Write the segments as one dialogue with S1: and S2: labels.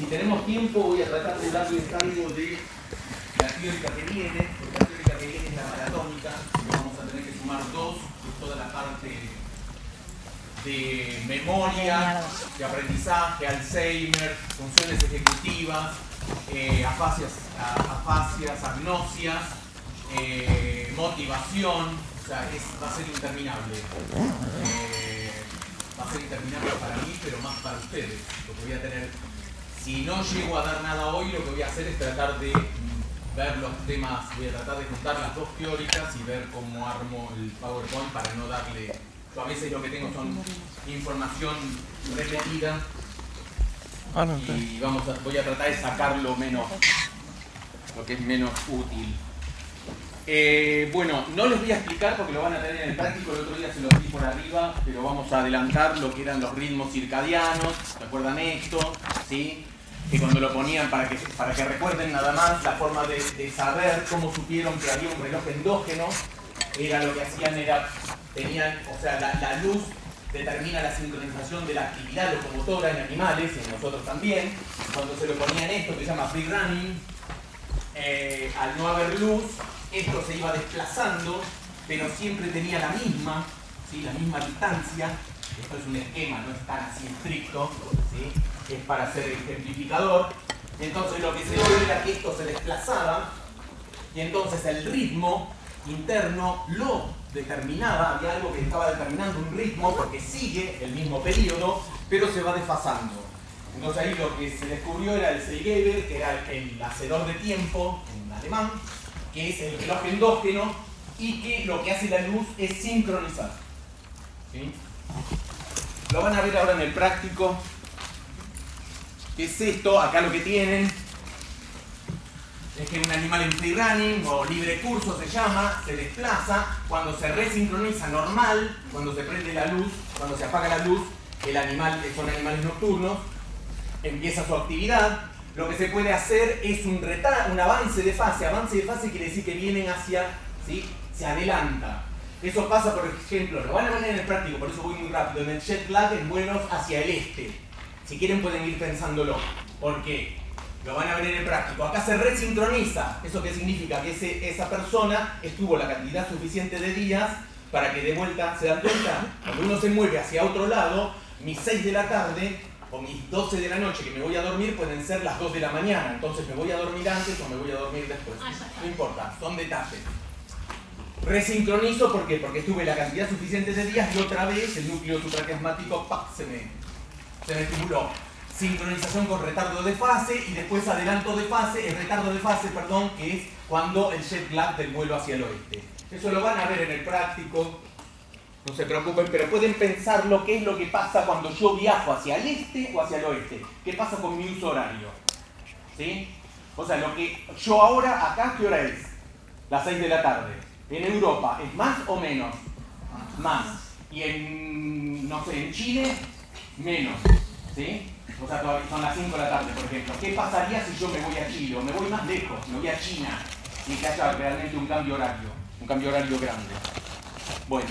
S1: si tenemos tiempo voy a tratar de darles algo de la teórica que viene, porque la teórica que viene es la maratónica, vamos a tener que sumar dos, que es toda la parte de memoria, de aprendizaje, Alzheimer, funciones ejecutivas, afasias, agnosias, motivación, o sea, va a ser interminable. Va a ser interminable para mí, pero más para ustedes. Lo que voy a tener, si no llego a dar nada hoy, lo que voy a hacer es tratar de ver los temas, voy a tratar de juntar las dos teóricas y ver cómo armo el PowerPoint para no darle. Yo a veces lo que tengo son información repetida y voy a tratar de sacar lo que es menos útil. Bueno, no les voy a explicar porque lo van a tener en el práctico, el otro día se los di por arriba, pero vamos a adelantar lo que eran los ritmos circadianos, ¿se acuerdan esto? ¿Sí? Que cuando lo ponían, para que recuerden nada más, la forma de saber cómo supieron que había un reloj endógeno, era lo que hacían, o sea, la luz determina la sincronización de la actividad locomotora en animales, y en nosotros también. Cuando se lo ponían esto, que se llama free running, al no haber luz, esto se iba desplazando, pero siempre tenía la misma distancia. Esto es un esquema, no es tan así estricto, ¿sí? Es para ser ejemplificador. Entonces lo que se ve era que esto se desplazaba, y entonces el ritmo interno lo determinaba, había algo que estaba determinando un ritmo, porque sigue el mismo periodo, pero se va desfasando. Entonces ahí lo que se descubrió era el Zeigeber, que era el hacedor de tiempo, en alemán, que es el reloj endógeno, y que lo que hace la luz es sincronizar. ¿Sí? Lo van a ver ahora en el práctico. ¿Qué es esto? Acá lo que tienen es que un animal en free running o libre curso se llama, se desplaza, cuando se resincroniza normal, cuando se prende la luz, cuando se apaga la luz, el animal, son animales nocturnos, empieza su actividad. Lo que se puede hacer es un avance de fase. Avance de fase quiere decir que vienen hacia, ¿sí? Se adelanta. Eso pasa, por ejemplo, lo van a ver en el práctico, por eso voy muy rápido, en el jet lag en vuelos hacia el este. Si quieren pueden ir pensándolo. ¿Por qué? Lo van a ver en el práctico. Acá se resincroniza. ¿Eso qué significa? Que esa persona estuvo la cantidad suficiente de días para que de vuelta, ¿se dan cuenta? Cuando uno se mueve hacia otro lado, mis 6 de la tarde o mis 12 de la noche que me voy a dormir pueden ser las 2 de la mañana. Entonces me voy a dormir antes o me voy a dormir después. No importa, son detalles. Resincronizo, ¿por qué? Porque estuve la cantidad suficiente de días y otra vez el núcleo supraquiasmático se me estimuló. Sincronización con retardo de fase y después adelanto de fase, el retardo de fase, perdón, que es cuando el jet lag del vuelo hacia el oeste. Eso lo van a ver en el práctico, no se preocupen, pero pueden pensar lo que es lo que pasa cuando yo viajo hacia el este o hacia el oeste. ¿Qué pasa con mi uso horario? ¿Sí? O sea, lo que yo ahora, acá, ¿qué hora es? Las 6 de la tarde. En Europa, ¿es más o menos? Más. Y en, no sé, en Chile, menos. ¿Sí? O sea, todavía son las 5 de la tarde, por ejemplo. ¿Qué pasaría si yo me voy a Chile o me voy más lejos, me voy a China y que haya realmente un cambio horario grande? Bueno,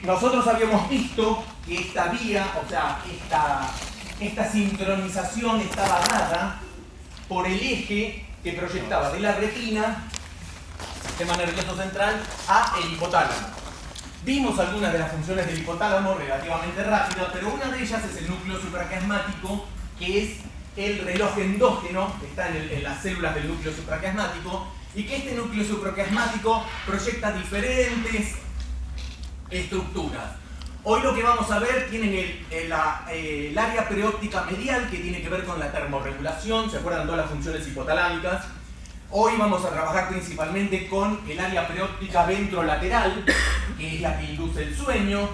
S1: nosotros habíamos visto que esta vía, o sea, esta sincronización estaba dada por el eje que proyectaba de la retina, sistema nervioso central, a el hipotálamo. Vimos algunas de las funciones del hipotálamo relativamente rápidas, pero una de ellas es el núcleo supraquiasmático, que es el reloj endógeno, que está en las células del núcleo supraquiasmático, y que este núcleo supraquiasmático proyecta diferentes estructuras. Hoy lo que vamos a ver tienen el área preóptica medial, que tiene que ver con la termorregulación, ¿se acuerdan todas las funciones hipotalámicas? Hoy vamos a trabajar principalmente con el área preóptica ventrolateral, que es la que induce el sueño,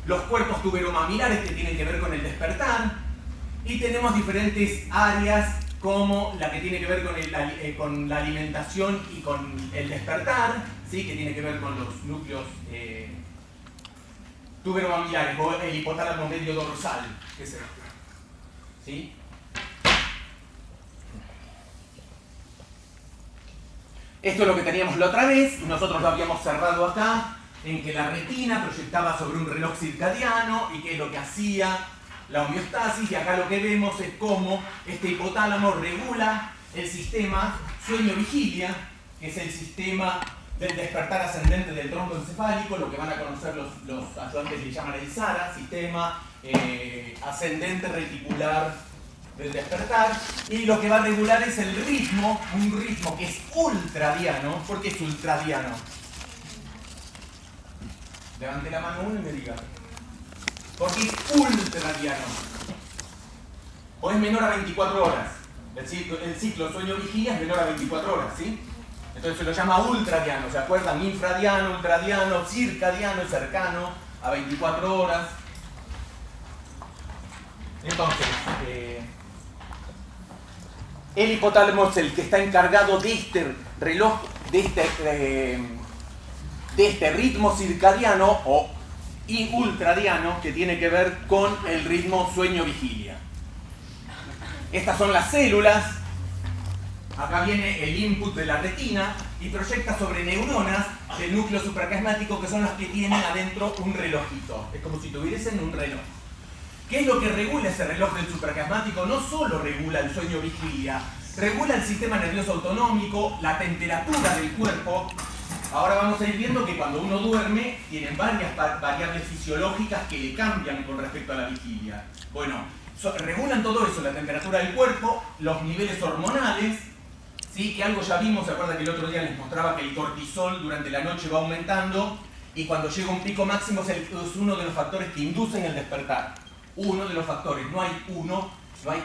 S1: los cuerpos tuberomamilares, que tienen que ver con el despertar, y tenemos diferentes áreas como la que tiene que ver con la alimentación y con el despertar, ¿sí? Que tiene que ver con los núcleos tuberomamilares o el hipotálamo medio dorsal, que es este, ¿sí? Esto es lo que teníamos la otra vez, y nosotros lo habíamos cerrado acá, en que la retina proyectaba sobre un reloj circadiano y que lo que hacía la homeostasis, y acá lo que vemos es cómo este hipotálamo regula el sistema sueño-vigilia, que es el sistema del despertar ascendente del tronco encefálico, lo que van a conocer los ayudantes le llaman el SARA, sistema ascendente reticular del despertar, y lo que va a regular es el ritmo, un ritmo que es ultradiano. ¿Por qué es ultradiano? Levante la mano uno y me diga. Porque es ultradiano. O es menor a 24 horas. El ciclo sueño-vigilia es menor a 24 horas, ¿sí? Entonces se lo llama ultradiano, ¿se acuerdan? Infradiano, ultradiano, circadiano, cercano a 24 horas. Entonces, el hipotálamo es el que está encargado de este reloj, de este ritmo circadiano y ultradiano que tiene que ver con el ritmo sueño-vigilia. Estas son las células. Acá viene el input de la retina y proyecta sobre neuronas del núcleo supraquiasmático, que son las que tienen adentro un relojito. Es como si tuviesen un reloj. ¿Qué es lo que regula ese reloj del supraquiasmático? No solo regula el sueño-vigilia, regula el sistema nervioso autonómico, la temperatura del cuerpo. Ahora vamos a ir viendo que cuando uno duerme tienen varias variables fisiológicas que le cambian con respecto a la vigilia. Bueno, regulan todo eso, la temperatura del cuerpo, los niveles hormonales, ¿sí? Que algo ya vimos, ¿se acuerdan que el otro día les mostraba que el cortisol durante la noche va aumentando y cuando llega un pico máximo es uno de los factores que inducen el despertar? Uno de los factores, no hay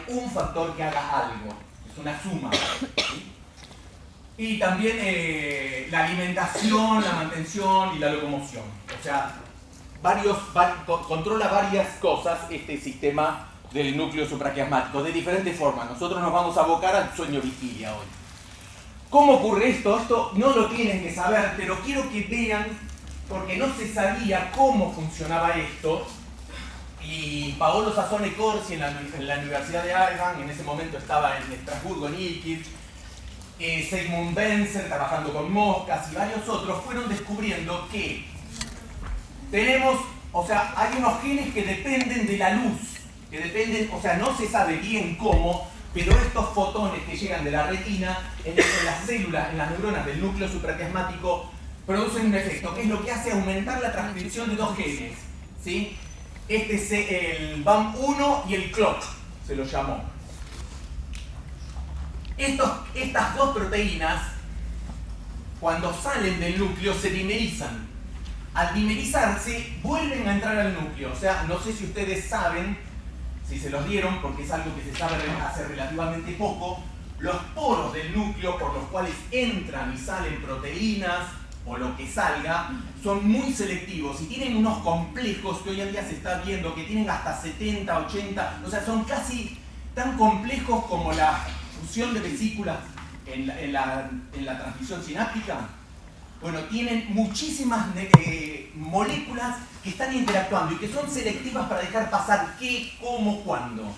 S1: un factor que haga algo, es una suma, ¿sí? Y también la alimentación, la mantención y la locomoción. O sea, controla varias cosas este sistema del núcleo supraquiasmático, de diferentes formas. Nosotros nos vamos a abocar al sueño-vigilia hoy. ¿Cómo ocurre esto? Esto no lo tienen que saber, pero quiero que vean, porque no se sabía cómo funcionaba esto. Y Paolo Sassone Corsi en la Universidad de Arnhem, en ese momento estaba en Estrasburgo, en Ilkirch, Sigmund Benzer trabajando con moscas y varios otros fueron descubriendo que hay unos genes que dependen de la luz, no se sabe bien cómo, pero estos fotones que llegan de la retina en las células, en las neuronas del núcleo supraquiasmático, producen un efecto, que es lo que hace aumentar la transcripción de dos genes, ¿sí? Este es el BAM1 y el CLOCK, se lo llamó. Estas dos proteínas, cuando salen del núcleo, se dimerizan. Al dimerizarse, vuelven a entrar al núcleo. O sea, no sé si ustedes saben, si se los dieron, porque es algo que se sabe hace relativamente poco, los poros del núcleo por los cuales entran y salen proteínas o lo que salga, son muy selectivos y tienen unos complejos que hoy en día se está viendo que tienen hasta 70, 80, o sea, son casi tan complejos como la fusión de vesículas en la transmisión sináptica. Bueno, tienen muchísimas moléculas que están interactuando y que son selectivas para dejar pasar qué, cómo, cuándo.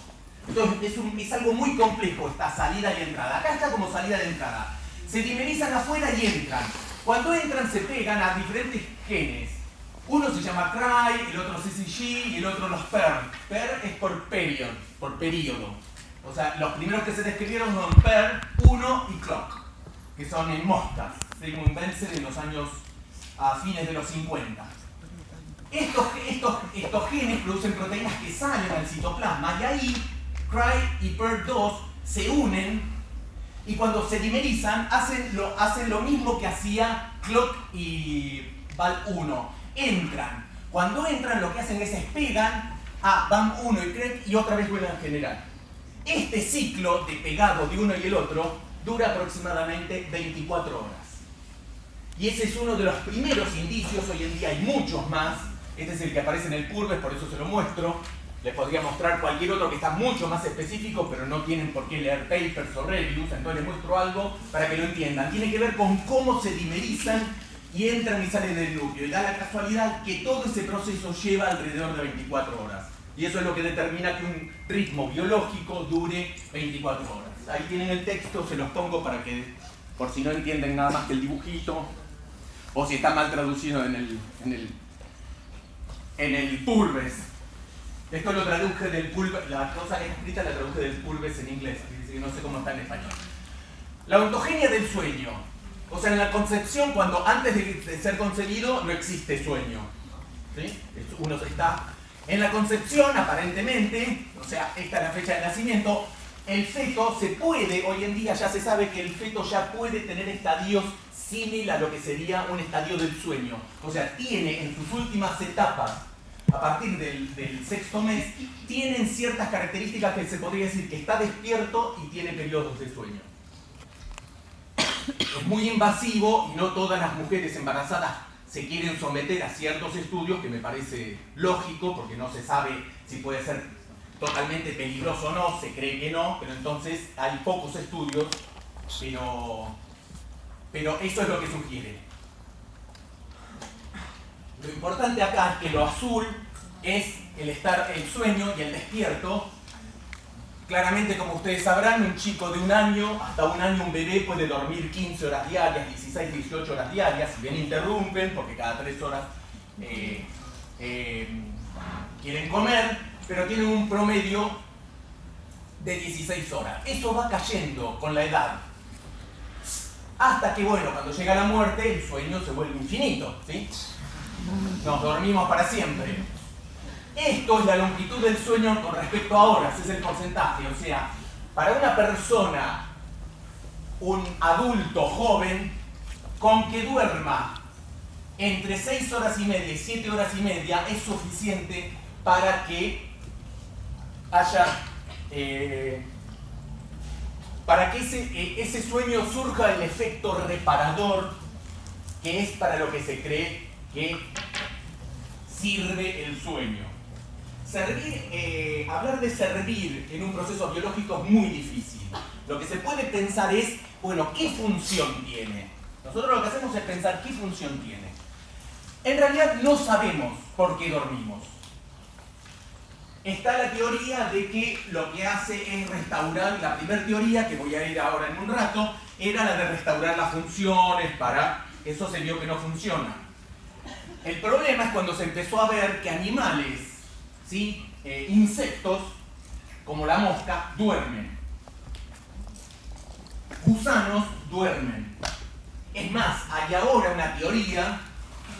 S1: Entonces es algo muy complejo esta salida y entrada. Acá está como salida y entrada. Se dimerizan afuera y entran. Cuando entran se pegan a diferentes genes. Uno se llama CRY, el otro CCG y el otro los PER. PER es por period, por período. O sea, los primeros que se describieron son PER1 y CLOCK, que son en moscas. Sigmund Benzer en los años a fines de los 50. Estos genes producen proteínas que salen al citoplasma y ahí CRY y PER2 se unen y cuando se dimerizan hacen lo mismo que hacía CLOCK y BAL1. Entran. Cuando entran lo que hacen es pegan a BAM1 y CREC y otra vez vuelven a generar. Este ciclo de pegado de uno y el otro dura aproximadamente 24 horas. Y ese es uno de los primeros indicios, hoy en día hay muchos más. Este es el que aparece en el PURBES, por eso se lo muestro. Les podría mostrar cualquier otro que está mucho más específico, pero no tienen por qué leer papers o reviews, entonces les muestro algo para que lo entiendan. Tiene que ver con cómo se dimerizan y entran y salen del núcleo. Y da la casualidad que todo ese proceso lleva alrededor de 24 horas. Y eso es lo que determina que un ritmo biológico dure 24 horas. Ahí tienen el texto, se los pongo para que, por si no entienden nada más que el dibujito, o si está mal traducido en el PURBES. Esto lo traduje del Pulves, la cosa que está escrita la traduje del Pulves en inglés, así que no sé cómo está en español. La ontogenia del sueño. O sea, en la concepción, cuando antes de ser concebido, no existe sueño. ¿Sí? Uno está en la concepción, aparentemente, o sea, esta es la fecha de nacimiento, el feto se puede, hoy en día ya se sabe que el feto ya puede tener estadios similares a lo que sería un estadio del sueño. O sea, tiene en sus últimas etapas, a partir del sexto mes, tienen ciertas características que se podría decir que está despierto y tiene periodos de sueño. Es muy invasivo y no todas las mujeres embarazadas se quieren someter a ciertos estudios, que me parece lógico, porque no se sabe si puede ser totalmente peligroso o no, se cree que no, pero entonces hay pocos estudios, pero eso es lo que sugiere. Lo importante acá es que lo azul es el sueño y el despierto. Claramente, como ustedes sabrán, un chico de 1 año, hasta 1 año un bebé puede dormir 15 horas diarias, 16, 18 horas diarias, si bien interrumpen, porque cada 3 horas quieren comer, pero tienen un promedio de 16 horas. Eso va cayendo con la edad. Hasta que, bueno, cuando llega la muerte, el sueño se vuelve infinito, ¿sí? Nos dormimos para siempre. Esto es la longitud del sueño con respecto a horas, es el porcentaje. O sea, para una persona, un adulto joven, con que duerma entre 6 horas y media y 7 horas y media es suficiente para que haya, para que ese sueño surja el efecto reparador, que es para lo que se cree que sirve el sueño. Hablar de servir en un proceso biológico es muy difícil. Lo que se puede pensar es, bueno, ¿qué función tiene? Nosotros lo que hacemos es pensar qué función tiene. En realidad no sabemos por qué dormimos. Está la teoría de que lo que hace es restaurar, la primera teoría, que voy a ir ahora en un rato, era la de restaurar las funciones, eso se vio que no funciona. El problema es cuando se empezó a ver que animales, ¿sí? Insectos, como la mosca, duermen. Gusanos duermen. Es más, hay ahora una teoría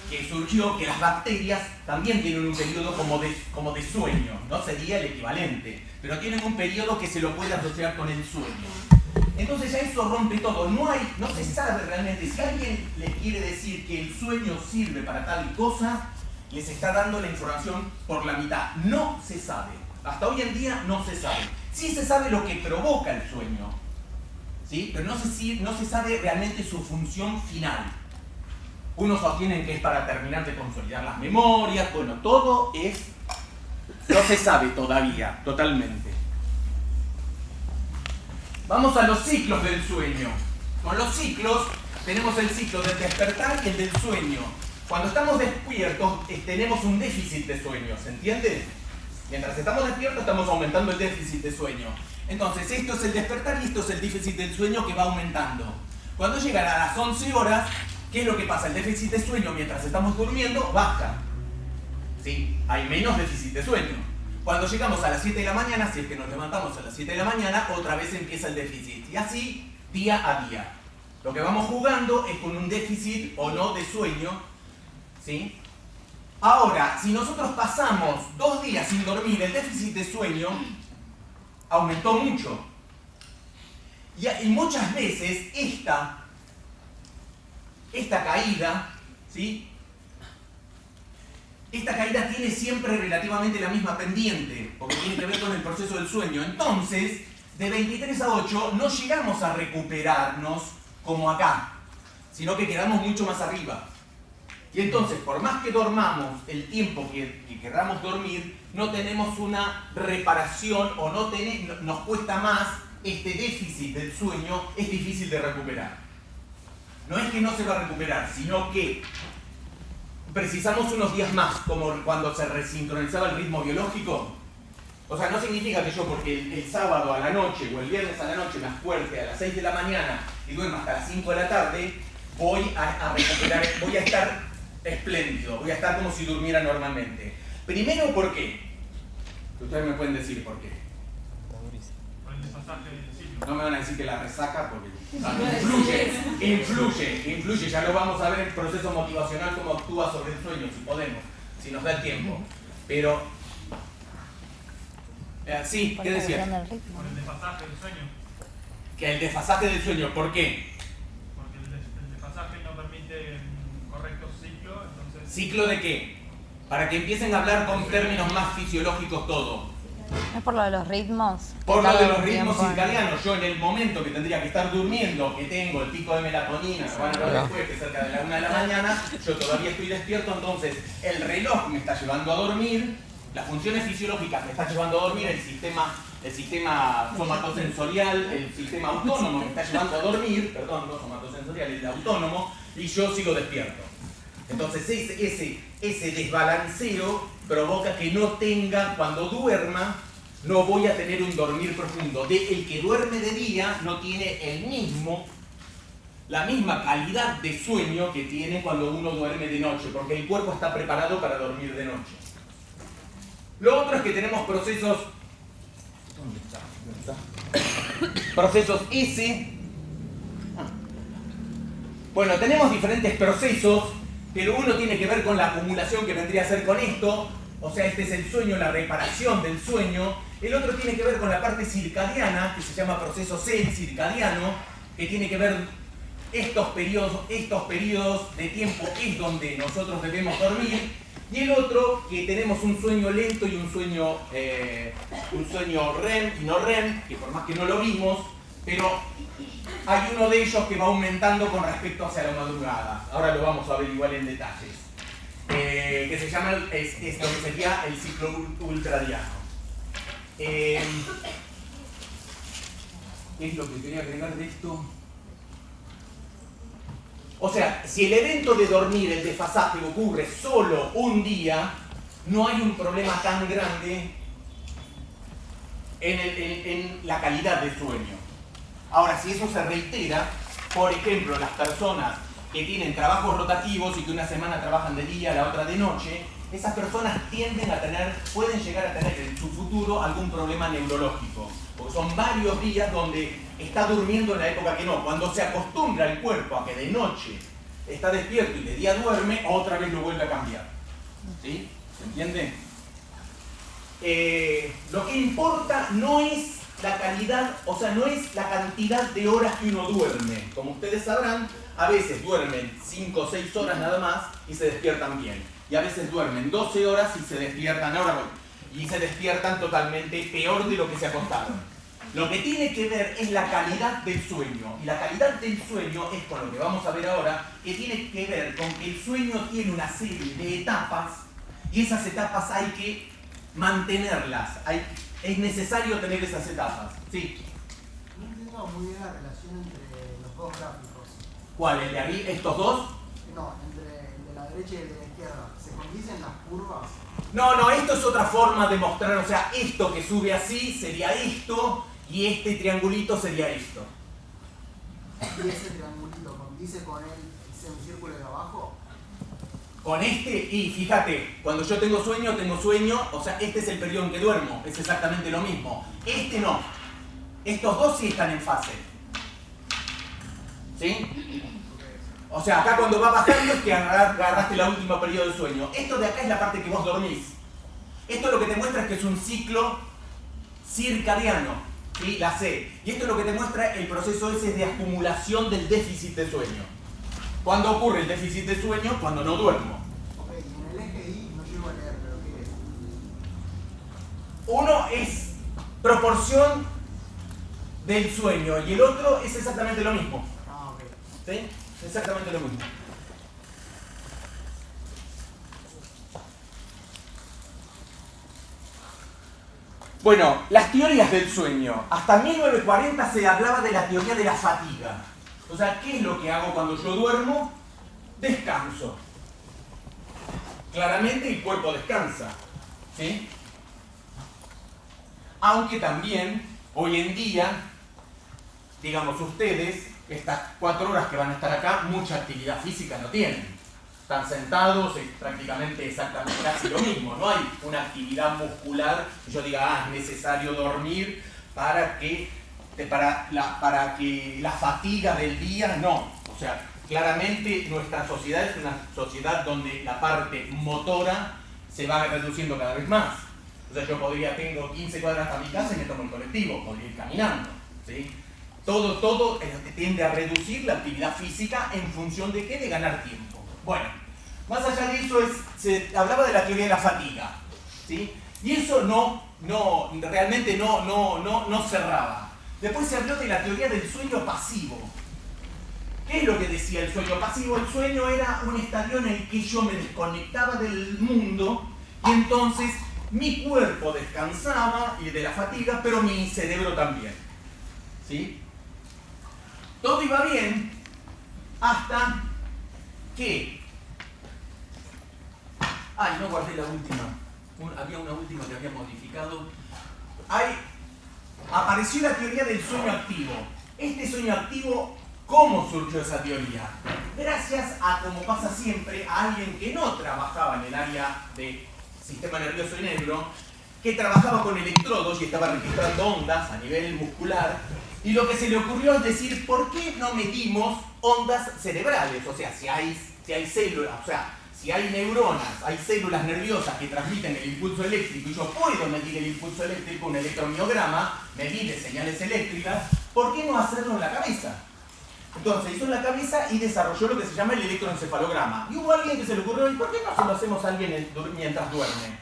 S1: que surgió que las bacterias también tienen un periodo como de sueño, no sería el equivalente, pero tienen un periodo que se lo puede asociar con el sueño. Entonces ya eso rompe todo, no se sabe realmente. Si alguien les quiere decir que el sueño sirve para tal cosa, les está dando la información por la mitad. No se sabe, hasta hoy en día no se sabe. Sí se sabe lo que provoca el sueño, ¿sí? Pero no se sabe realmente su función final. Unos sostienen que es para terminar de consolidar las memorias, bueno, no se sabe todavía, totalmente. Vamos a los ciclos del sueño. Con los ciclos, tenemos el ciclo del despertar y el del sueño. Cuando estamos despiertos, tenemos un déficit de sueño, ¿se entiende? Mientras estamos despiertos, estamos aumentando el déficit de sueño. Entonces, esto es el despertar y esto es el déficit del sueño que va aumentando. Cuando llegan a las 11 horas, ¿qué es lo que pasa? El déficit de sueño mientras estamos durmiendo baja. ¿Sí? Hay menos déficit de sueño. Cuando llegamos a las 7 de la mañana, si es que nos levantamos a las 7 de la mañana, otra vez empieza el déficit. Y así, día a día. Lo que vamos jugando es con un déficit o no de sueño, ¿sí? Ahora, si nosotros pasamos 2 días sin dormir, el déficit de sueño aumentó mucho. Y muchas veces esta caída, ¿sí? Esta caída tiene siempre relativamente la misma pendiente, porque tiene que ver con el proceso del sueño. Entonces, de 23 a 8 no llegamos a recuperarnos como acá, sino que quedamos mucho más arriba. Y entonces, por más que dormamos el tiempo que queramos dormir, no tenemos una reparación o nos cuesta más este déficit del sueño, es difícil de recuperar. No es que no se va a recuperar, sino que precisamos unos días más, como cuando se resincronizaba el ritmo biológico. O sea, no significa que yo porque el sábado a la noche o el viernes a la noche me acuerde a las 6 de la mañana y duermo hasta las 5 de la tarde, voy a recuperar, voy a estar espléndido, voy a estar como si durmiera normalmente. Primero, ¿por qué? Ustedes me pueden decir por qué.
S2: Por el desfasaje del ciclo.
S1: No me van a decir que la resaca porque influye, ya lo vamos a ver el proceso motivacional, cómo actúa sobre el sueño, si podemos, si nos da el tiempo. Pero, sí, ¿qué decía?
S2: Por el desfasaje del sueño.
S1: Que el desfasaje del sueño, ¿por qué?
S2: Porque el desfasaje no permite un correcto ciclo, entonces...
S1: ¿Ciclo de qué? Para que empiecen a hablar con términos más fisiológicos todo.
S3: ¿Es por lo de los ritmos?
S1: Por lo de los ritmos circadianos, yo en el momento que tendría que estar durmiendo, que tengo el pico de melatonina, que van a ver después, que cerca de la 1 de la mañana, yo todavía estoy despierto, entonces el reloj me está llevando a dormir, las funciones fisiológicas me están llevando a dormir, el sistema somatosensorial, el sistema autónomo me está llevando a dormir, perdón, no somatosensorial, el autónomo, y yo sigo despierto. Entonces ese desbalanceo provoca que no tenga, cuando duerma, no voy a tener un dormir profundo. El que duerme de día no tiene la misma calidad de sueño que tiene cuando uno duerme de noche, porque el cuerpo está preparado para dormir de noche. Lo otro es que tenemos procesos... ¿Dónde está? Procesos S. Bueno, tenemos diferentes procesos, pero uno tiene que ver con la acumulación que vendría a ser con esto, o sea, este es el sueño, la reparación del sueño. El otro tiene que ver con la parte circadiana, que se llama proceso C circadiano, que tiene que ver estos periodos de tiempo es donde nosotros debemos dormir. Y el otro, que tenemos un sueño lento y un sueño REM y no REM, que por más que no lo vimos, pero hay uno de ellos que va aumentando con respecto hacia la madrugada. Ahora lo vamos a ver igual en detalles. Que se llama, es lo que sería el ciclo ultradiano. ¿Qué es lo que quería agregar de esto? O sea, si el evento de dormir, el desfasaje, ocurre solo un día, no hay un problema tan grande en la calidad del sueño. Ahora, si eso se reitera, por ejemplo, las personas que tienen trabajos rotativos y que una semana trabajan de día, la otra de noche, esas personas pueden llegar a tener en su futuro algún problema neurológico. Porque son varios días donde está durmiendo en la época que no. Cuando se acostumbra el cuerpo a que de noche está despierto y de día duerme, otra vez lo vuelve a cambiar. ¿Sí? ¿Se entiende? Lo que importa no es la calidad, o sea, no es la cantidad de horas que uno duerme. Como ustedes sabrán, a veces duermen 5 o 6 horas nada más y se despiertan bien. Y a veces duermen 12 horas y se despiertan, totalmente peor de lo que se acostaron. Lo que tiene que ver es la calidad del sueño. Y la calidad del sueño es con lo que vamos a ver ahora, que tiene que ver con que el sueño tiene una serie de etapas y esas etapas hay que mantenerlas. Es necesario tener esas etapas. Sí.
S4: No entiendo muy bien la relación entre los dos gráficos.
S1: ¿Cuál? ¿El de arriba? ¿Estos dos?
S4: No, entre el de la derecha y el de la izquierda. ¿Se condicen las curvas?
S1: No, esto es otra forma de mostrar, o sea, esto que sube así sería esto y este triangulito sería esto.
S4: ¿Y ese triangulito condice con el semicírculo de abajo?
S1: Con este, y fíjate, cuando yo tengo sueño, o sea, este es el periodo en que duermo, es exactamente lo mismo. Este no. Estos dos sí están en fase. ¿Sí? O sea, acá cuando va bajando es que agarraste el último periodo de sueño. Esto de acá es la parte que vos dormís. Esto lo que te muestra es que es un ciclo circadiano, ¿sí? La C. Y esto es lo que te muestra el proceso ese de acumulación del déficit de sueño. ¿Cuándo ocurre el déficit de sueño? Cuando no duermo.
S4: Ok, y en el eje Y no llego a leer, pero ¿qué es?
S1: Uno es proporción del sueño y el otro es exactamente lo mismo.
S4: Ah, ok.
S1: ¿Sí? Exactamente lo mismo. Bueno, las teorías del sueño. Hasta 1940 se hablaba de la teoría de la fatiga. O sea, ¿qué es lo que hago cuando yo duermo? Descanso. Claramente el cuerpo descansa. ¿Sí? Aunque también, hoy en día, digamos ustedes, estas 4 horas que van a estar acá, mucha actividad física no tienen. están sentados, es prácticamente exactamente casi lo mismo. No hay una actividad muscular que yo diga, es necesario dormir para que la fatiga del día, no. O sea, claramente nuestra sociedad es una sociedad donde la parte motora se va reduciendo cada vez más. O sea, tengo 15 cuadras a mi casa y me tomo el colectivo, podría ir caminando, ¿sí? Todo tiende a reducir la actividad física en función de ¿qué? De ganar tiempo. Bueno, más allá de eso se hablaba de la teoría de la fatiga, ¿sí? Y eso realmente no cerraba. Después se habló de la teoría del sueño pasivo. ¿Qué es lo que decía el sueño pasivo? El sueño era un estadio en el que yo me desconectaba del mundo y entonces mi cuerpo descansaba y de la fatiga, pero mi cerebro también, ¿sí? Todo iba bien hasta que... Ay, no guardé la última. Había una última que había modificado. Apareció la teoría del sueño activo. Este sueño activo, ¿cómo surgió esa teoría? Gracias a, como pasa siempre, a alguien que no trabajaba en el área de sistema nervioso y neuro, que trabajaba con electrodos y estaba registrando ondas a nivel muscular, y lo que se le ocurrió es decir, ¿por qué no medimos ondas cerebrales? O sea, si hay células, o sea, si hay neuronas, hay células nerviosas que transmiten el impulso eléctrico y yo puedo medir el impulso eléctrico, un electromiograma, medir señales eléctricas, ¿por qué no hacerlo en la cabeza? Entonces hizo en la cabeza y desarrolló lo que se llama el electroencefalograma. Y hubo alguien que se le ocurrió, ¿y por qué no se lo hacemos a alguien mientras duerme?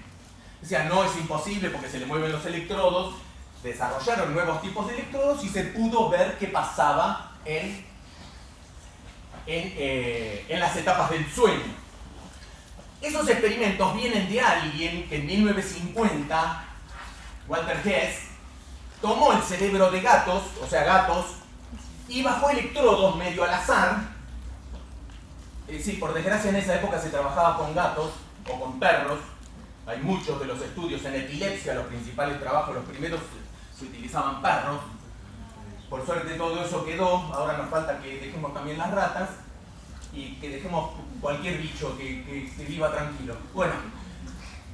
S1: O sea, no es imposible porque se le mueven los electrodos, desarrollaron nuevos tipos de electrodos y se pudo ver qué pasaba en las etapas del sueño. Esos experimentos vienen de alguien que en 1950, Walter Hess, tomó el cerebro de gatos, y bajó electrodos medio al azar. Sí, por desgracia en esa época se trabajaba con gatos o con perros. Hay muchos de los estudios en epilepsia, los principales trabajos, los primeros se utilizaban perros. Por suerte todo eso quedó, ahora nos falta que dejemos también las ratas y que dejemos cualquier bicho que viva tranquilo. Bueno,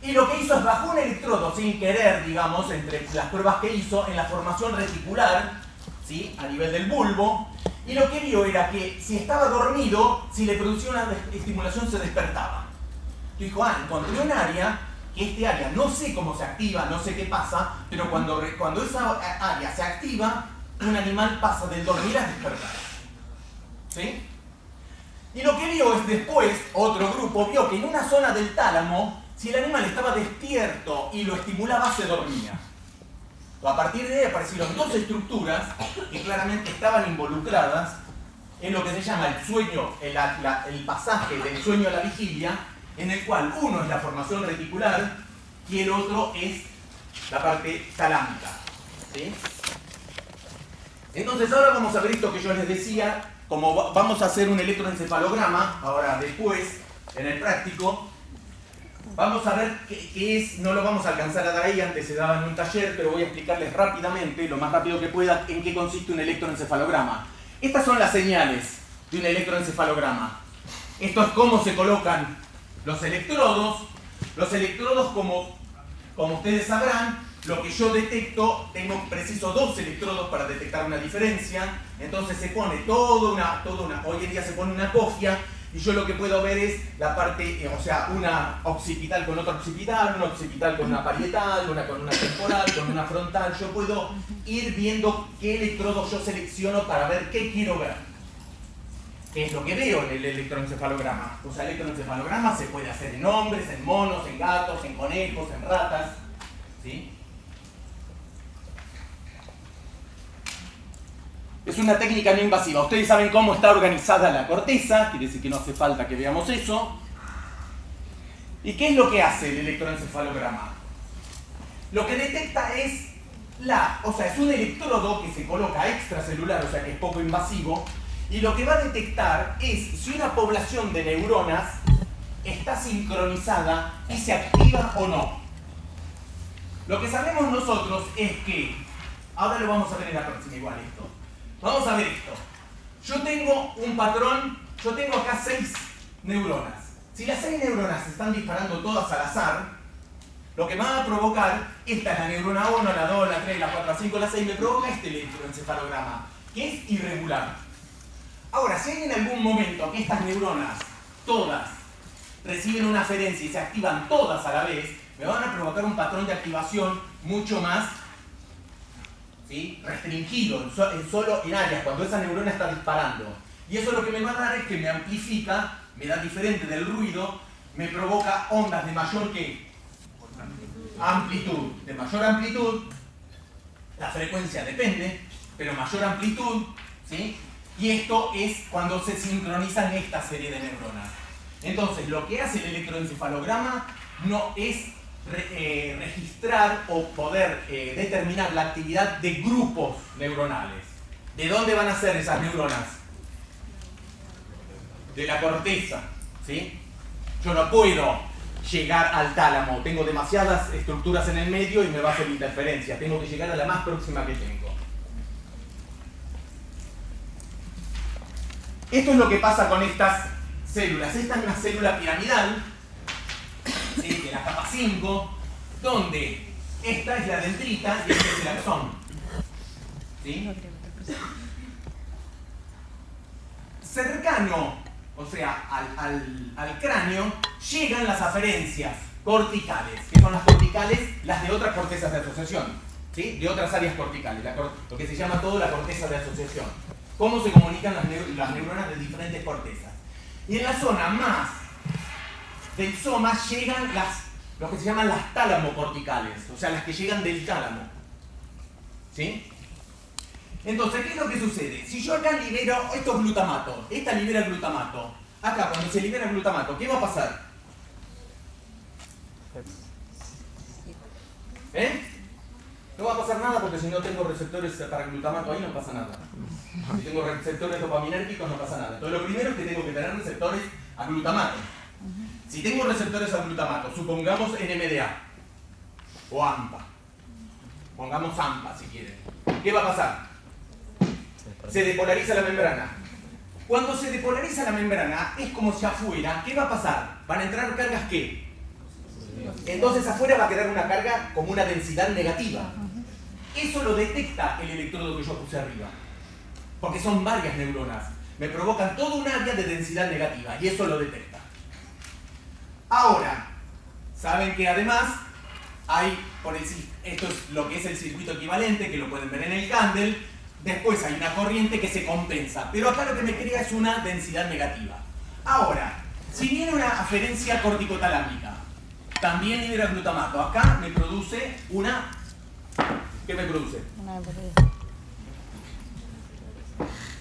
S1: y lo que hizo es bajó un electrodo sin querer, digamos, entre las pruebas que hizo en la formación reticular, ¿sí? A nivel del bulbo, y lo que vio era que si estaba dormido, si le producía una estimulación se despertaba. Dijo, encontré un área, que este área no sé cómo se activa, no sé qué pasa, pero cuando esa área se activa, un animal pasa del dormir a despertar. ¿Sí? Y lo que vio es después, otro grupo vio que en una zona del tálamo, si el animal estaba despierto y lo estimulaba, se dormía. A partir de ahí aparecieron dos estructuras que claramente estaban involucradas en lo que se llama el sueño, el pasaje del sueño a la vigilia, en el cual uno es la formación reticular y el otro es la parte talámica, ¿sí? Entonces ahora vamos a ver esto que yo les decía, como vamos a hacer un electroencefalograma, ahora después, en el práctico, vamos a ver qué es, no lo vamos a alcanzar a dar ahí, antes se daba en un taller, pero voy a explicarles rápidamente, lo más rápido que pueda, en qué consiste un electroencefalograma. Estas son las señales de un electroencefalograma. Esto es cómo se colocan los electrodos. Los electrodos, como ustedes sabrán, lo que yo detecto, preciso 2 electrodos para detectar una diferencia. Entonces se pone hoy en día se pone una cofia, y yo lo que puedo ver es la parte, una occipital con otra occipital, una occipital con una parietal, una con una temporal, con una frontal. Yo puedo ir viendo qué electrodo yo selecciono para ver qué quiero ver. ¿Qué es lo que veo en el electroencefalograma? O sea, el electroencefalograma se puede hacer en hombres, en monos, en gatos, en conejos, en ratas, ¿sí? Es una técnica no invasiva. Ustedes saben cómo está organizada la corteza, quiere decir que no hace falta que veamos eso. ¿Y qué es lo que hace el electroencefalograma? Lo que detecta es es un electrodo que se coloca extracelular, o sea que es poco invasivo, y lo que va a detectar es si una población de neuronas está sincronizada y se activa o no. Lo que sabemos nosotros es que, ahora lo vamos a ver en la próxima igual esto. Vamos a ver esto. Yo tengo un patrón, yo tengo acá 6 neuronas, Si las 6 neuronas se están disparando todas al azar, lo que me va a provocar, esta es la neurona 1, la 2, la 3, la 4, la 5, la 6, me provoca este electroencefalograma, que es irregular. Ahora, si hay en algún momento que estas neuronas, todas, reciben una aferencia y se activan todas a la vez, me van a provocar un patrón de activación mucho más, ¿sí?, restringido, solo en áreas, cuando esa neurona está disparando. Y eso lo que me va a dar es que me amplifica, me da diferente del ruido, me provoca ondas de mayor ¿qué? Amplitud. De mayor amplitud, la frecuencia depende, pero mayor amplitud, ¿sí? Y esto es cuando se sincronizan esta serie de neuronas. Entonces, lo que hace el electroencefalograma no es registrar o poder determinar la actividad de grupos neuronales. ¿De dónde van a ser esas neuronas? De la corteza, ¿sí? Yo no puedo llegar al tálamo, tengo demasiadas estructuras en el medio y me va a hacer interferencia, tengo que llegar a la más próxima que tengo. Esto es lo que pasa con estas células. Esta es una célula piramidal, ¿sí?, de la capa 5, donde esta es la dendrita y este es el axón, ¿sí? Cercano, o sea, al cráneo, llegan las aferencias corticales, que son las corticales, las de otras cortezas de asociación, ¿sí?, de otras áreas corticales, lo que se llama todo la corteza de asociación. Cómo se comunican las neuronas de diferentes cortezas. Y en la zona más del soma llegan lo que se llaman las tálamo-corticales, o sea, las que llegan del tálamo, ¿sí? Entonces, ¿qué es lo que sucede? Si yo acá libero, esto es glutamato, esta libera glutamato. Acá, cuando se libera glutamato, ¿qué va a pasar? No va a pasar nada porque si no tengo receptores para glutamato ahí no pasa nada. Si tengo receptores dopaminérgicos no pasa nada. Entonces lo primero es que tengo que tener receptores a glutamato. Si tengo receptores a glutamato, supongamos NMDA o AMPA. Pongamos AMPA si quieren. ¿Qué va a pasar? Se depolariza la membrana. Cuando se depolariza la membrana es como si afuera, ¿qué va a pasar? Van a entrar cargas ¿qué? Entonces afuera va a quedar una carga como una densidad negativa. Eso lo detecta el electrodo que yo puse arriba. Porque son varias neuronas. Me provocan todo un área de densidad negativa y eso lo detecta. Ahora, saben que además hay, esto es lo que es el circuito equivalente, que lo pueden ver en el Candle. Después hay una corriente que se compensa. Pero acá lo que me crea es una densidad negativa. Ahora, si viene una aferencia corticotalámica, también libera glutamato. Acá me produce una... ¿Qué me produce?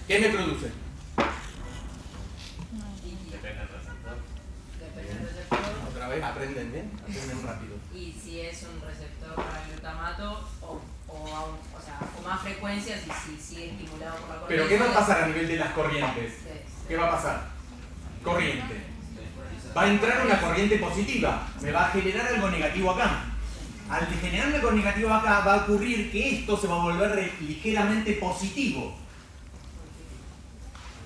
S1: ¿Qué me produce?
S5: Depende del receptor.
S6: Depende del receptor.
S1: Otra vez, aprenden bien, aprenden rápido.
S6: Y si es un receptor para glutamato o más frecuencias y si sigue estimulado por la corriente.
S1: Pero ¿qué va a pasar a nivel de las corrientes?
S6: Sí.
S1: ¿Qué va a pasar? Corriente. Va a entrar una corriente positiva, me va a generar algo negativo acá. Al generarme algo negativo acá va a ocurrir que esto se va a volver ligeramente positivo.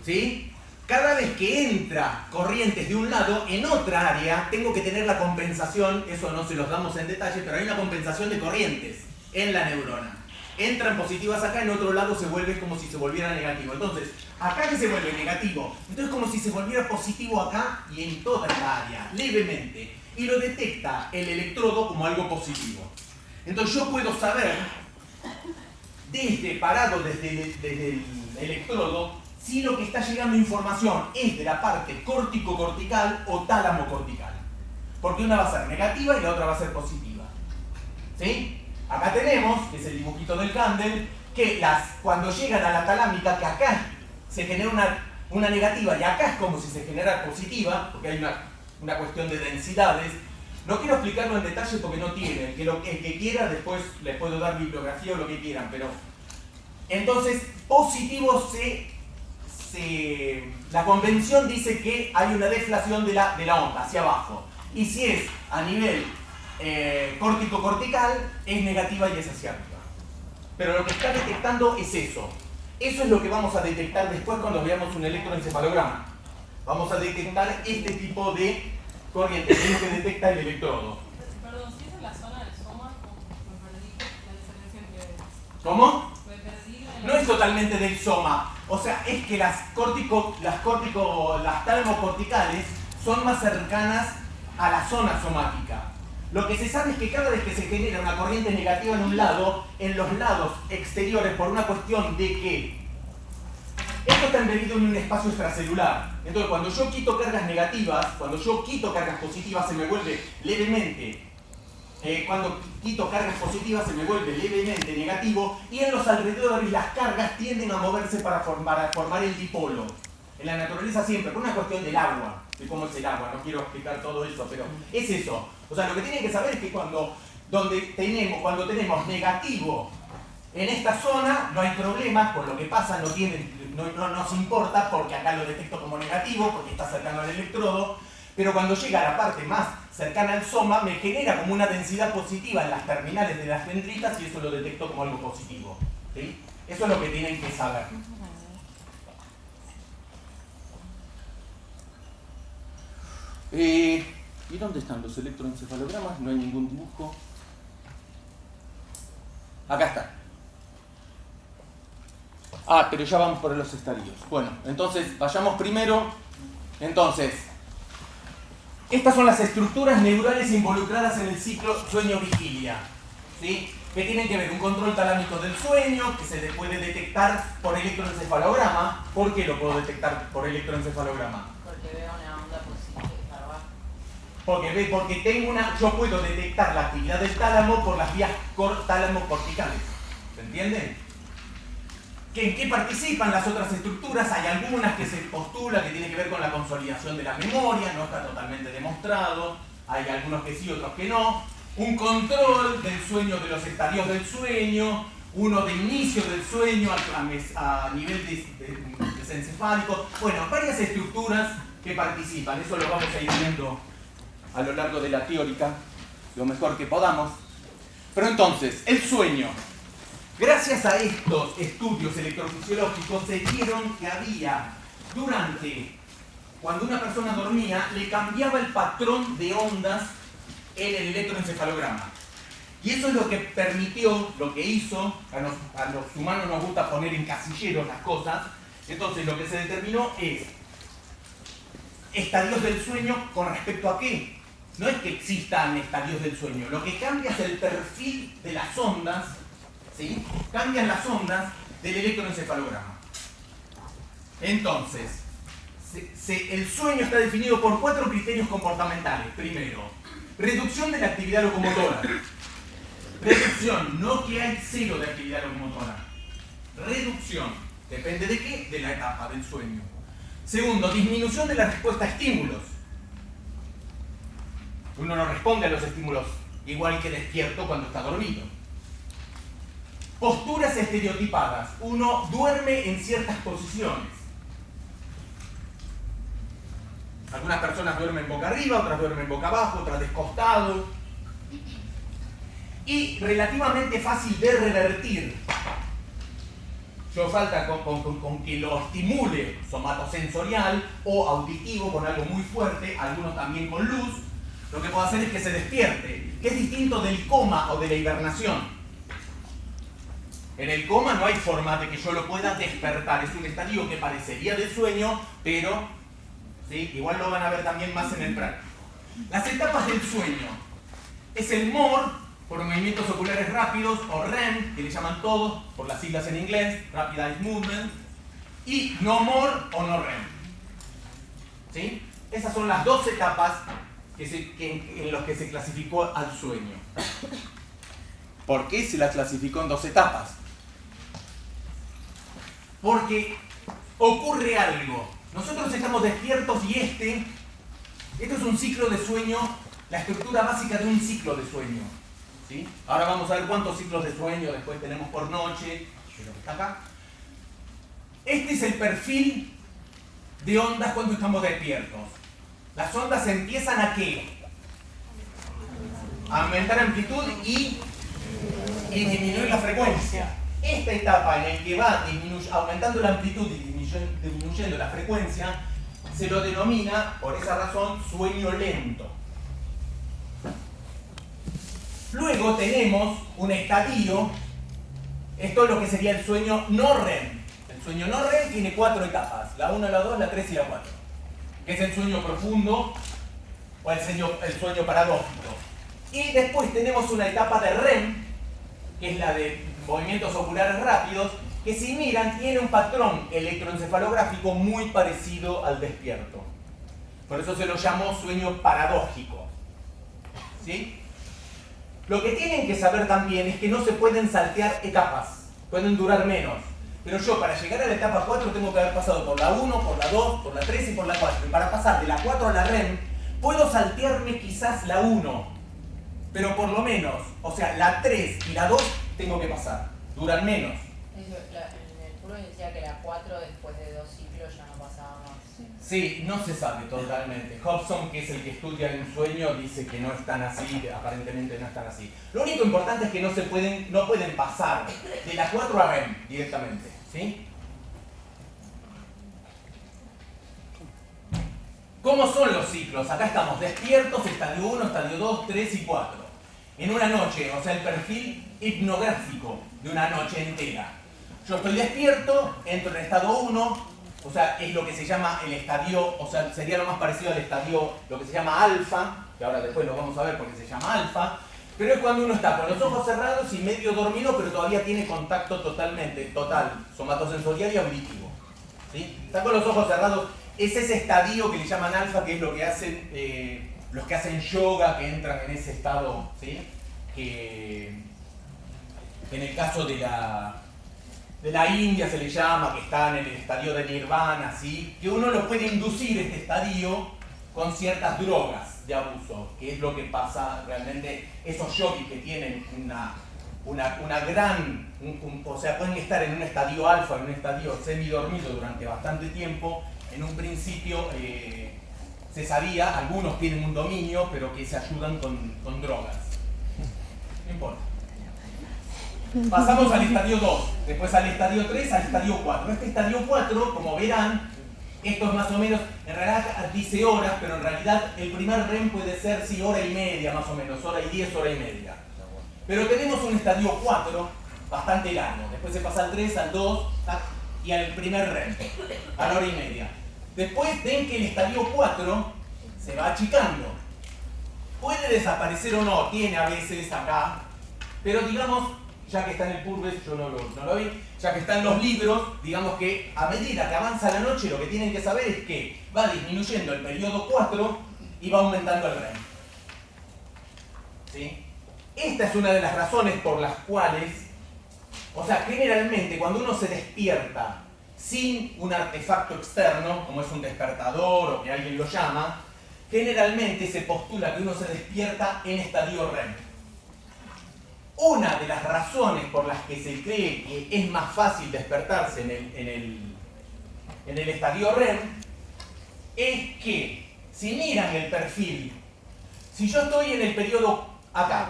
S1: ¿Sí? Cada vez que entra corrientes de un lado, en otra área tengo que tener la compensación, eso no se los damos en detalle, pero hay una compensación de corrientes en la neurona. Entran positivas acá, en otro lado se vuelve como si se volviera negativo. Entonces, acá que se vuelve negativo, entonces como si se volviera positivo acá y en toda esta área, levemente. Y lo detecta el electrodo como algo positivo. Entonces yo puedo saber, parado desde el electrodo, si lo que está llegando información es de la parte córtico-cortical o tálamo-cortical. Porque una va a ser negativa y la otra va a ser positiva. ¿Sí? Acá tenemos, que es el dibujito del Candle, que cuando llegan a la talámica, que acá se genera una negativa y acá es como si se generara positiva, porque hay una cuestión de densidades. No quiero explicarlo en detalle porque no tiene. El que quiera después les puedo dar bibliografía o lo que quieran, pero... Entonces, positivo la convención dice que hay una deflación de la onda hacia abajo. Y si es a nivel córtico-cortical, es negativa y es hacia arriba. Pero lo que está detectando es eso. Eso es lo que vamos a detectar después cuando veamos un electroencefalograma. Vamos a detectar este tipo de corriente, es lo que detecta el electrodo.
S7: Perdón, si es en la zona del soma, me perdí la diferencia entre...
S1: ¿Cómo?
S7: Me perdí la...
S1: No es totalmente del soma, o sea, es que las tálamo-corticales son más cercanas a la zona somática. Lo que se sabe es que cada vez que se genera una corriente negativa en un lado, en los lados exteriores, por una cuestión de que esto está embebido en un espacio extracelular. Entonces, cuando yo quito cargas negativas, cuando yo quito cargas positivas, se me vuelve levemente. Cuando quito cargas positivas, se me vuelve levemente negativo. Y en los alrededores, las cargas tienden a moverse para formar el dipolo. En la naturaleza siempre, por una cuestión del agua, de cómo es el agua, no quiero explicar todo eso, pero es eso. O sea, lo que tienen que saber es que cuando tenemos negativo en esta zona, no hay problema con lo que pasa, no nos importa porque acá lo detecto como negativo, porque está cercano al electrodo, pero cuando llega a la parte más cercana al soma, me genera como una densidad positiva en las terminales de las dendritas y eso lo detecto como algo positivo. ¿Sí? Eso es lo que tienen que saber. ¿Y dónde están los electroencefalogramas? No hay ningún dibujo. Acá está. Pero ya vamos por los estadios. Bueno, entonces vayamos primero. Entonces, estas son las estructuras neurales involucradas en el ciclo sueño-vigilia. ¿Sí? Que tienen que ver un control talámico del sueño, que se puede detectar por electroencefalograma. ¿Por qué lo puedo detectar por electroencefalograma?
S6: Porque veo una onda positiva para abajo.
S1: Porque yo puedo detectar la actividad del tálamo por las vías tálamo-corticales. ¿Se entienden? ¿En qué participan las otras estructuras? Hay algunas que se postula que tienen que ver con la consolidación de la memoria, no está totalmente demostrado. Hay algunos que sí, otros que no. Un control del sueño, de los estadios del sueño, uno de inicio del sueño a nivel desencefálico. Bueno, varias estructuras que participan, eso lo vamos a ir viendo a lo largo de la teórica, lo mejor que podamos. Pero entonces, el sueño. Gracias a estos estudios electrofisiológicos se vieron que había, cuando una persona dormía, le cambiaba el patrón de ondas en el electroencefalograma. Y eso es lo que permitió, lo que hizo, a los humanos nos gusta poner en casilleros las cosas, entonces lo que se determinó es estadios del sueño con respecto a qué. No es que existan estadios del sueño, lo que cambia es el perfil de las ondas, ¿sí? Cambian las ondas del electroencefalograma. Entonces, el sueño está definido por 4 criterios comportamentales. Primero, reducción de la actividad locomotora. Reducción, no que hay 0 de actividad locomotora. Reducción, depende de qué, de la etapa del sueño. Segundo, disminución de la respuesta a estímulos. Uno no responde a los estímulos igual que despierto cuando está dormido. Posturas estereotipadas. Uno duerme en ciertas posiciones. Algunas personas duermen boca arriba, otras duermen boca abajo, otras descostado. Y relativamente fácil de revertir. Solo falta con que lo estimule somatosensorial o auditivo con algo muy fuerte, algunos también con luz. Lo que puedo hacer es que se despierte, que es distinto del coma o de la hibernación. En el coma no hay forma de que yo lo pueda despertar, es un estadio que parecería de sueño, pero ¿sí? Igual lo van a ver también más en el práctico. Las etapas del sueño. Es el MOR, por movimientos oculares rápidos, o REM, que le llaman todos, por las siglas en inglés, Rapid Eye Movement, y no MOR o no REM. ¿Sí? Esas son las 2 etapas en las que se clasificó al sueño. ¿Por qué se las clasificó en 2 etapas? Porque ocurre algo. Nosotros estamos despiertos y esto es un ciclo de sueño, la estructura básica de un ciclo de sueño. ¿Sí? Ahora vamos a ver cuántos ciclos de sueño después tenemos por noche, de lo que está acá. Este es el perfil de ondas cuando estamos despiertos. Las ondas empiezan a ¿qué? A aumentar amplitud y disminuir la frecuencia. Esta etapa en la que va aumentando la amplitud y disminuyendo la frecuencia se lo denomina, por esa razón, sueño lento. Luego tenemos un estadio, esto es lo que sería el sueño no REM. El sueño no REM tiene 4 etapas, la 1, la 2, la 3 y la 4, que es el sueño profundo o el sueño paradójico. Y después tenemos una etapa de REM, que es la de movimientos oculares rápidos, que si miran tiene un patrón electroencefalográfico muy parecido al despierto. Por eso se lo llamó sueño paradójico. ¿Sí? Lo que tienen que saber también es que no se pueden saltear etapas, pueden durar menos. Pero yo para llegar a la etapa 4 tengo que haber pasado por la 1, por la 2, por la 3 y por la 4. Y para pasar de la 4 a la REM, puedo saltearme quizás la 1, pero por lo menos, o sea, la 3 y la 2 tengo que pasar, duran menos.
S6: En el puro decía que la 4 después de 2 ciclos ya no pasaba más.
S1: Sí, no se sabe totalmente. Hobson, que es el que estudia el sueño, dice que no están así, que aparentemente no están así. Lo único importante es que no pueden pasar de la 4 a REM directamente, ¿sí? ¿Cómo son los ciclos? Acá estamos despiertos, estadio 1, estadio 2, 3 y 4. En una noche, o sea, el perfil hipnográfico de una noche entera. Yo estoy despierto, entro en estado 1, o sea, es lo que se llama el estadio, o sea, sería lo más parecido al estadio, lo que se llama alfa, que ahora después lo vamos a ver porque se llama alfa, pero es cuando uno está con los ojos cerrados y medio dormido, pero todavía tiene contacto total, somatosensorial y auditivo. ¿Sí? Está con los ojos cerrados, es ese estadio que le llaman alfa, que es lo que hacen los que hacen yoga, que entran en ese estado, ¿sí? Que en el caso de la India se le llama, que están en el estadio de Nirvana, ¿sí? Que uno lo puede inducir este estadio con ciertas drogas de abuso, que es lo que pasa realmente. Esos yogis que tienen una gran, o sea, pueden estar en un estadio alfa, en un estadio semidormido durante bastante tiempo. En un principio se sabía, algunos tienen un dominio, pero que se ayudan con drogas. No importa. Pasamos al estadio 2, después al estadio 3, al estadio 4. Este estadio 4, como verán, esto es más o menos, en realidad dice horas, pero en realidad el primer REM puede ser, sí, hora y media más o menos, hora y 10, hora y media. Pero tenemos un estadio 4 bastante largo, después se pasa al 3, al 2 y al primer REM, a la hora y media. Después ven que el estadio 4 se va achicando. Puede desaparecer o no, tiene a veces acá, pero digamos, ya que está en el Purves, yo no lo vi, ya que está en los libros, digamos que a medida que avanza la noche, lo que tienen que saber es que va disminuyendo el periodo 4 y va aumentando el REM. ¿Sí? Esta es una de las razones por las cuales, o sea, generalmente cuando uno se despierta sin un artefacto externo, como es un despertador o que alguien lo llama, generalmente se postula que uno se despierta en estadio REM. Una de las razones por las que se cree que es más fácil despertarse en el estadio REM es que, si miran el perfil, si yo estoy en el periodo acá,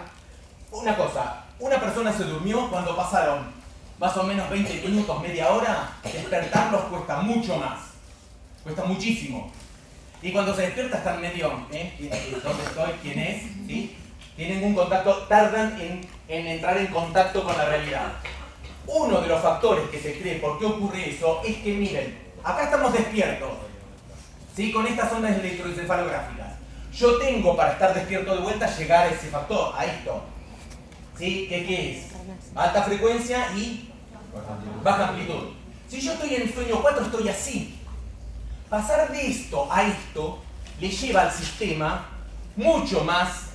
S1: una cosa, una persona se durmió cuando pasaron más o menos 20 minutos, media hora, despertarlos cuesta mucho más, cuesta muchísimo. Y cuando se despierta están medio, ¿dónde estoy? ¿Quién es? ¿Sí? Tienen un contacto, tardan en entrar en contacto con la realidad. Uno de los factores que se cree por qué ocurre eso es que, miren, acá estamos despiertos, ¿sí? Con estas ondas electroencefalográficas. Yo tengo para estar despierto de vuelta llegar a ese factor, a esto. ¿Sí? ¿Qué es? Alta frecuencia y baja amplitud. Si yo estoy en el sueño 4, estoy así. Pasar de esto a esto le lleva al sistema mucho más,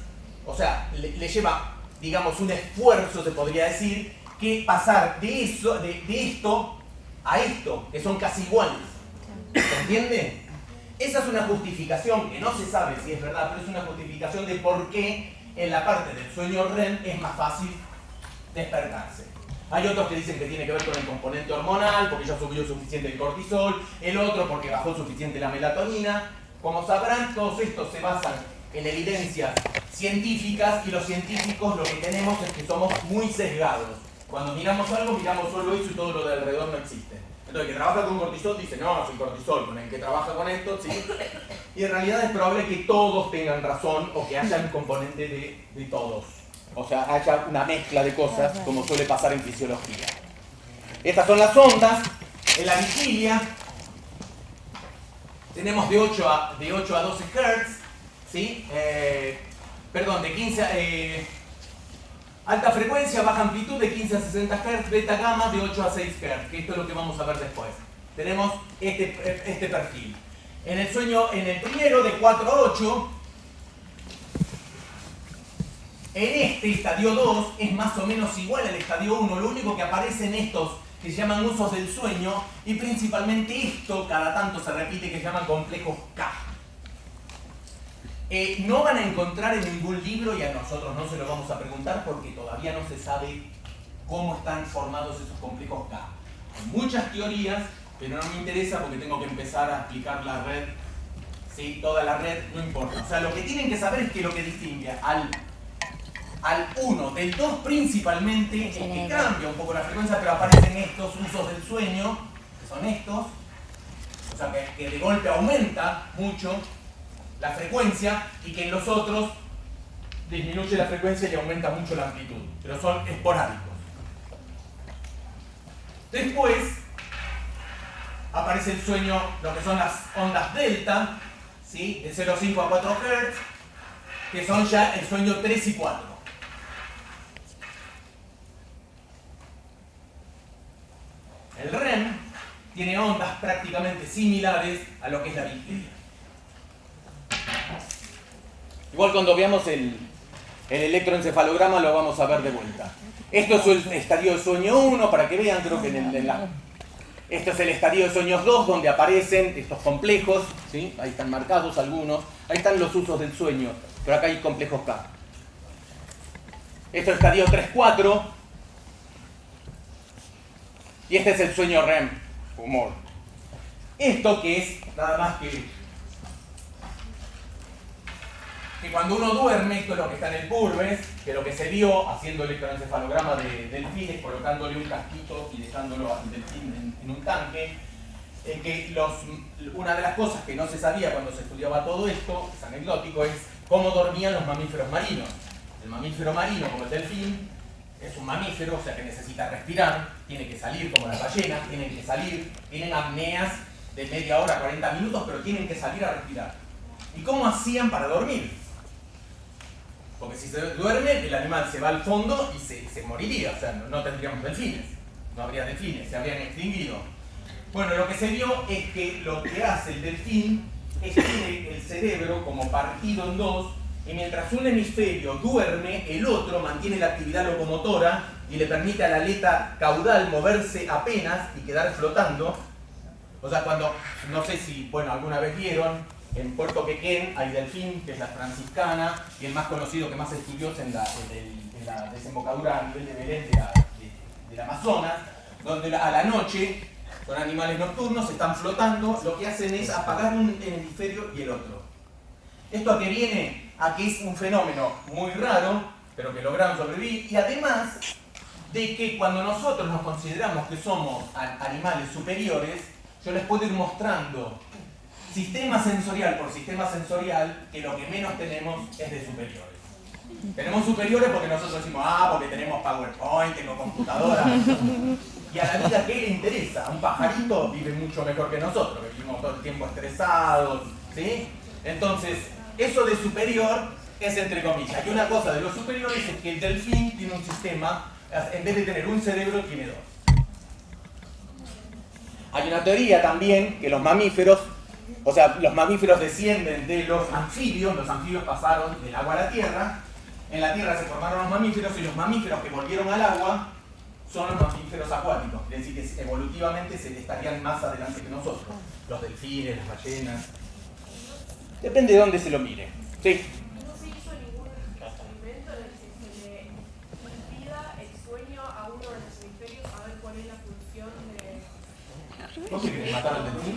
S1: o sea, le lleva, digamos, un esfuerzo, se podría decir, que pasar de esto a esto, que son casi iguales. ¿Se entiende? Esa es una justificación que no se sabe si es verdad, pero es una justificación de por qué en la parte del sueño REM es más fácil despertarse. Hay otros que dicen que tiene que ver con el componente hormonal, porque ya subió suficiente el cortisol, el otro porque bajó suficiente la melatonina. Como sabrán, todos estos se basan en evidencias científicas y los científicos lo que tenemos es que somos muy sesgados. Cuando miramos algo, miramos solo eso y todo lo de alrededor no existe. Entonces, el que trabaja con cortisol dice, no, es el cortisol, con el que trabaja con esto, ¿sí? Y en realidad es probable que todos tengan razón o que haya un componente de todos. O sea, haya una mezcla de cosas, como suele pasar en fisiología. Estas son las ondas. En la vigilia tenemos de 8 a 12 Hz, ¿sí? Perdón, de 15 a... alta frecuencia, baja amplitud de 15 a 60 Hz, beta gamma de 8 a 6 Hz, que esto es lo que vamos a ver después. Tenemos este perfil. En el sueño, en el primero, de 4 a 8, en este estadio 2 es más o menos igual al estadio 1, lo único que aparece en estos que se llaman usos del sueño, y principalmente esto, cada tanto se repite, que se llaman complejos K. No van a encontrar en ningún libro, y a nosotros no se lo vamos a preguntar porque todavía no se sabe cómo están formados esos complejos K. Hay muchas teorías, pero no me interesa porque tengo que empezar a explicar la red, ¿sí? Toda la red, no importa. O sea, lo que tienen que saber es que lo que distingue al 1 del 2 principalmente es que cambia un poco la frecuencia, pero aparecen estos usos del sueño, que son estos, o sea, que de golpe aumenta mucho la frecuencia, y que en los otros disminuye la frecuencia y aumenta mucho la amplitud, pero son esporádicos. Después aparece el sueño, lo que son las ondas delta, ¿sí? De 0,5 a 4 Hz, que son ya el sueño 3 y 4. El REM tiene ondas prácticamente similares a lo que es la vigilia. Igual cuando veamos el electroencefalograma lo vamos a ver de vuelta. Esto es el estadio de sueño 1, para que vean, creo que esto es el estadio de sueños 2, donde aparecen estos complejos, ¿sí? Ahí están marcados algunos, ahí están los usos del sueño, pero acá hay complejos K. Esto es el estadio 3-4, y este es el sueño REM, humor. Esto que es nada más que cuando uno duerme, esto es lo que está en el Purves, que lo que se vio haciendo electroencefalograma de delfines, colocándole un casquito y dejándolo al delfín en un tanque, que una de las cosas que no se sabía cuando se estudiaba todo esto, es anecdótico, es cómo dormían los mamíferos marinos. El mamífero marino, como el delfín, es un mamífero, o sea que necesita respirar, tiene que salir como las ballenas, tienen que salir, tienen apneas de media hora, 40 minutos, pero tienen que salir a respirar. ¿Y cómo hacían para dormir? Porque si se duerme, el animal se va al fondo y se moriría, o sea, no tendríamos delfines, no habría delfines, se habrían extinguido. Bueno, lo que se vio es que lo que hace el delfín es que tiene el cerebro como partido en dos, y mientras un hemisferio duerme, el otro mantiene la actividad locomotora y le permite a la aleta caudal moverse apenas y quedar flotando. O sea, cuando, no sé si, bueno, alguna vez vieron, en Puerto Quequén hay delfín, que es la franciscana, y el más conocido que más se estudió es en la desembocadura a nivel de Belén del Amazonas, donde a la noche son animales nocturnos, están flotando, lo que hacen es apagar un hemisferio y el otro. ¿Esto a qué viene? A que es un fenómeno muy raro, pero que lograron sobrevivir, y además de que cuando nosotros nos consideramos que somos animales superiores, yo les puedo ir mostrando sistema sensorial por sistema sensorial que lo que menos tenemos es de superiores. Tenemos superiores porque nosotros decimos, porque tenemos PowerPoint, tengo computadora. Y a la vida, ¿qué le interesa? Un pajarito vive mucho mejor que nosotros, vivimos todo el tiempo estresados, ¿sí? Entonces, eso de superior es entre comillas. Y una cosa de los superiores es que el delfín tiene un sistema, en vez de tener un cerebro, tiene dos. Hay una teoría también que los mamíferos descienden de los anfibios pasaron del agua a la tierra, en la tierra se formaron los mamíferos, y los mamíferos que volvieron al agua son los mamíferos acuáticos, es decir, que evolutivamente se estarían más adelante que nosotros, los delfines, las ballenas, depende de dónde se lo mire. ¿Sí?
S7: ¿No se hizo ningún experimento en el que se le impida el sueño a uno de los hemisferios a ver cuál es la función de...
S1: ¿Vos querés matar al delfín?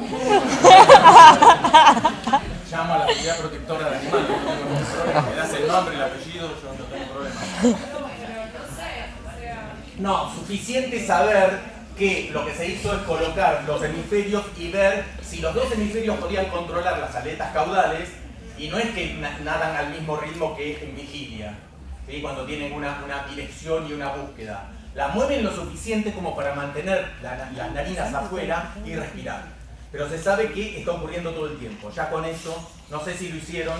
S1: Llama a la autoridad protectora del animal, no tengo ningún problema. Le das el nombre, el apellido, yo no tengo problema.
S7: Pero no sé, o sea...
S1: No, suficiente saber que lo que se hizo es colocar los hemisferios y ver si los dos hemisferios podían controlar las aletas caudales, y no es que nadan al mismo ritmo que en vigilia, ¿sí? Cuando tienen una dirección y una búsqueda. La mueven lo suficiente como para mantener las narinas afuera y respirar. Pero se sabe que está ocurriendo todo el tiempo. Ya con eso, no sé si lo hicieron,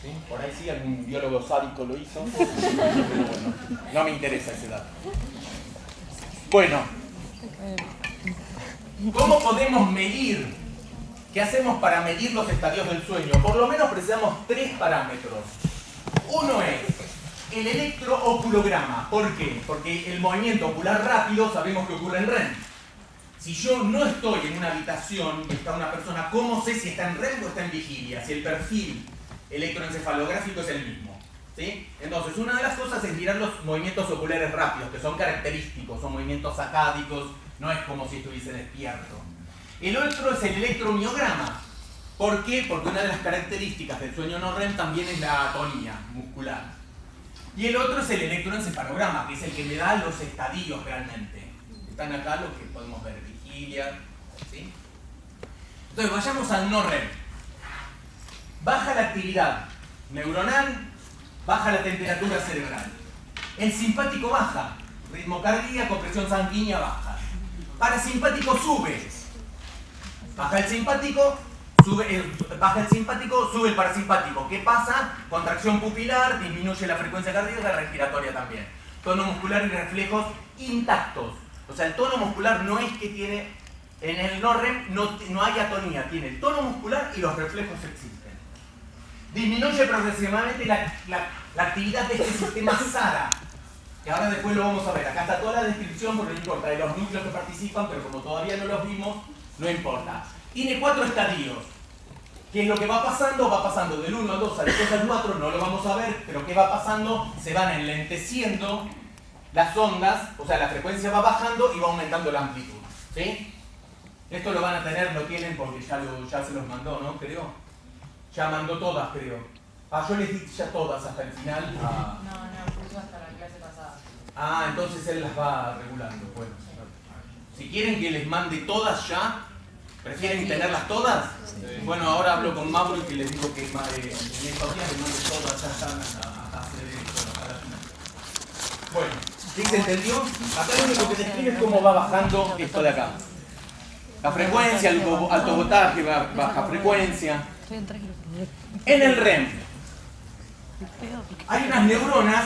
S1: ¿sí? Por ahí sí, algún biólogo sádico lo hizo, pero bueno, no me interesa ese dato. Bueno, ¿cómo podemos medir? ¿Qué hacemos para medir los estadios del sueño? Por lo menos precisamos 3 parámetros. Uno es el electrooculograma. ¿Por qué? Porque el movimiento ocular rápido sabemos que ocurre en REM. Si yo no estoy en una habitación y está una persona, ¿cómo sé si está en REM o está en vigilia? Si el perfil electroencefalográfico es el mismo, ¿sí? Entonces, una de las cosas es mirar los movimientos oculares rápidos, que son característicos, son movimientos sacádicos, no es como si estuviese despierto. El otro es el electromiograma. ¿Por qué? Porque una de las características del sueño no REM también es la atonía muscular. Y el otro es el electroencefalograma, que es el que me da los estadios realmente. Están acá los que podemos ver, vigilia, ¿sí? Entonces, vayamos al no REM. Baja la actividad neuronal, baja la temperatura cerebral. El simpático baja, ritmo cardíaco, presión sanguínea baja. Parasimpático sube. Baja el simpático, baja el simpático, sube el parasimpático. ¿Qué pasa? Contracción pupilar, disminuye la frecuencia cardíaca, respiratoria también. Tono muscular y reflejos intactos. O sea, el tono muscular no es que tiene, en el no REM no hay atonía, tiene el tono muscular y los reflejos existen. Disminuye progresivamente la actividad de este sistema SARA, que ahora después lo vamos a ver. Acá está toda la descripción, porque no importa, de los núcleos que participan, pero como todavía no los vimos, no importa. Tiene 4 estadios. ¿Qué es lo que va pasando? Va pasando del 1 al 2 al 3 al 4, no lo vamos a ver, pero ¿qué va pasando? Se van enlenteciendo las ondas, o sea, la frecuencia va bajando y va aumentando la amplitud, ¿sí? Esto lo van a tener, lo tienen porque ya se los mandó, ¿no? Creo. Ya mandó todas, creo. Yo les di ya todas hasta el final.
S6: No, puso hasta la clase pasada.
S1: Entonces él las va regulando. Bueno, si quieren que les mande todas ya, ¿prefieren tenerlas todas? Bueno, ahora hablo con Mauro y que les digo que en estos días les mande todas, ya están hasta hacer esto, hasta la final. Bueno, ¿sí se entendió? Acá lo único que se escribe es cómo va bajando esto de acá. La frecuencia, el alto voltaje, baja frecuencia. En el REM hay unas neuronas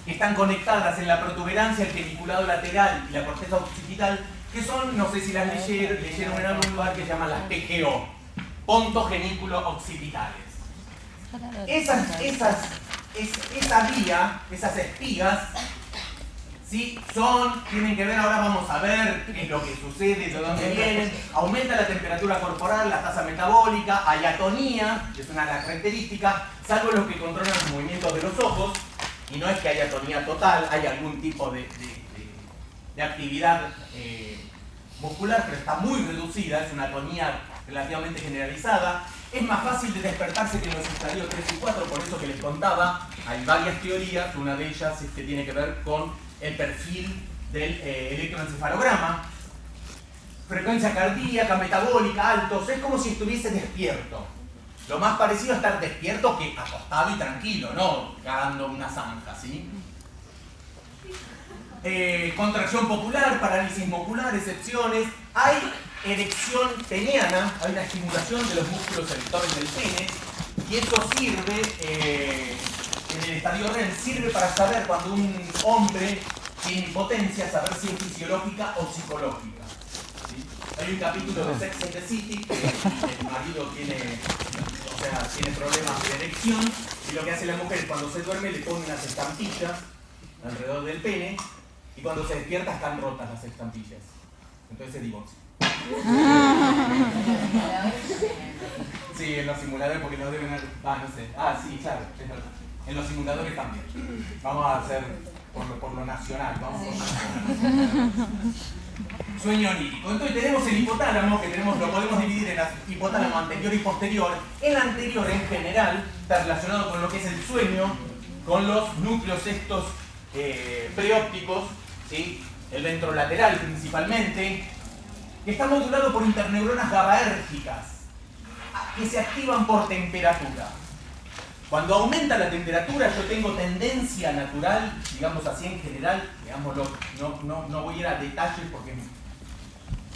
S1: que están conectadas en la protuberancia, el geniculado lateral y la corteza occipital, que son, no sé si las leyeron en algún lugar, que se llaman las PGO, pontogenículo occipitales. Esa vía, esas espigas, ¿sí? Tienen que ver, ahora vamos a ver qué es lo que sucede, de dónde vienen. Aumenta la temperatura corporal, la tasa metabólica, hay atonía, que es una de las características, salvo los que controlan los movimientos de los ojos, y no es que haya atonía total, hay algún tipo de actividad muscular, pero está muy reducida, es una atonía relativamente generalizada. Es más fácil de despertarse que en los estadios 3 y 4, por eso que les contaba, hay varias teorías, una de ellas tiene que ver con el perfil del electroencefalograma. Frecuencia cardíaca, metabólica, altos, es como si estuviese despierto. Lo más parecido a estar despierto que acostado y tranquilo, no cagando una zanja, ¿sí? Contracción popular, parálisis muscular, excepciones. Hay erección peniana, hay una estimulación de los músculos erectores del pene, y eso sirve, en el estadio REM, sirve para saber cuando un hombre tiene impotencia, saber si es fisiológica o psicológica, ¿sí? Hay un capítulo de Sex and the City que el marido tiene problemas de erección, y lo que hace la mujer cuando se duerme le pone unas estampillas alrededor del pene, y cuando se despierta están rotas las estampillas. Entonces se divorcia. Sí, en los simuladores, porque no deben haber... no sé. Sí, claro, es verdad. En los simuladores también. Vamos a hacer por lo nacional. Vamos por lo nacional. Sueño onírico. Entonces tenemos el hipotálamo, que lo podemos dividir en hipotálamo anterior y posterior. El anterior, en general, está relacionado con lo que es el sueño, con los núcleos estos preópticos, ¿sí? el ventrolateral principalmente, que está modulado por interneuronas GABAérgicas, que se activan por temperatura. Cuando aumenta la temperatura, yo tengo tendencia natural, digamos así en general, digámoslo, no voy a ir a detalles porque...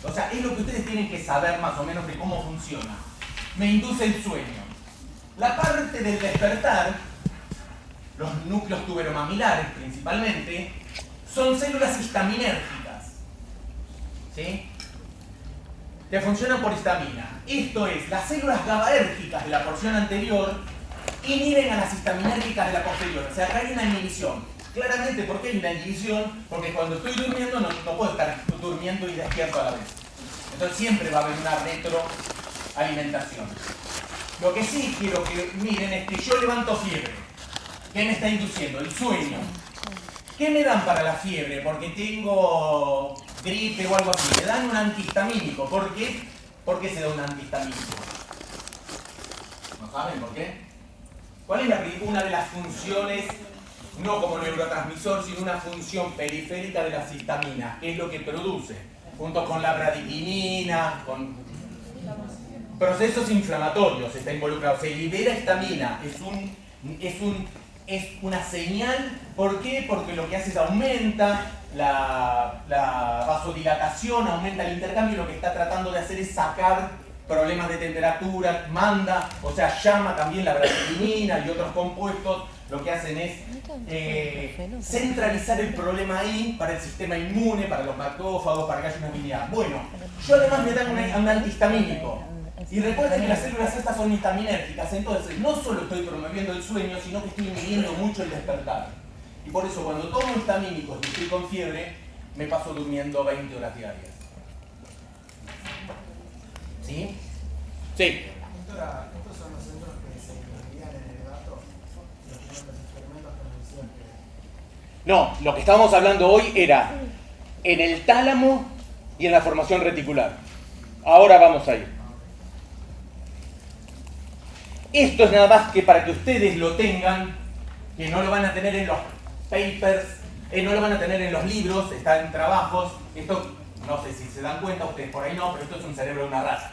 S1: O sea, es lo que ustedes tienen que saber más o menos de cómo funciona. Me induce el sueño. La parte del despertar, los núcleos tuberomamilares principalmente, son células histaminérgicas, ¿sí? Que funcionan por histamina. Esto es, las células GABAérgicas de la porción anterior inhiben a las histaminérgicas de la posterior. O sea, acá hay una inhibición. Claramente, ¿por qué hay una inhibición? Porque cuando estoy durmiendo no puedo estar durmiendo y despierto a la vez. Entonces siempre va a haber una retroalimentación. Lo que sí quiero que miren es que yo levanto fiebre. ¿Qué me está induciendo? El sueño. ¿Qué me dan para la fiebre? Porque tengo gripe o algo así. Me dan un antihistamínico. ¿Por qué? ¿Por qué se da un antihistamínico? ¿No saben por qué? ¿Cuál es una de las funciones, no como neurotransmisor, sino una función periférica de las histaminas? ¿Qué es lo que produce? Junto con la bradipinina, con procesos inflamatorios está involucrado. Se libera histamina. Es una señal. ¿Por qué? Porque lo que hace es aumenta la vasodilatación, aumenta el intercambio, y lo que está tratando de hacer es sacar problemas de temperatura, o sea, llama también la bradipinina y otros compuestos, lo que hacen es centralizar el problema ahí para el sistema inmune, para los macrófagos, para que haya una habilidad. Bueno, yo además me dan un antihistamínico. Y recuerden que las células estas son histaminérgicas, entonces no solo estoy promoviendo el sueño, sino que estoy inhibiendo mucho el despertar. Y por eso cuando tomo histamínicos y estoy con fiebre, me paso durmiendo 20 horas diarias. ¿Sí? Sí.
S4: Doctora, estos son los centros que se incluían en el dato, los primeros experimentos que nos decían que...
S1: No, lo que estábamos hablando hoy era en el tálamo y en la formación reticular. Ahora vamos a ir. Esto es nada más que para que ustedes lo tengan, que no lo van a tener en los papers, no lo van a tener en los libros, está en trabajos. Esto, no sé si se dan cuenta, ustedes por ahí no, pero esto es un cerebro de una rata.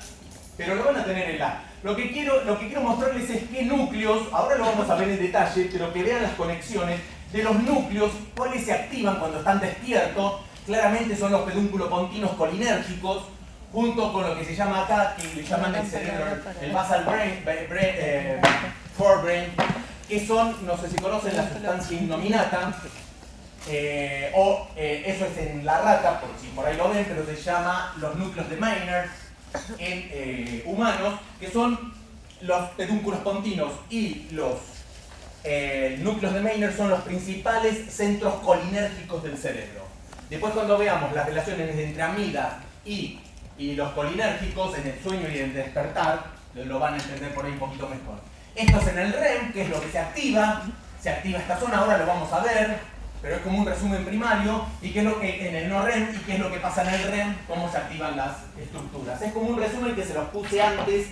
S1: Pero lo van a tener en la... Lo que quiero mostrarles es qué núcleos, ahora lo vamos a ver en detalle, pero que vean las conexiones de los núcleos, cuáles se activan cuando están despiertos. Claramente son los pedúnculo-pontinos colinérgicos, junto con lo que se llama acá, que le llaman el cerebro, el basal forebrain, que son, no sé si conocen la sustancia innominata, eso es en la rata, por si por ahí lo ven, pero se llama los núcleos de Meynert en humanos, que son los pedúnculos pontinos, y los núcleos de Meynert son los principales centros colinérgicos del cerebro. Después, cuando veamos las relaciones entre amidas y los colinérgicos en el sueño y en el despertar, lo van a entender por ahí un poquito mejor. Esto es en el REM, que es lo que se activa esta zona, ahora lo vamos a ver, pero es como un resumen primario, y qué es lo que en el no REM, y qué es lo que pasa en el REM, cómo se activan las estructuras. Es como un resumen que se los puse antes,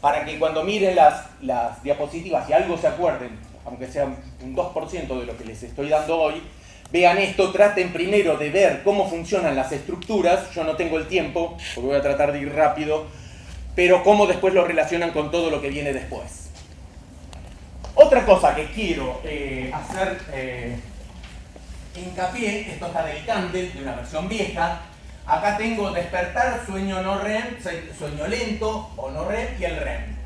S1: para que cuando miren las diapositivas y algo se acuerden, aunque sea un 2% de lo que les estoy dando hoy, vean esto, traten primero de ver cómo funcionan las estructuras. Yo no tengo el tiempo, porque voy a tratar de ir rápido, pero cómo después lo relacionan con todo lo que viene después. Otra cosa que quiero hacer hincapié, esto está del Candel, de una versión vieja. Acá tengo despertar, sueño no REM, sueño lento o no REM, y el REM.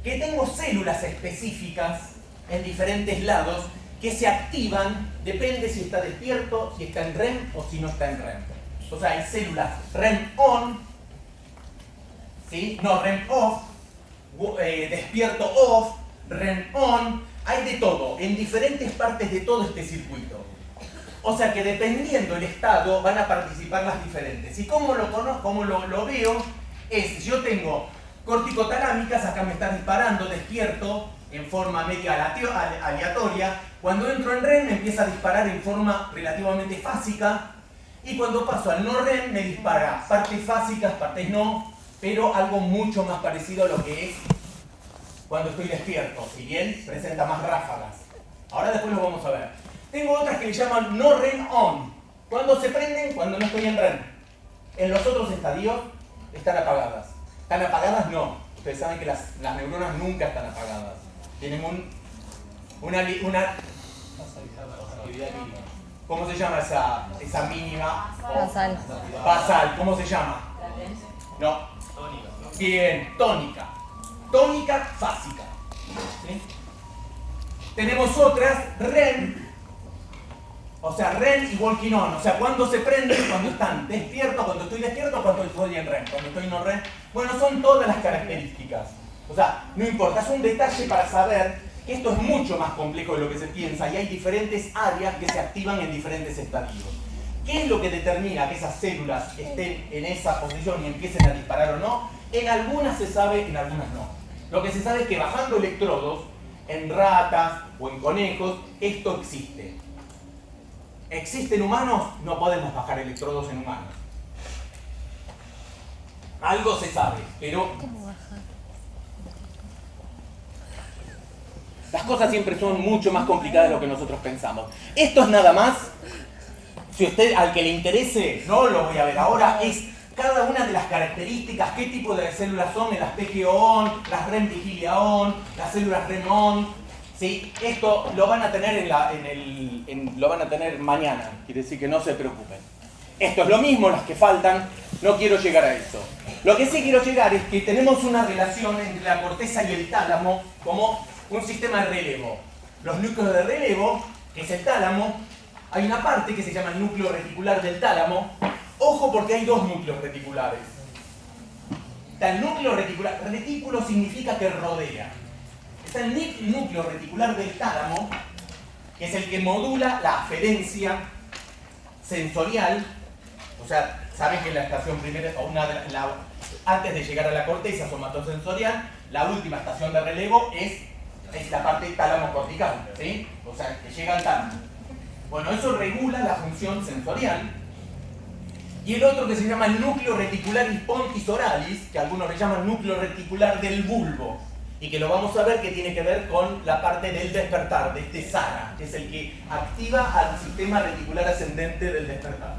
S1: Que tengo células específicas en diferentes lados que se activan, depende si está despierto, si está en REM o si no está en REM. O sea, hay células REM on, ¿sí? No, REM off, despierto off, REM on, hay de todo, en diferentes partes de todo este circuito. O sea que dependiendo del estado van a participar las diferentes. ¿Y cómo lo conozco, cómo lo veo? Es, si yo tengo corticotalámicas, acá me está disparando despierto en forma media aleatoria. Cuando entro en REM me empieza a disparar en forma relativamente fásica, y cuando paso al no REM me dispara partes fásicas, partes no, pero algo mucho más parecido a lo que es cuando estoy despierto, si bien presenta más ráfagas. Ahora después lo vamos a ver. Tengo otras que le llaman no REM on. ¿Cuándo se prenden? Cuando no estoy en REM. En los otros estadios están apagadas. ¿Están apagadas? No. Ustedes saben que las neuronas nunca están apagadas. Tienen una actividad mínima. ¿Cómo se llama esa mínima?
S3: Basal.
S1: Basal. ¿Cómo se llama? No.
S5: Tónica.
S1: Bien, tónica. Tónica fásica. ¿Sí? Tenemos otras, REM. O sea, REM y walking on. O sea, cuando se prenden, cuando están despiertos, cuando estoy despierto, cuando estoy en REM, cuando estoy no REM. Bueno, son todas las características. O sea, no importa, es un detalle para saber que esto es mucho más complejo de lo que se piensa y hay diferentes áreas que se activan en diferentes estadios. ¿Qué es lo que determina que esas células estén en esa posición y empiecen a disparar o no? En algunas se sabe, en algunas no. Lo que se sabe es que bajando electrodos en ratas o en conejos, esto existe. ¿Existen humanos? No podemos bajar electrodos en humanos. Algo se sabe, pero las cosas siempre son mucho más complicadas de lo que nosotros pensamos. Esto es nada más, si usted al que le interese, no lo voy a ver ahora, es cada una de las características, qué tipo de células son, las PGO-ON, las REM vigilia-ON, las células REM-ON. ¿Sí? Esto lo van a tener lo van a tener mañana, quiere decir que no se preocupen. Esto es lo mismo, las que faltan, no quiero llegar a eso. Lo que sí quiero llegar es que tenemos una relación entre la corteza y el tálamo como un sistema de relevo. Los núcleos de relevo, que es el tálamo, hay una parte que se llama el núcleo reticular del tálamo. Ojo porque hay dos núcleos reticulares. Está el núcleo reticular, retículo significa que rodea. Está el núcleo reticular del tálamo, que es el que modula la aferencia sensorial. O sea, saben que la estación primera, antes de llegar a la corteza somatosensorial, la última estación de relevo es la parte tálamo cortical, ¿sí? O sea, que llega al tálamo. Bueno, eso regula la función sensorial. Y el otro que se llama el núcleo reticularis pontis oralis, que algunos le llaman núcleo reticular del bulbo, y que lo vamos a ver que tiene que ver con la parte del despertar, de este SARA, que es el que activa al sistema reticular ascendente del despertar.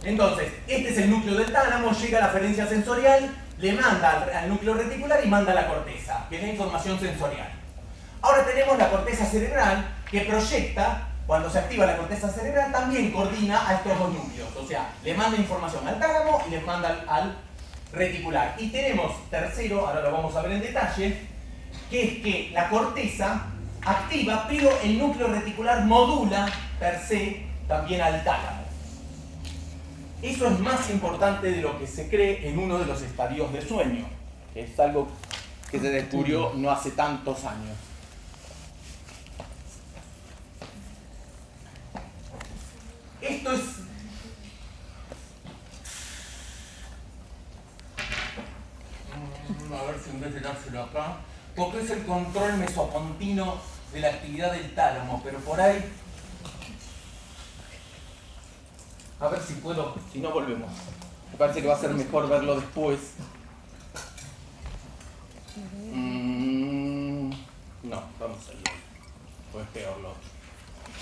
S1: Entonces, este es el núcleo del tálamo, llega a la aferencia sensorial, le manda al núcleo reticular y manda a la corteza, que es la información sensorial. Ahora tenemos la corteza cerebral, que proyecta, cuando se activa la corteza cerebral, también coordina a estos dos núcleos, o sea, le manda información al tálamo y le manda al reticular. Y tenemos tercero, ahora lo vamos a ver en detalle, que es que la corteza activa, pero el núcleo reticular modula per se también al tálamo. Eso es más importante de lo que se cree en uno de los estadios del sueño, que es algo que se descubrió no hace tantos años. Esto es a ver si en vez de dárselo acá, porque es el control mesopontino de la actividad del tálamo, pero por ahí, a ver si puedo, si no volvemos. Me parece que va a ser mejor verlo después. No, vamos a ir. Pues peor lo otro.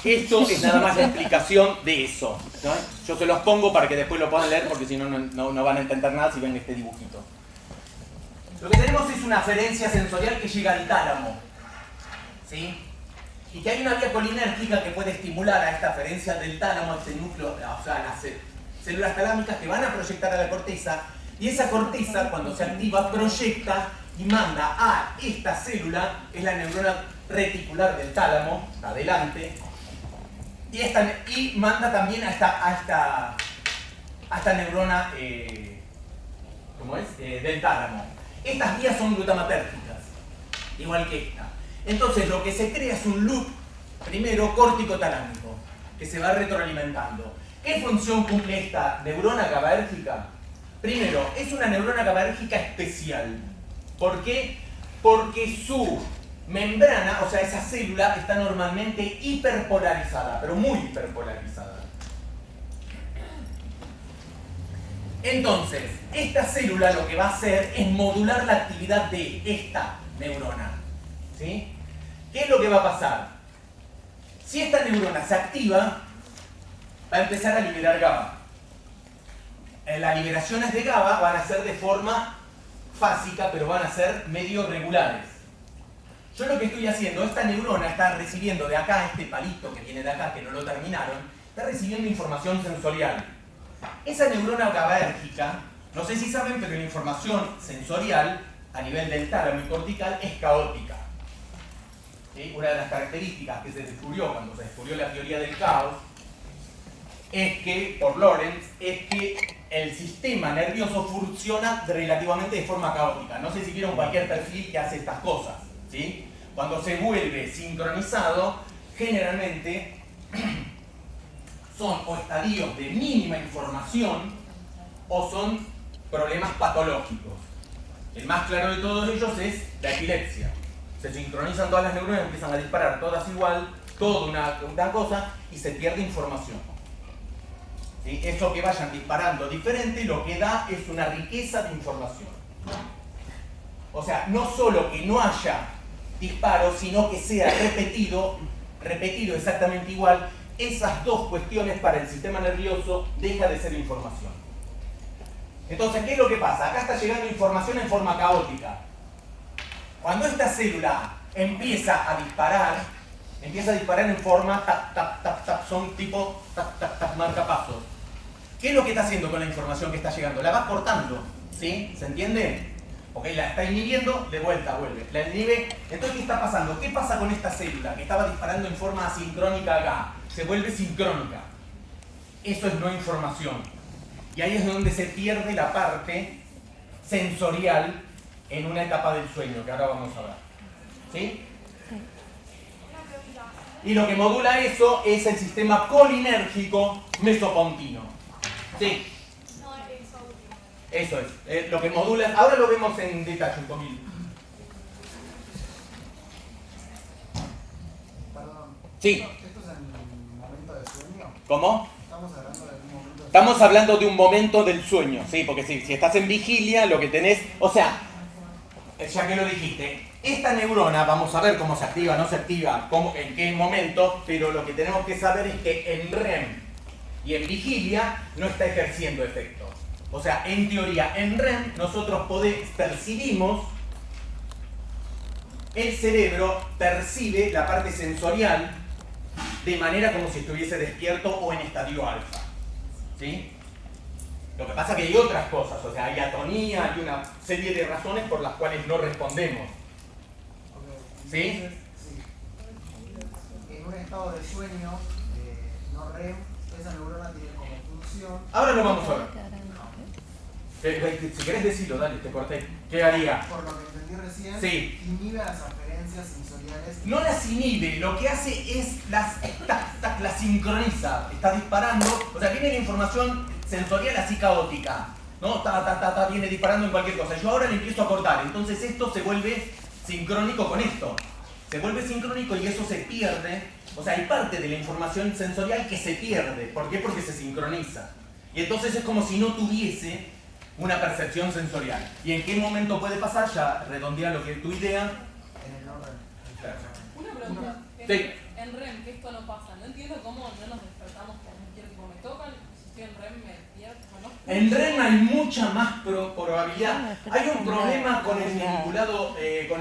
S1: Esto es nada más la explicación de eso, ¿no? Yo se los pongo para que después lo puedan leer, porque si no, no van a entender nada si ven este dibujito. Lo que tenemos es una aferencia sensorial que llega al tálamo, ¿sí? Y que hay una vía colinérgica que puede estimular a esta aferencia del tálamo, este núcleo, o sea, las células talámicas que van a proyectar a la corteza, y esa corteza, cuando se activa, proyecta y manda a esta célula, que es la neurona reticular del tálamo, adelante, y manda también a esta neurona ¿cómo es? Del tálamo. Estas vías son glutamatérgicas, igual que esta. Entonces lo que se crea es un loop, primero córtico-talámico, que se va retroalimentando. ¿Qué función cumple esta neurona GABAérgica? Primero, es una neurona GABAérgica especial. ¿Por qué? Porque su membrana, o sea, esa célula está normalmente hiperpolarizada, pero muy hiperpolarizada. Entonces, esta célula lo que va a hacer es modular la actividad de esta neurona, ¿sí? ¿Qué es lo que va a pasar? Si esta neurona se activa, va a empezar a liberar GABA. Las liberaciones de GABA van a ser de forma fásica, pero van a ser medio regulares. Yo lo que estoy haciendo, esta neurona está recibiendo de acá, este palito que viene de acá, que no lo terminaron, está recibiendo información sensorial. Esa neurona GABAérgica, no sé si saben, pero la información sensorial a nivel del tálamo y cortical es caótica. ¿Sí? Una de las características que se descubrió cuando se descubrió la teoría del caos es que, por Lorentz, es que el sistema nervioso funciona relativamente de forma caótica. No sé si vieron cualquier perfil que hace estas cosas, ¿sí? Cuando se vuelve sincronizado, generalmente son o estadios de mínima información o son problemas patológicos. El más claro de todos ellos es la epilepsia. Se sincronizan todas las neuronas, empiezan a disparar todas igual, toda una cosa, y se pierde información. ¿Sí? Eso que vayan disparando diferente lo que da es una riqueza de información. O sea, no solo que no haya disparo, sino que sea repetido exactamente igual. Esas dos cuestiones para el sistema nervioso deja de ser información. Entonces, ¿qué es lo que pasa? Acá está llegando información en forma caótica. Cuando esta célula empieza a disparar en forma tap, tap, tap, tap, son tipo tap, tap, tap, marcapasos. ¿Qué es lo que está haciendo con la información que está llegando? La va cortando, ¿sí? ¿Se entiende? Ok, la está inhibiendo, de vuelta vuelve. La inhibe. Entonces, ¿qué está pasando? ¿Qué pasa con esta célula que estaba disparando en forma asincrónica acá? Se vuelve sincrónica. Eso es no información. Y ahí es donde se pierde la parte sensorial en una etapa del sueño, que ahora vamos a ver. ¿Sí?
S7: Una pregunta.
S1: Y lo que modula eso es el sistema colinérgico mesopontino. Sí,
S7: No, eso último.
S1: eso es. Lo que modula. Ahora lo vemos en detalle un poquito.
S4: Perdón.
S1: Sí.
S4: ¿Esto es en momento de sueño?
S1: ¿Cómo?
S4: Estamos hablando de un momento de
S1: Estamos hablando de un momento del sueño, ¿sí? Porque si estás en vigilia, lo que tenés... O sea, ya que lo dijiste, esta neurona, vamos a ver cómo se activa, no se activa, en qué momento, pero lo que tenemos que saber es que en REM y en vigilia no está ejerciendo efecto. O sea, en teoría, en REM nosotros percibimos, el cerebro percibe la parte sensorial de manera como si estuviese despierto o en estadio alfa. ¿Sí? Lo que pasa es que hay otras cosas, o sea, hay atonía, hay una serie de razones por las cuales no respondemos. ¿Sí?
S4: Entonces, sí. En un estado de sueño, no REM, esa neurona tiene como función.
S1: Ahora lo vamos a ver. Si querés decirlo, dale, te corté. ¿Qué haría?
S4: Por lo que entendí recién,
S1: Sí.
S4: inhibe las aferencias sensoriales.
S1: No las inhibe, lo que hace es las sincroniza. Está disparando, o sea, viene la información sensorial así caótica, ¿no? Viene disparando en cualquier cosa. Yo ahora le empiezo a cortar, entonces esto se vuelve sincrónico con esto. Se vuelve sincrónico y eso se pierde. O sea, hay parte de la información sensorial que se pierde. ¿Por qué? Porque se sincroniza. Y entonces es como si no tuviese una percepción sensorial. ¿Y en qué momento puede pasar? Ya redondea lo que es tu idea.
S4: En el no REM.
S8: Una pregunta.
S1: Sí.
S8: En REM, que esto no pasa. No entiendo cómo no nos despertamos por cualquier tipo. Me tocan, si estoy en REM me despierto. No.
S1: En REM hay mucha más probabilidad. Hay un problema con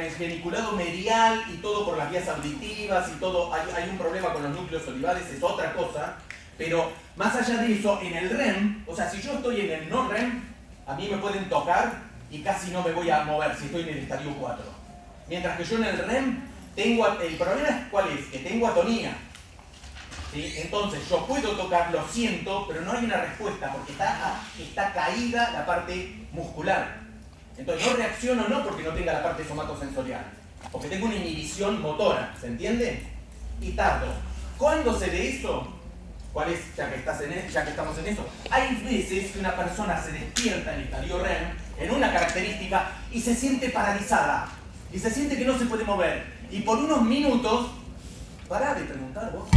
S1: el geniculado medial y todo por las vías auditivas y todo. Hay un problema con los núcleos olivares, es otra cosa. Pero más allá de eso, en el REM, o sea, si yo estoy en el no REM, a mí me pueden tocar y casi no me voy a mover si estoy en el estadio 4. Mientras que yo en el REM el problema ¿cuál es? Que tengo atonía. ¿Sí? Entonces yo puedo tocar, lo siento, pero no hay una respuesta porque está caída la parte muscular. Entonces no reacciono no porque no tenga la parte somatosensorial, porque tengo una inhibición motora, ¿se entiende? Y tardo. ¿Cuándo se ve eso? ¿Cuál es? Ya que estamos en eso. Hay veces que una persona se despierta en el estadio REM en una característica y se siente paralizada. Y se siente que no se puede mover. Y por unos minutos... Pará de preguntar vos.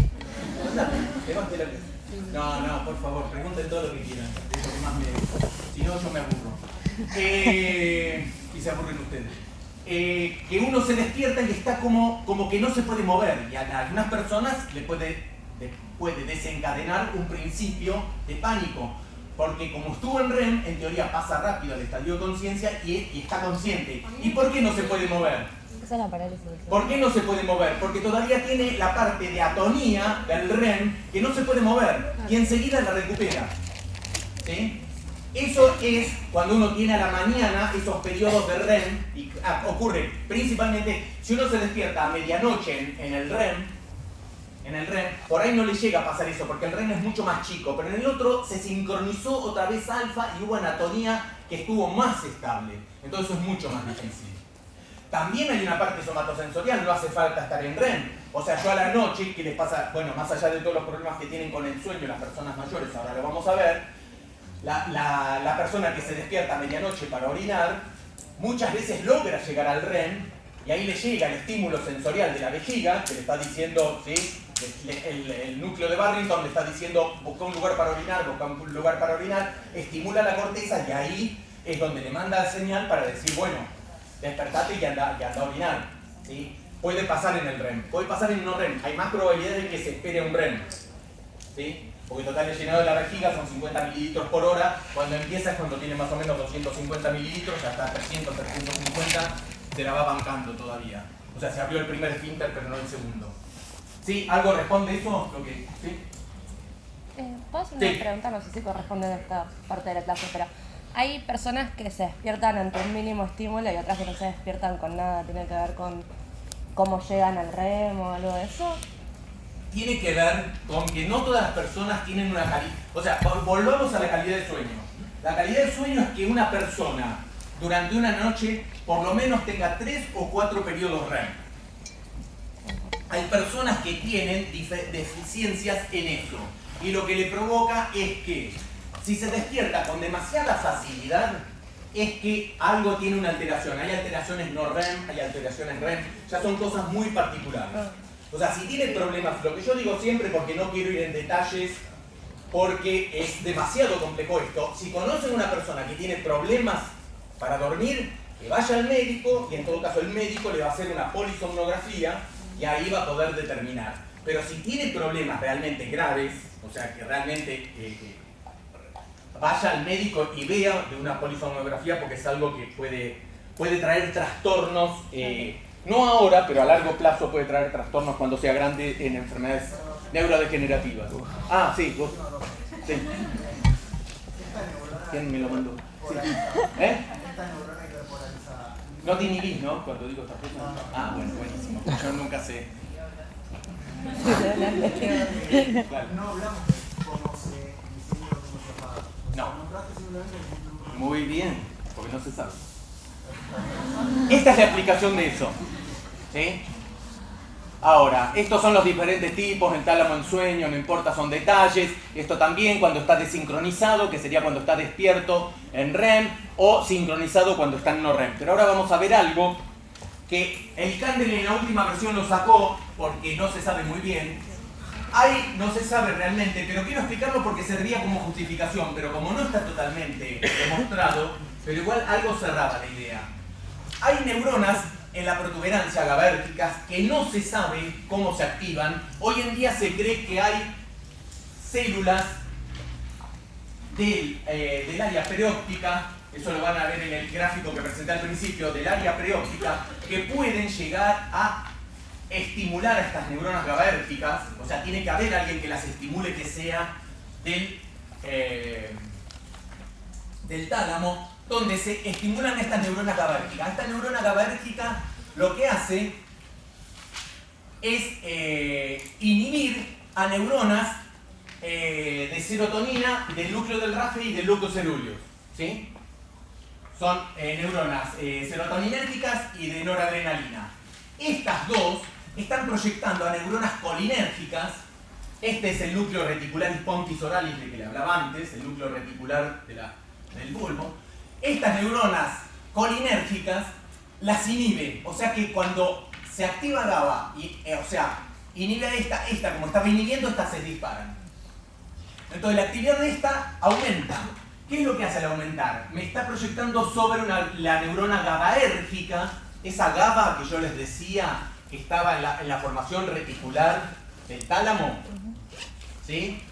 S1: Andate, levante la cabeza. No, por favor, pregunten todo lo que quieran. Es lo que más me... Si no, yo me aburro. Y se aburren ustedes. Que uno se despierta y está como que no se puede mover. Y a algunas personas les puede puede desencadenar un principio de pánico. Porque como estuvo en REM, en teoría pasa rápido al estadio de conciencia y está consciente. ¿Y por qué no se puede mover?
S3: Esa es la parálisis.
S1: ¿Por qué no se puede mover? Porque todavía tiene la parte de atonía del REM que no se puede mover y enseguida la recupera. ¿Sí? Eso es cuando uno tiene a la mañana esos periodos de REM y ocurre principalmente si uno se despierta a medianoche en el REM. En el REM, por ahí no le llega a pasar eso, porque el REM es mucho más chico, pero en el otro se sincronizó otra vez alfa y hubo anatonía que estuvo más estable. Entonces es mucho más difícil. También hay una parte somatosensorial, no hace falta estar en REM. O sea, yo a la noche, ¿qué les pasa? Bueno, más allá de todos los problemas que tienen con el sueño las personas mayores, ahora lo vamos a ver, la persona que se despierta a medianoche para orinar, muchas veces logra llegar al REM, y ahí le llega el estímulo sensorial de la vejiga, que le está diciendo, ¿sí? El núcleo de Barrington le está diciendo busca un lugar para orinar, estimula la corteza y ahí es donde le manda la señal para decir, bueno, despertate y anda a orinar. ¿Sí? Puede pasar en el REM, puede pasar en no REM, hay más probabilidades de que se espere un REM. ¿Sí? Porque total el llenado de la vejiga son 50 mililitros por hora, cuando empieza es cuando tiene más o menos 250 mililitros, ya hasta 300, 350, se la va bancando todavía. O sea, se abrió el primer esfínter pero no el segundo. ¿Sí? ¿Algo responde eso? Lo que, ¿sí?
S9: ¿Puedo hacer una pregunta? No sé si corresponde a esta parte de la clase, pero hay personas que se despiertan ante un mínimo estímulo y otras que no se despiertan con nada. ¿Tiene que ver con cómo llegan al REM o algo de eso?
S1: Tiene que ver con que no todas las personas tienen una calidad. O sea, volvamos a la calidad del sueño. La calidad del sueño es que una persona durante una noche por lo menos tenga 3 o 4 periodos REM. Hay personas que tienen deficiencias en eso y lo que le provoca es que si se despierta con demasiada facilidad es que algo tiene una alteración. Hay alteraciones no REM, hay alteraciones REM, ya son cosas muy particulares. O sea, si tiene problemas, lo que yo digo siempre, porque no quiero ir en detalles, porque es demasiado complejo esto, si conocen una persona que tiene problemas para dormir, que vaya al médico y en todo caso el médico le va a hacer una polisomnografía y ahí va a poder determinar. Pero si tiene problemas realmente graves, o sea que realmente vaya al médico y vea de una polisomnografía porque es algo que puede traer trastornos, no ahora, pero a largo plazo puede traer trastornos cuando sea grande en enfermedades neurodegenerativas. Ah, sí, vos. Sí. ¿Quién me lo mandó? Sí. ¿Eh? No te inhibís, ¿no? Cuando digo estas cosas. Ah, bueno, buenísimo. Yo nunca sé. Claro.
S4: No hablamos de cómo se diseña o cómo se apaga.
S1: No.
S4: Nombraste simplemente el
S1: Muy bien, porque no se sabe. Esta es la explicación de eso. ¿Sí? Ahora, estos son los diferentes tipos, el tálamo en sueño, no importa, son detalles. Esto también cuando está desincronizado, que sería cuando está despierto en REM, o sincronizado cuando está en no REM. Pero ahora vamos a ver algo que el Kandel en la última versión lo sacó porque no se sabe muy bien. Ahí no se sabe realmente, pero quiero explicarlo porque servía como justificación, pero como no está totalmente demostrado, pero igual algo cerraba la idea. Hay neuronas en la protuberancia GABAérgicas que no se sabe cómo se activan. Hoy en día se cree que hay células del área preóptica, eso lo van a ver en el gráfico que presenté al principio, del área preóptica, que pueden llegar a estimular a estas neuronas GABAérgicas. O sea, tiene que haber alguien que las estimule que sea del tálamo, donde se estimulan estas neuronas GABAérgicas. Esta neurona GABAérgica lo que hace es inhibir a neuronas de serotonina, del núcleo del RAFE y del núcleo cerúleos. ¿Sí? Son neuronas serotoninérgicas y de noradrenalina. Estas dos están proyectando a neuronas colinérgicas. Este es el núcleo reticular pontis oralis de que le hablaba antes, el núcleo reticular del bulbo. Estas neuronas colinérgicas las inhibe, o sea que cuando se activa GABA, o sea, inhibe a esta como estaba inhibiendo, estas se disparan. Entonces la actividad de esta aumenta. ¿Qué es lo que hace al aumentar? Me está proyectando sobre la neurona GABAérgica, esa GABA que yo les decía que estaba en la formación reticular del tálamo. ¿Sí?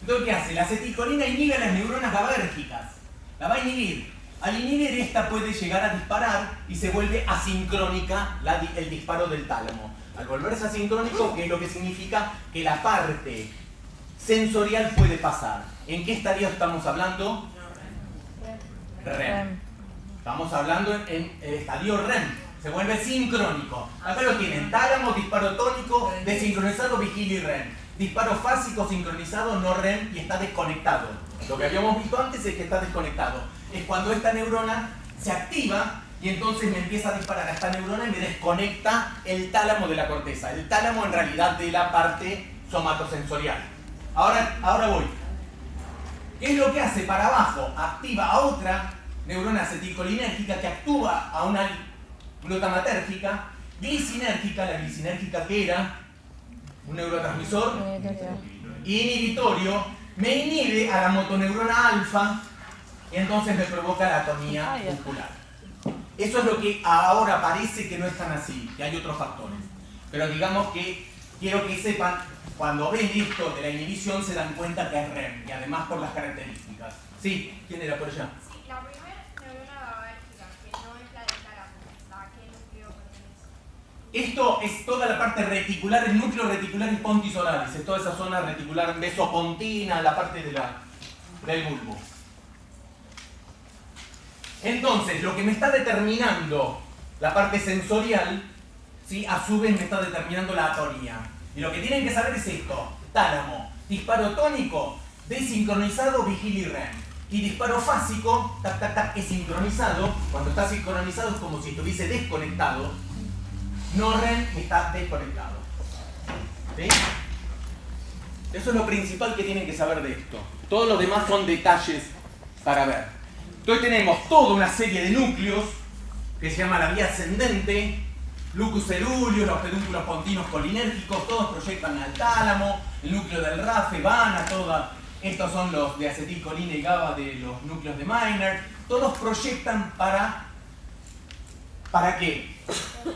S1: Entonces, ¿qué hace? La acetilcolina inhibe a las neuronas GABAérgicas. La va a inhibir. Al inhibir, esta puede llegar a disparar y se vuelve asincrónica el disparo del tálamo. Al volverse asincrónico, ¿qué es lo que significa? Que la parte sensorial puede pasar. ¿En qué estadio estamos hablando? REM. Estamos hablando en el estadio REM. Se vuelve sincrónico. Acá lo tienen. Tálamo, disparo tónico, desincronizado, vigilia y REM. Disparo fásico, sincronizado, no REM y está desconectado. Lo que habíamos visto antes es que está desconectado. Es cuando esta neurona se activa y entonces me empieza a disparar a esta neurona y me desconecta el tálamo de la corteza. El tálamo en realidad de la parte somatosensorial. Ahora voy. ¿Qué es lo que hace? Para abajo activa a otra neurona acetilcolinérgica que actúa a una glutamatérgica, glicinérgica, la glicinérgica que era un neurotransmisor inhibitorio, me inhibe a la motoneurona alfa y entonces me provoca la atonía muscular. Eso es lo que ahora parece que no es tan así, que hay otros factores. Pero digamos que quiero que sepan, cuando ven esto de la inhibición se dan cuenta que es REM y además por las características. Sí, ¿quién era por allá?
S7: Sí, la primera neurona GABAérgica, que no es la del tálamo, ¿a qué núcleo pertenece?
S1: Esto es toda la parte reticular, el núcleo reticular y pontis oralis, es toda esa zona reticular mesopontina, la parte del bulbo. Entonces, lo que me está determinando la parte sensorial, ¿sí? A su vez me está determinando la atonía. Y lo que tienen que saber es esto: tálamo, disparo tónico, desincronizado, vigilia y REM. Y disparo fásico, tac, tac, tac, es sincronizado. Cuando está sincronizado es como si estuviese desconectado. No REM está desconectado. ¿Sí? Eso es lo principal que tienen que saber de esto. Todos los demás son detalles para ver. Entonces tenemos toda una serie de núcleos que se llama la vía ascendente, lucus ceruleus, los pedúnculos pontinos colinérgicos, todos proyectan al tálamo, el núcleo del RAFE, VANA, toda. Estos son los de acetilcolina y GABA de los núcleos de Meiner. Todos proyectan ¿para qué?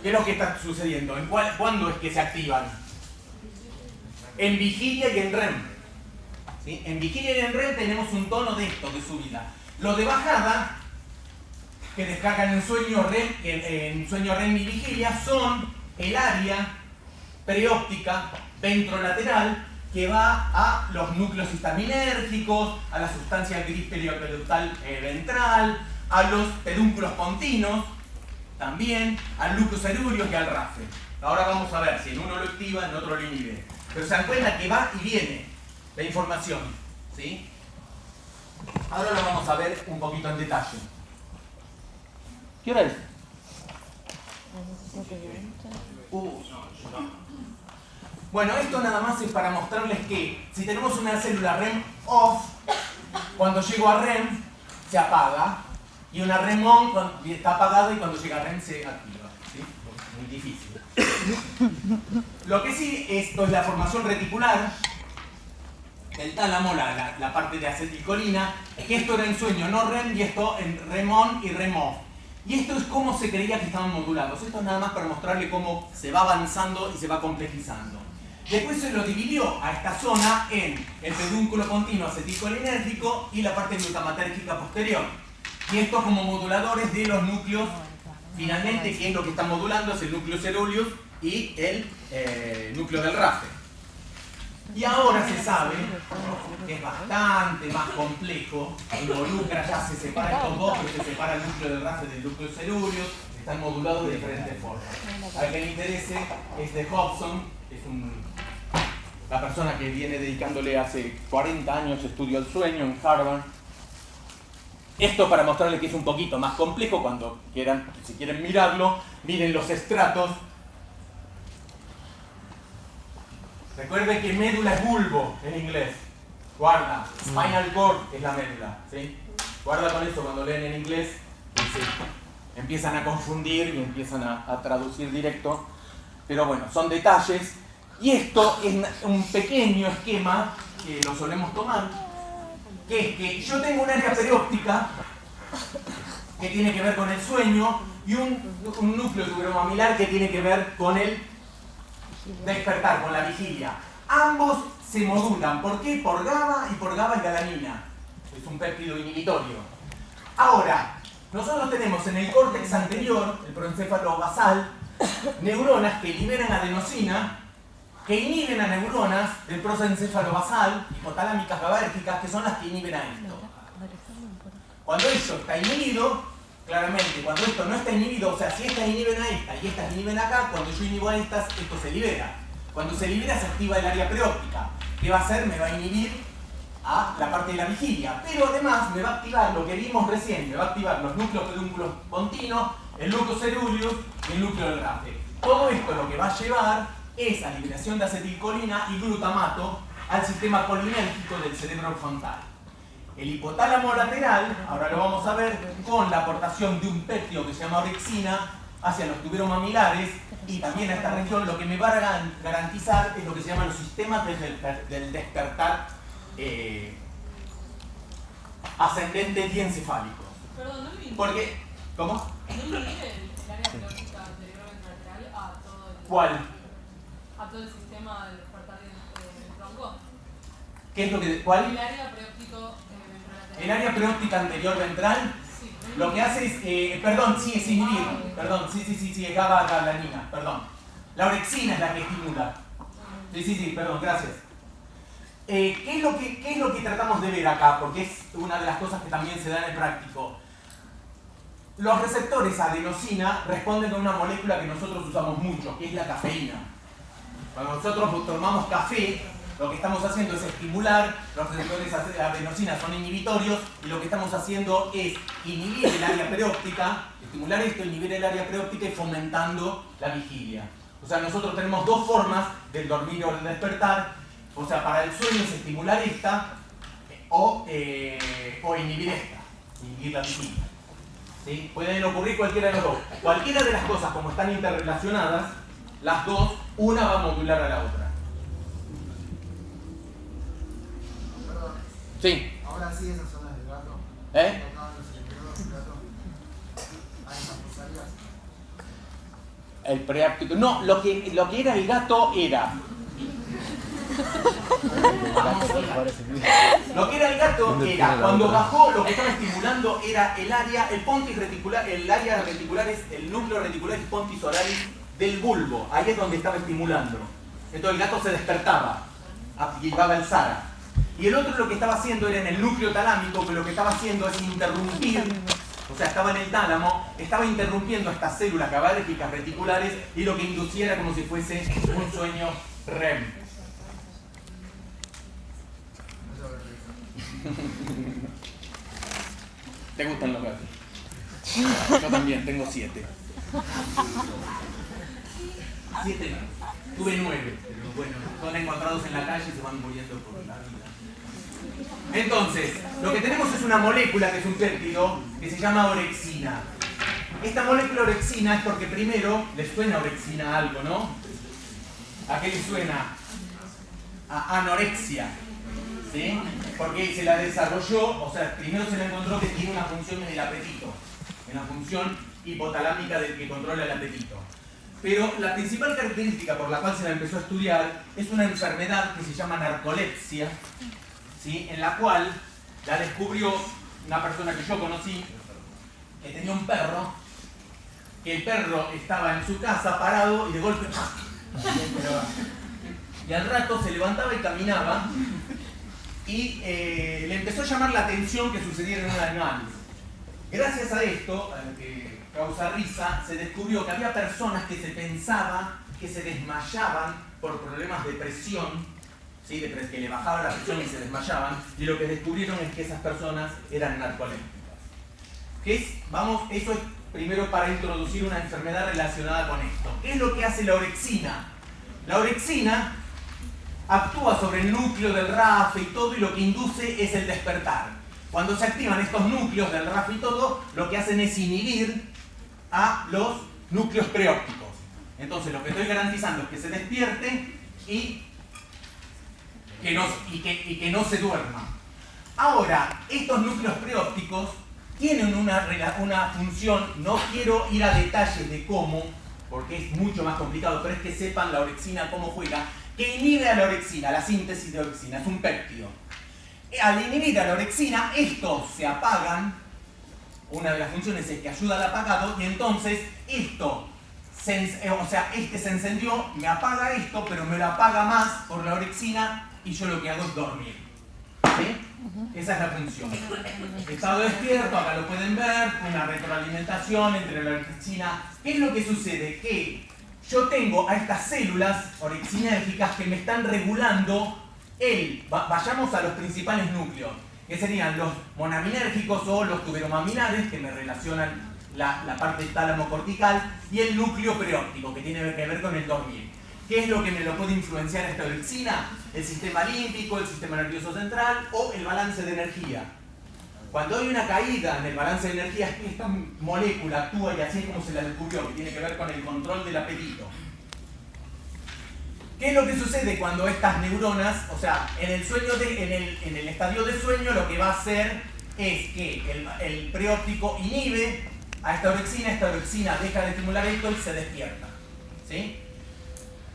S1: ¿Qué es lo que está sucediendo? ¿Cuándo es que se activan? En vigilia y en REM. ¿Sí? En vigilia y en REM tenemos un tono de esto, de subida. Los de bajada, que descargan en sueño REM y vigilia, son el área preóptica ventrolateral que va a los núcleos histaminérgicos, a la sustancia gris periopeduncal ventral, a los pedúnculos pontinos, también al lucus ceruleus y al RAFE. Ahora vamos a ver si en uno lo activa, en otro lo inhibe. Pero se dan cuenta que va y viene la información, ¿sí? Ahora lo vamos a ver un poquito en detalle. ¿Qué hora es? Bueno, esto nada más es para mostrarles que si tenemos una célula REM off, cuando llego a REM se apaga, y una REM on está apagada y cuando llega a REM se activa. ¿Sí? Muy difícil. Lo que sí, esto es la formación reticular del tálamo, la parte de acetilcolina, que esto era en sueño, no REM, y esto en REM on y REM off. Y esto es cómo se creía que estaban modulados. Esto es nada más para mostrarle cómo se va avanzando y se va complejizando. Después se lo dividió a esta zona en el pedúnculo continuo acetilcolinérgico y la parte glutamatérgica posterior. Y estos como moduladores de los núcleos, finalmente, ¿quién es lo que está modulando? Es el núcleo ceruleus y el núcleo del RAFE. Y ahora se sabe que es bastante más complejo, involucra, ya se separa estos dos, pero se separa el núcleo del RAFE del núcleo ceruleus, están modulados de diferentes formas. Al que le interese es de Hobson, es la persona que viene dedicándole hace 40 años estudio al sueño en Harvard. Esto para mostrarles que es un poquito más complejo, cuando quieran, si quieren mirarlo, miren los estratos. Recuerden que médula es bulbo en inglés. Guarda, spinal cord es la médula, ¿sí? Guarda con eso cuando leen en inglés, y empiezan a confundir y empiezan a traducir directo. Pero bueno, son detalles. Y esto es un pequeño esquema que lo solemos tomar, que es que yo tengo un área perióptica que tiene que ver con el sueño y un núcleo tuberomamilar que tiene que ver con el despertar, con la vigilia. Ambos se modulan. ¿Por qué? Por GABA y por GABA y galanina. Es un péptido inhibitorio. Ahora, nosotros tenemos en el córtex anterior, el proencéfalo basal, neuronas que liberan adenosina, que inhiben a neuronas del proencéfalo basal, hipotalámicas GABAérgicas, que son las que inhiben a esto. Cuando esto está inhibido, claramente, cuando esto no está inhibido, o sea, si estas inhiben a esta y estas inhiben acá, cuando yo inhibo a estas, esto se libera. Cuando se libera se activa el área preóptica. ¿Qué va a hacer? Me va a inhibir a la parte de la vigilia. Pero además me va a activar lo que vimos recién, me va a activar los núcleos pedúnculos continuos, el núcleo ceruleus y el núcleo del RAFE. Todo esto lo que va a llevar es a liberación de acetilcolina y glutamato al sistema colinérgico del cerebro frontal. El hipotálamo lateral, ahora lo vamos a ver, con la aportación de un péptido que se llama orexina hacia los tuberomamilares y también a esta región, lo que me va a garantizar es lo que se llaman los sistemas del despertar ascendente diencefálico.
S8: Perdón, no me
S1: Porque, ¿cómo?
S8: ¿No mide el área preóptica anterior-ventral a todo el...
S1: ¿Cuál?
S8: A todo el sistema del despertar del tronco?
S1: ¿Qué es lo que, cuál?
S8: El área preóptico ventral.
S1: El área preóptica anterior ventral,
S8: Sí.
S1: lo que hace es, perdón, sí, es inhibir, perdón, sí, es GABA galanina, perdón. La orexina es la que estimula. Sí, perdón, gracias. ¿Qué es lo que tratamos de ver acá? Porque es una de las cosas que también se da en el práctico. Los receptores adenosina responden a una molécula que nosotros usamos mucho, que es la cafeína. Cuando nosotros tomamos café, lo que estamos haciendo es estimular, los receptores adenosina son inhibitorios, y lo que estamos haciendo es inhibir el área preóptica, estimular esto, inhibir el área preóptica y fomentando la vigilia. O sea, nosotros tenemos dos formas del dormir o del despertar. O sea, para el sueño es estimular esta o inhibir esta, inhibir la vigilia. ¿Sí? Pueden ocurrir cualquiera de los dos. Cualquiera de las cosas, como están interrelacionadas, las dos, una va a modular a la otra.
S4: Perdón,
S1: Sí.
S4: ahora sí esas zonas del gato.
S1: ¿Eh?
S4: Tocaban los electrodos del gato. Hay más rosarías.
S1: El preáptico. No, lo que era el gato era. Lo que era el gato era, cuando bajó, lo que estaba estimulando era el área, el pontis reticular, el área reticularis, el núcleo reticularis pontis oralis del bulbo. Ahí es donde estaba estimulando. Entonces el gato se despertaba, llevaba el SARA. Y el otro lo que estaba haciendo era en el núcleo talámico, que lo que estaba haciendo es interrumpir, o sea, estaba en el tálamo, estaba interrumpiendo estas células GABAérgicas reticulares y lo que inducía era como si fuese un sueño REM. ¿Te gustan los gatos? Yo también, tengo 7. 7 no. Tuve 9, pero bueno, son encontrados en la calle y se van muriendo por la vida. Entonces, lo que tenemos es una molécula que es un péptido que se llama orexina. Esta molécula orexina es porque primero, ¿les suena orexina algo, no? ¿A qué le suena? A anorexia. ¿Sí? Porque se la desarrolló, o sea, primero se le encontró que tiene una función en el apetito, una función hipotalámica del que controla el apetito. Pero la principal característica por la cual se la empezó a estudiar es una enfermedad que se llama narcolepsia, ¿sí? En la cual la descubrió una persona que yo conocí, que tenía un perro, que el perro estaba en su casa parado y de golpe y al rato se levantaba y caminaba. Y le empezó a llamar la atención que sucediera en un análisis. Gracias a esto, que causa risa, se descubrió que había personas que se pensaba que se desmayaban por problemas de presión, ¿sí? Que le bajaba la presión y se desmayaban, y lo que descubrieron es que esas personas eran narcolépticas. Eso es primero para introducir una enfermedad relacionada con esto. ¿Qué es lo que hace la orexina? La orexina actúa sobre el núcleo del RAF y todo, y lo que induce es el despertar. Cuando se activan estos núcleos del RAF y todo, lo que hacen es inhibir a los núcleos preópticos. Entonces lo que estoy garantizando es que se despierte y que no se duerma. Ahora, estos núcleos preópticos tienen una función, no quiero ir a detalles de cómo, porque es mucho más complicado, pero es que sepan la orexina cómo juega, que inhibe a la orexina, la síntesis de orexina, es un péptido. Al inhibir a la orexina, estos se apagan, una de las funciones es que ayuda al apagado, y entonces esto, este se encendió, me apaga esto, pero me lo apaga más por la orexina, y yo lo que hago es dormir. ¿Sí? Esa es la función. Estado despierto, acá lo pueden ver, una retroalimentación entre la orexina. ¿Qué es lo que sucede? Que yo tengo a estas células orexinérgicas que me están regulando vayamos a los principales núcleos, que serían los monaminérgicos o los tuberomaminares, que me relacionan la parte tálamo cortical, y el núcleo preóptico, que tiene que ver con el dormir. ¿Qué es lo que me lo puede influenciar esta orexina? El sistema límbico, el sistema nervioso central o el balance de energía. Cuando hay una caída en el balance de energía, esta molécula actúa, y así es como se la descubrió, que tiene que ver con el control del apetito. ¿Qué es lo que sucede cuando estas neuronas, o sea, en el estadio de sueño, lo que va a hacer es que el preóptico inhibe a esta orexina deja de estimular esto y se despierta. ¿Sí?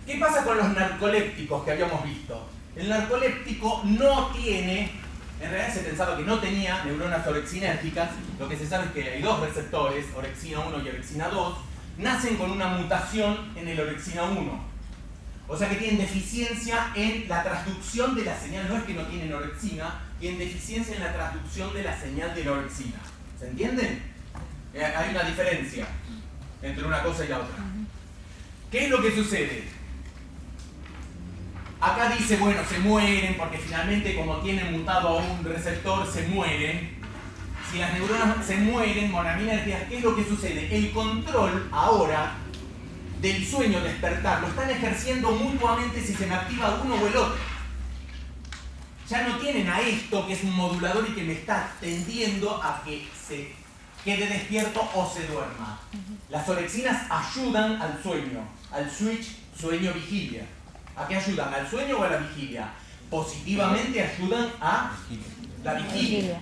S1: ¿Qué pasa con los narcolépticos que habíamos visto? El narcoléptico no tiene, en realidad se pensaba que no tenía neuronas orexinérgicas. Lo que se sabe es que hay dos receptores, orexina 1 y orexina 2, nacen con una mutación en el orexina 1. O sea que tienen deficiencia en la transducción de la señal. No es que no tienen orexina, tienen deficiencia en la transducción de la señal de la orexina. ¿Se entiende? Hay una diferencia entre una cosa y la otra. ¿Qué es lo que sucede? Acá dice, bueno, se mueren porque finalmente como tienen mutado a un receptor, se mueren. Si las neuronas se mueren, monaminérgicas, ¿qué es lo que sucede? El control ahora del sueño despertar lo están ejerciendo mutuamente si se me activa uno o el otro. Ya no tienen a esto que es un modulador y que me está tendiendo a que se quede despierto o se duerma. Las orexinas ayudan al sueño, al switch sueño-vigilia. ¿A qué ayudan? ¿Al sueño o a la vigilia? Positivamente ayudan a la vigilia.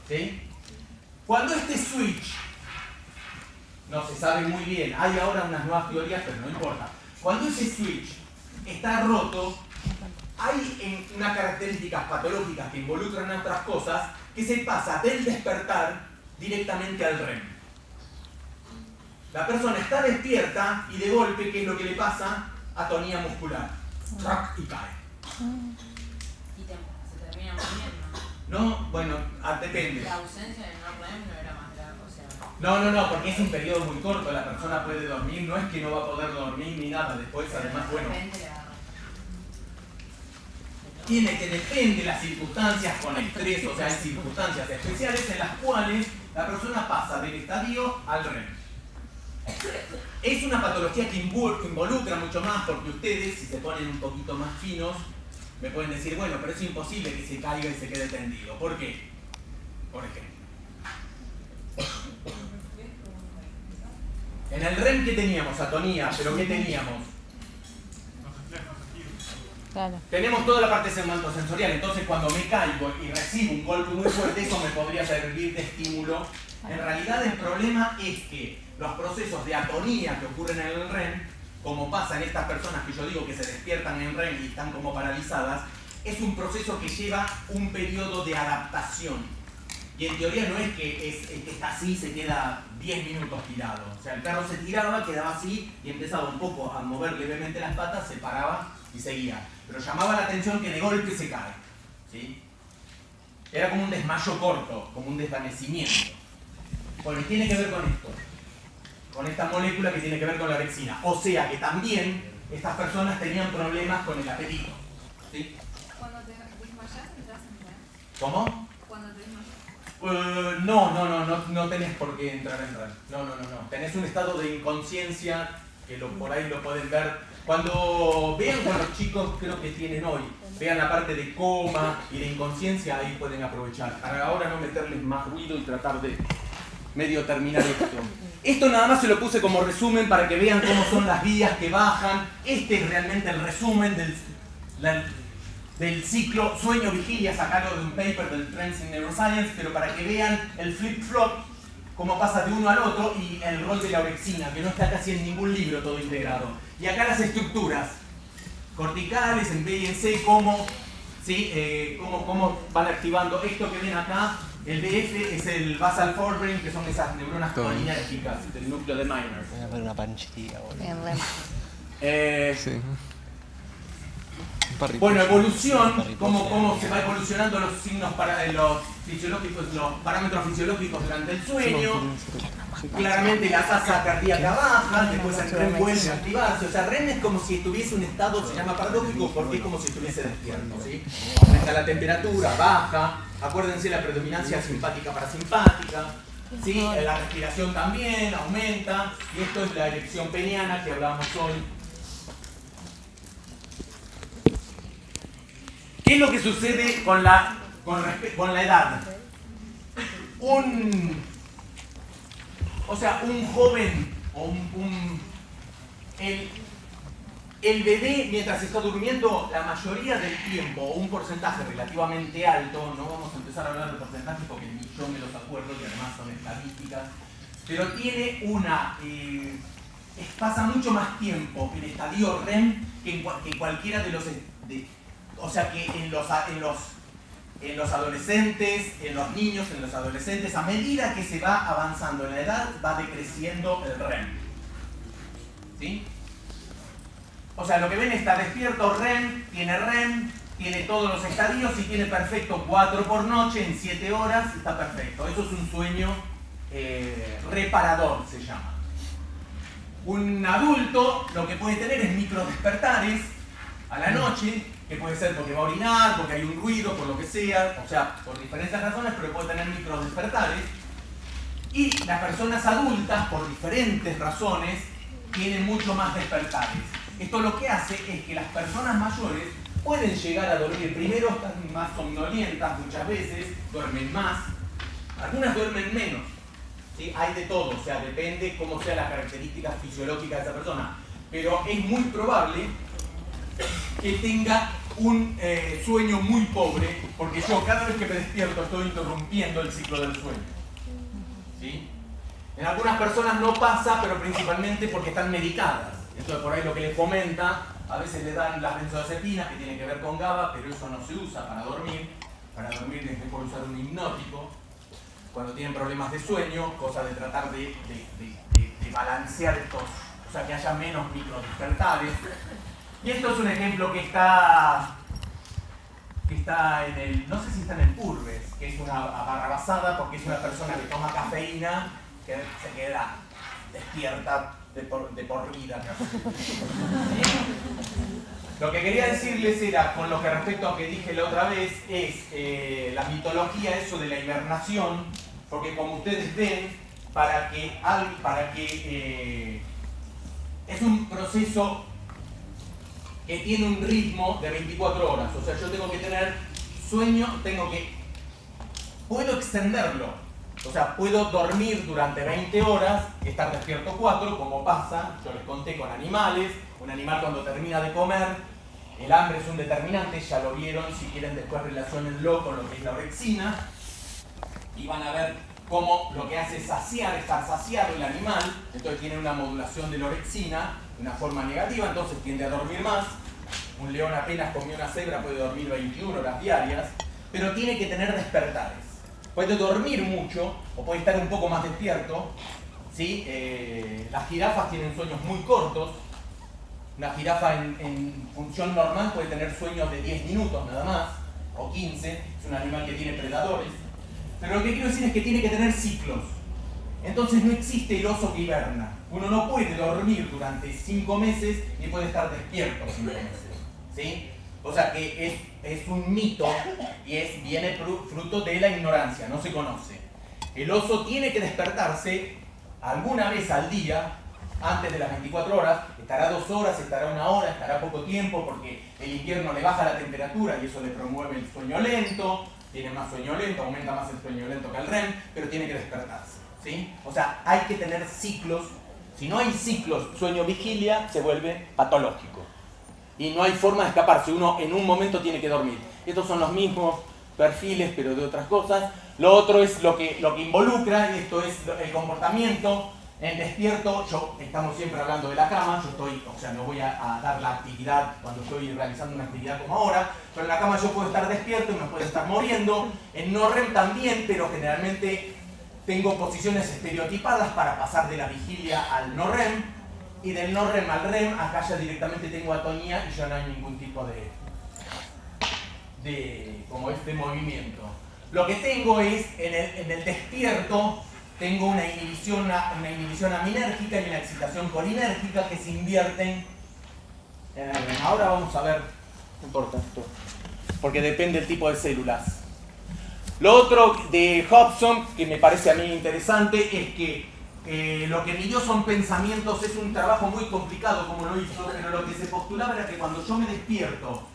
S1: ¿Sí? Cuando este switch, no se sabe muy bien, hay ahora unas nuevas teorías, pero no importa. Cuando ese switch está roto, hay unas características patológicas que involucran a otras cosas, que se pasa del despertar directamente al REM. La persona está despierta y de golpe, ¿qué es lo que le pasa? Atonía muscular. Y cae.
S6: Y se termina muriendo.
S1: No, bueno, depende.
S6: La ausencia de no REM no era más grave, o sea...
S1: No, porque es un periodo muy corto, la persona puede dormir, no es que no va a poder dormir ni nada, después además, bueno... Tiene que depender de las circunstancias con estrés, o sea, hay circunstancias especiales en las cuales la persona pasa del estadio al REM. Es una patología que involucra mucho más, porque ustedes, si se ponen un poquito más finos, me pueden decir, bueno, pero es imposible que se caiga y se quede tendido. ¿Por qué? Por ejemplo. En el REM, ¿qué teníamos? Atonía, pero ¿qué teníamos?
S3: Claro.
S1: Tenemos toda la parte semanto-sensorial, entonces cuando me caigo y recibo un golpe muy fuerte, eso me podría servir de estímulo. En realidad el problema es que los procesos de atonía que ocurren en el REM, como pasa en estas personas que yo digo que se despiertan en REM y están como paralizadas, es un proceso que lleva un periodo de adaptación. Y en teoría no es que está así, se queda 10 minutos tirado. O sea, el perro se tiraba, quedaba así y empezaba un poco a mover levemente las patas, se paraba y seguía. Pero llamaba la atención que de golpe se cae. ¿Sí? Era como un desmayo corto, como un desvanecimiento. Bueno, y tiene que ver con esto. Con esta molécula que tiene que ver con la orexina. O sea que también estas personas tenían problemas con el apetito. ¿Sí?
S7: Cuando te desmayas, entras en REM.
S1: ¿Cómo?
S7: Cuando te desmayas.
S1: No tenés por qué entrar en REM. No. Tenés un estado de inconsciencia que por ahí lo pueden ver. Cuando vean con los chicos, creo que tienen hoy, vean la parte de coma y de inconsciencia, ahí pueden aprovechar. Para ahora no meterles más ruido y tratar de medio terminar esto. Esto nada más se lo puse como resumen para que vean cómo son las vías que bajan. Este es realmente el resumen del ciclo sueño-vigilia, sacado de un paper del Trends in Neuroscience, pero para que vean el flip-flop, cómo pasa de uno al otro, y el rol de la orexina, que no está casi en ningún libro todo integrado. Y acá las estructuras. corticales, en B y en C, cómo van activando esto que ven acá. El BF es el basal forebrain, que son esas neuronas colinérgicas del núcleo de Meiner.
S10: Voy a ver una panchilla, boludo.
S3: Bien, REM.
S10: Sí.
S1: Bueno, evolución, cómo se va evolucionando los signos los fisiológicos, los parámetros fisiológicos durante el sueño. Claramente la tasa cardíaca baja, después el REM vuelve a activarse. O sea, REM es como si estuviese un estado, se llama paradójico, porque es como si estuviese despierto, ¿sí? Aumenta la temperatura, baja. Acuérdense la predominancia simpática parasimpática, ¿sí? La respiración también aumenta. Y esto es la erección peniana que hablábamos hoy. ¿Qué es lo que sucede con la edad? Un joven o el bebé mientras está durmiendo la mayoría del tiempo, o un porcentaje relativamente alto, no vamos a empezar a hablar de porcentajes porque ni yo me los acuerdo y además son estadísticas, pero tiene pasa mucho más tiempo en estadio REM que cualquiera de los... O sea que en los adolescentes, en los niños, en los adolescentes, a medida que se va avanzando en la edad, va decreciendo el REM. ¿Sí? O sea, lo que ven está despierto REM, tiene todos los estadios y tiene perfecto 4 por noche en 7 horas, está perfecto. Eso es un sueño reparador, se llama. Un adulto lo que puede tener es microdespertares a la noche, que puede ser porque va a orinar, porque hay un ruido, por lo que sea, o sea, por diferentes razones, pero puede tener microdespertares. Y las personas adultas, por diferentes razones, tienen mucho más despertares. Esto lo que hace es que las personas mayores pueden llegar a dormir. Primero están más somnolientas muchas veces, duermen más, algunas duermen menos. ¿Sí? Hay de todo, o sea, depende cómo sean las características fisiológicas de esa persona. Pero es muy probable que tenga un sueño muy pobre, porque yo cada vez que me despierto estoy interrumpiendo el ciclo del sueño. ¿Sí? En algunas personas no pasa, pero principalmente porque están medicadas. Entonces por ahí lo que les comenta, a veces le dan las benzodiazepinas que tienen que ver con GABA, pero eso no se usa para dormir. Para dormir es mejor usar un hipnótico. Cuando tienen problemas de sueño, cosa de tratar de balancear estos, o sea que haya menos microdespertares. Y esto es un ejemplo que está en el, no sé si está en el Purves, que es una barrabasada porque es una persona que toma cafeína que se queda despierta de por vida casi. Lo que quería decirles era, con lo que respecto a lo que dije la otra vez, es la mitología, eso de la hibernación, porque como ustedes ven, es un proceso que tiene un ritmo de 24 horas. O sea, yo tengo que tener sueño, puedo extenderlo. O sea, puedo dormir durante 20 horas, estar despierto 4, como pasa, yo les conté con animales. Un animal cuando termina de comer, el hambre es un determinante, ya lo vieron, si quieren después relaciónenlo con lo que es la orexina. Y van a ver cómo lo que hace es estar saciado el animal, entonces tiene una modulación de la orexina, de una forma negativa, entonces tiende a dormir más. Un león apenas comió una cebra, puede dormir 21 horas diarias, pero tiene que tener despertares. Puede dormir mucho, o puede estar un poco más despierto, ¿sí? Las jirafas tienen sueños muy cortos. Una jirafa en función normal puede tener sueños de 10 minutos nada más, o 15, es un animal que tiene predadores. Pero lo que quiero decir es que tiene que tener ciclos. Entonces no existe el oso que hiberna. Uno no puede dormir durante 5 meses ni puede estar despierto 5 meses. ¿Sí? O sea que es un mito y viene fruto de la ignorancia, no se conoce. El oso tiene que despertarse alguna vez al día, antes de las 24 horas, estará 2 horas, estará 1 hora, estará poco tiempo porque el invierno le baja la temperatura y eso le promueve el sueño lento, tiene más sueño lento, aumenta más el sueño lento que el REM, pero tiene que despertarse. ¿Sí? O sea, hay que tener ciclos. Si no hay ciclos sueño-vigilia, se vuelve patológico. Y no hay forma de escaparse. Uno en un momento tiene que dormir. Estos son los mismos perfiles, pero de otras cosas. Lo otro es lo que involucra, y esto es el comportamiento. En despierto, estamos siempre hablando de la cama, no voy a dar la actividad cuando estoy realizando una actividad como ahora, pero en la cama yo puedo estar despierto y me puedo estar moviendo. En no REM también, pero generalmente tengo posiciones estereotipadas para pasar de la vigilia al no REM, y del no REM al REM, acá ya directamente tengo atonía y ya no hay ningún tipo de movimiento. Lo que tengo es, en el despierto, tengo una inhibición aminérgica y una excitación colinérgica que se invierten en el REM. Ahora vamos a ver, no importa esto, porque depende del tipo de células. Lo otro de Hobson, que me parece a mí interesante, es que lo que midió son pensamientos. Es un trabajo muy complicado como lo hizo, pero lo que se postulaba era que cuando yo me despierto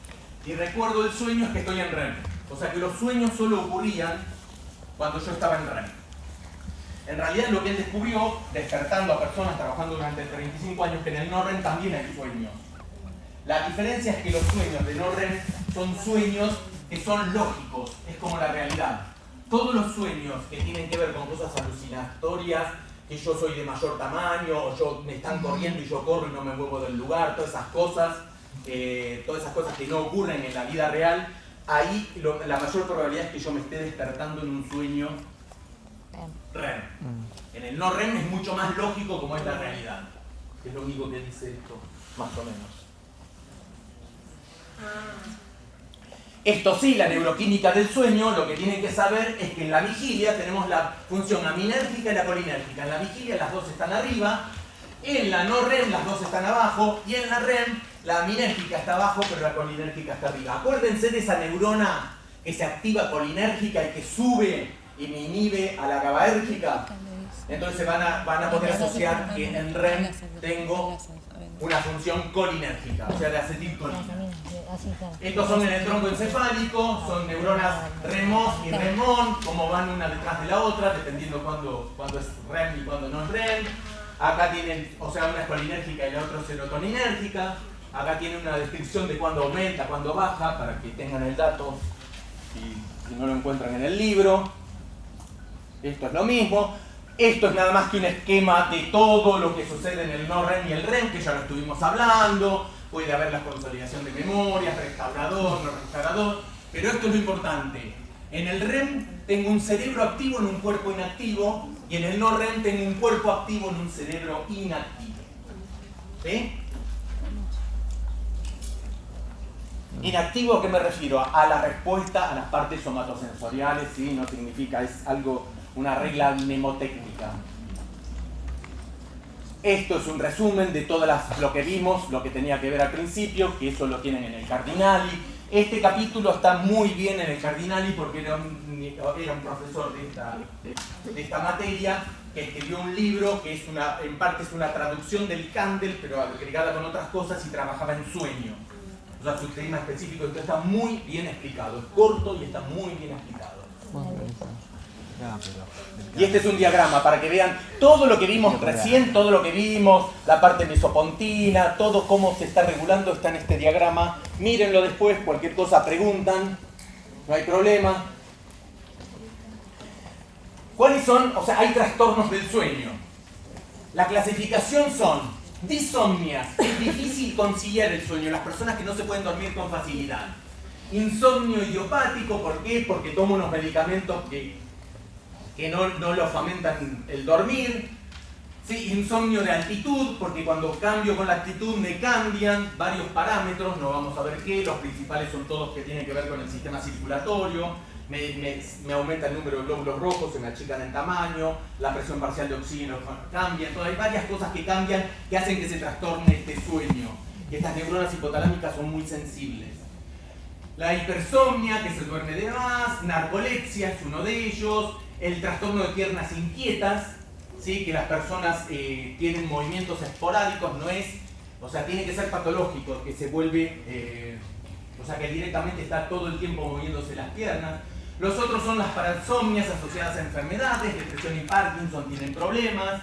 S1: y recuerdo el sueño es que estoy en REM. O sea que los sueños solo ocurrían cuando yo estaba en REM. En realidad lo que él descubrió, despertando a personas trabajando durante 35 años, que en el no REM también hay sueños. La diferencia es que los sueños de no REM son sueños que son lógicos, es como la realidad. Todos los sueños que tienen que ver con cosas alucinatorias, que yo soy de mayor tamaño, o me están corriendo y yo corro y no me muevo del lugar, todas esas cosas que no ocurren en la vida real, ahí la mayor probabilidad es que yo me esté despertando en un sueño REM. En el no REM es mucho más lógico como es la realidad, que es lo único que dice esto, más o menos. Esto sí, la neuroquímica del sueño, lo que tienen que saber es que en la vigilia tenemos la función aminérgica y la colinérgica. En la vigilia las dos están arriba, en la no REM las dos están abajo, y en la REM la aminérgica está abajo, pero la colinérgica está arriba. Acuérdense de esa neurona que se activa colinérgica y que sube y me inhibe a la GABAérgica. Entonces van a poder asociar que en REM tengo una función colinérgica, o sea de acetilcolina. Estos son en el tronco encefálico, son neuronas REMOS y REMON, como van una detrás de la otra, dependiendo cuándo es REM y cuándo no es REM. Acá tienen, una es colinérgica y la otra es serotoninérgica. Acá tienen una descripción de cuándo aumenta, cuándo baja, para que tengan el dato si no lo encuentran en el libro. Esto es lo mismo. Esto es nada más que un esquema de todo lo que sucede en el no REM y el REM, que ya lo estuvimos hablando. Puede haber la consolidación de memorias, restaurador, no restaurador, pero esto es lo importante. En el REM tengo un cerebro activo en un cuerpo inactivo, y en el no REM tengo un cuerpo activo en un cerebro inactivo. ¿Sí? Inactivo, ¿a qué me refiero? A la respuesta a las partes somatosensoriales, ¿sí? No significa, es una regla mnemotécnica. Esto es un resumen de todo lo que vimos, lo que tenía que ver al principio, que eso lo tienen en el Cardinali. Este capítulo está muy bien en el Cardinali porque era un profesor de esta materia que escribió un libro que en parte es una traducción del Kandel, pero agregada con otras cosas, y trabajaba en sueño. O sea, su tema específico. Entonces está muy bien explicado, es corto y está muy bien explicado. Y este es un diagrama para que vean todo lo que vimos recién, todo lo que vimos, la parte mesopontina, todo cómo se está regulando está en este diagrama. Mírenlo después, cualquier cosa preguntan, no hay problema. ¿Cuáles son? Hay trastornos del sueño. La clasificación son disomnias, es difícil conciliar el sueño, las personas que no se pueden dormir con facilidad. Insomnio idiopático, ¿por qué? Porque tomo unos medicamentos que no lo fomentan el dormir. ¿Sí? Insomnio de altitud, porque cuando cambio con la actitud me cambian varios parámetros, no vamos a ver qué, los principales son todos que tienen que ver con el sistema circulatorio, me aumenta el número de glóbulos rojos, se me achican en tamaño, la presión parcial de oxígeno cambia, hay varias cosas que cambian que hacen que se trastorne este sueño. Y estas neuronas hipotalámicas son muy sensibles. La hipersomnia, que se duerme de más, narcolepsia es uno de ellos, el trastorno de piernas inquietas, ¿sí? Que las personas tienen movimientos esporádicos, tiene que ser patológico, que se vuelve, que directamente está todo el tiempo moviéndose las piernas. Los otros son las parasomnias asociadas a enfermedades, depresión y Parkinson tienen problemas,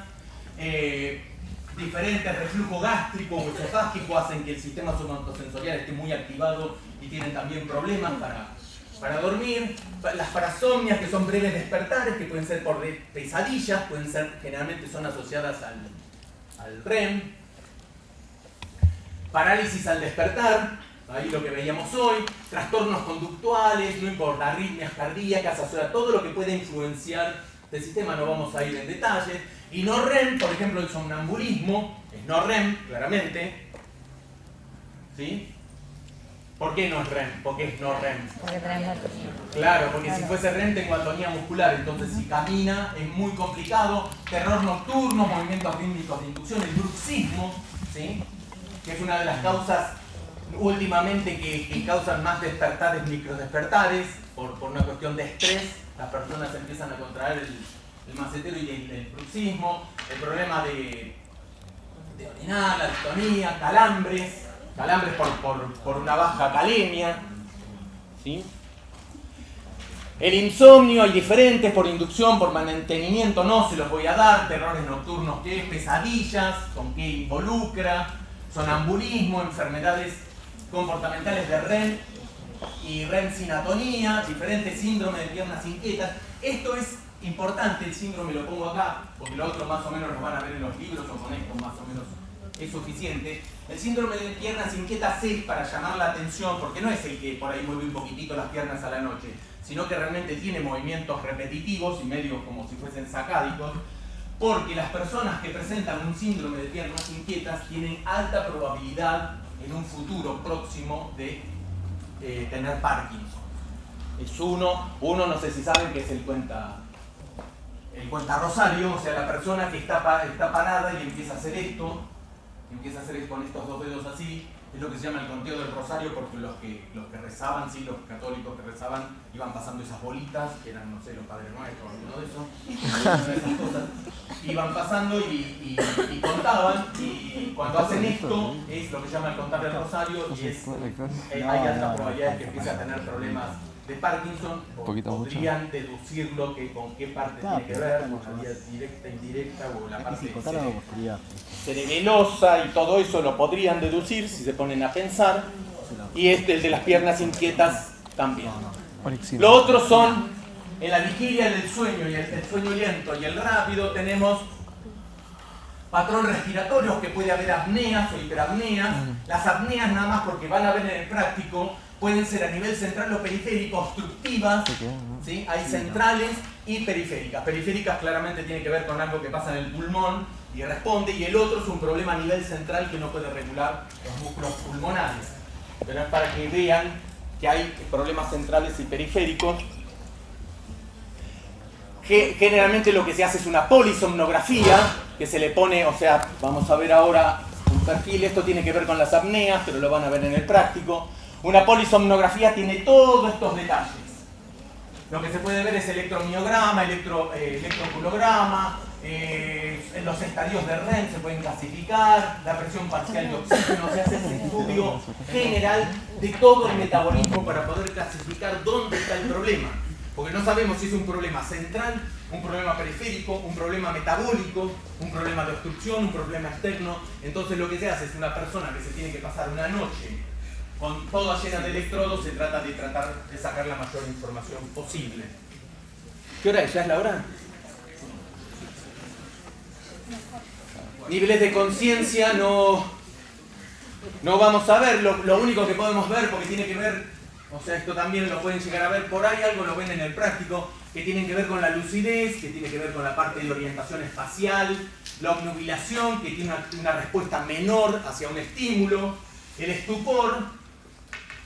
S1: diferentes reflujo gástrico o esofágico hacen que el sistema somatosensorial esté muy activado y tienen también problemas para dormir, las parasomnias, que son breves despertares, que pueden ser por pesadillas, pueden ser, generalmente son asociadas al REM, parálisis al despertar, ahí lo que veíamos hoy, trastornos conductuales, no importa, arritmias cardíacas, o sea, todo lo que puede influenciar el sistema, no vamos a ir en detalle. Y no REM, por ejemplo, el somnambulismo, es no REM, claramente, ¿sí? ¿Por qué no es REM? ¿Por qué es no REM?
S3: Porque tenemos...
S1: Claro, porque si fuese REM tengo atonía muscular, entonces si camina es muy complicado. Terror nocturno, movimientos rítmicos de inducción, el bruxismo, ¿sí? Que es una de las causas últimamente que causan más despertares, microdespertares, por una cuestión de estrés. Las personas empiezan a contraer el macetero y el bruxismo, el problema de orinar, la distonía, calambres por una baja calemia, ¿sí? El insomnio, hay diferentes, por inducción, por mantenimiento, no se los voy a dar, terrores nocturnos, ¿qué? Pesadillas, con qué involucra, sonambulismo, enfermedades comportamentales de REM y REM sin atonía, diferentes síndromes de piernas inquietas. Esto es importante, el síndrome lo pongo acá, porque lo otro más o menos lo van a ver en los libros, o con esto más o menos es suficiente. El síndrome de piernas inquietas es para llamar la atención, porque no es el que por ahí mueve un poquitito las piernas a la noche, sino que realmente tiene movimientos repetitivos y medios como si fuesen sacádicos, porque las personas que presentan un síndrome de piernas inquietas tienen alta probabilidad en un futuro próximo de tener Parkinson. Es uno, no sé si saben que es el cuenta Rosario, o sea, la persona que está parada y empieza a hacer esto, con estos dos dedos así, es lo que se llama el conteo del Rosario, porque los que rezaban, sí, los católicos que rezaban, iban pasando esas bolitas, que eran, no sé, los Padres Nuestros, alguno de esas cosas, iban pasando y contaban, y cuando hacen esto, es lo que se llama el contar del Rosario, y hay alta probabilidad de que empiece a tener problemas de Parkinson, podrían deducirlo con qué parte tiene que ver, con la vía directa, indirecta, o la parte cerebelosa, y todo eso lo podrían deducir si se ponen a pensar, y el de las piernas inquietas también. Lo otro son, en la vigilia del sueño, y el sueño lento y el rápido, tenemos patrón respiratorios, que puede haber apneas o hiperapneas. Las apneas, nada más porque van a ver en el práctico, pueden ser a nivel central o periférico, obstructivas, ¿sí? Hay centrales y periféricas. Periféricas claramente tiene que ver con algo que pasa en el pulmón y responde, y el otro es un problema a nivel central que no puede regular los músculos pulmonares. Pero es para que vean que hay problemas centrales y periféricos. Generalmente lo que se hace es una polisomnografía, que se le pone, o sea, vamos a ver ahora un perfil, esto tiene que ver con las apneas, pero lo van a ver en el práctico. Una polisomnografía tiene todos estos detalles. Lo que se puede ver es electromiograma, electroculograma, los estadios de REM se pueden clasificar, la presión parcial de oxígeno, se hace ese estudio general de todo el metabolismo para poder clasificar dónde está el problema. Porque no sabemos si es un problema central, un problema periférico, un problema metabólico, un problema de obstrucción, un problema externo. Entonces lo que se hace es una persona que se tiene que pasar una noche con toda llena de electrodos, se trata de sacar la mayor información posible. ¿Qué hora es? ¿Ya es la hora? Niveles de conciencia no vamos a ver, lo único que podemos ver, porque tiene que ver, o sea, esto también lo pueden llegar a ver por ahí, algo lo ven en el práctico, que tienen que ver con la lucidez, que tiene que ver con la parte de orientación espacial, la obnubilación, que tiene una respuesta menor hacia un estímulo, el estupor,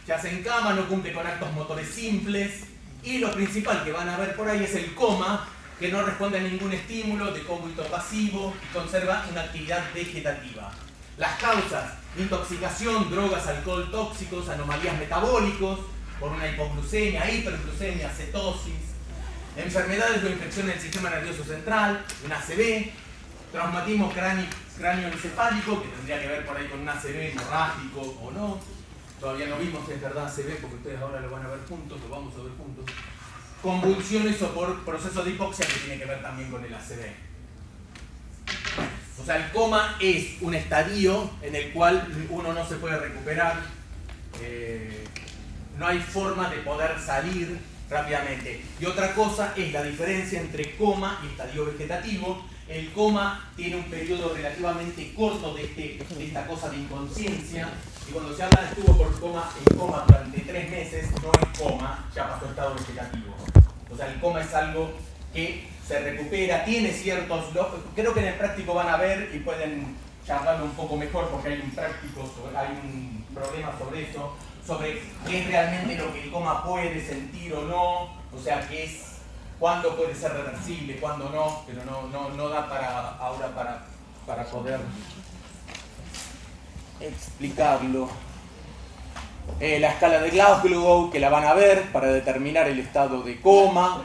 S1: se hace en cama, no cumple con actos motores simples, y lo principal que van a ver por ahí es el coma, que no responde a ningún estímulo, de cómputo pasivo y conserva una actividad vegetativa. Las causas: intoxicación, drogas, alcohol tóxicos, anomalías metabólicos, por una hipoglucemia, hiperglucemia, cetosis, enfermedades o infecciones del sistema nervioso central, un ACV, traumatismo cráneoencefálico, que tendría que ver por ahí con un ACV hemorrágico o no. Todavía no vimos si es verdad ACV, porque ustedes ahora lo van a ver juntos, lo vamos a ver juntos. Convulsiones o por proceso de hipoxia, que tiene que ver también con el ACV. O sea, el coma es un estadio en el cual uno no se puede recuperar no hay forma de poder salir rápidamente. Y otra cosa es la diferencia entre coma y estadio vegetativo. El coma tiene un periodo relativamente corto de esta cosa de inconsciencia, y cuando se habla de estuvo en coma durante 3 meses, no es coma, ya pasó a estado vegetativo. O sea, el coma es algo que se recupera, tiene ciertos... Creo que en el práctico van a ver y pueden charlarlo un poco mejor, porque hay un problema sobre eso, sobre qué es realmente lo que el coma puede sentir o no, o sea, qué es, cuándo puede ser reversible, cuándo no, pero no da para poder explicarlo. La escala de Glasgow, que la van a ver para determinar el estado de coma,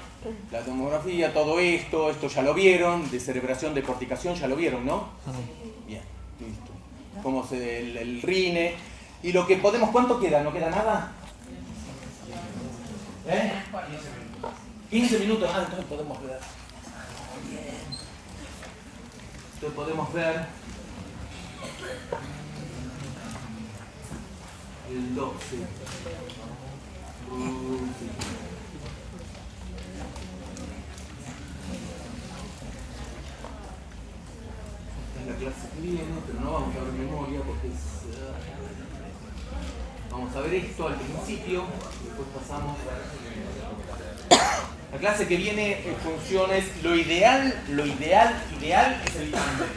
S1: la tomografía, todo esto ya lo vieron, descerebración, decorticación, ya lo vieron, ¿no? Bien, listo. Cómo el rine. Y lo que podemos, ¿cuánto queda? ¿No queda nada? 15 minutos. Ah, entonces podemos ver. Bien. Entonces podemos ver el 12. En la clase que viene, pero no vamos a ver memoria porque es... Vamos a ver esto al principio, después pasamos a la clase que viene. Funciones, lo ideal es el tándem.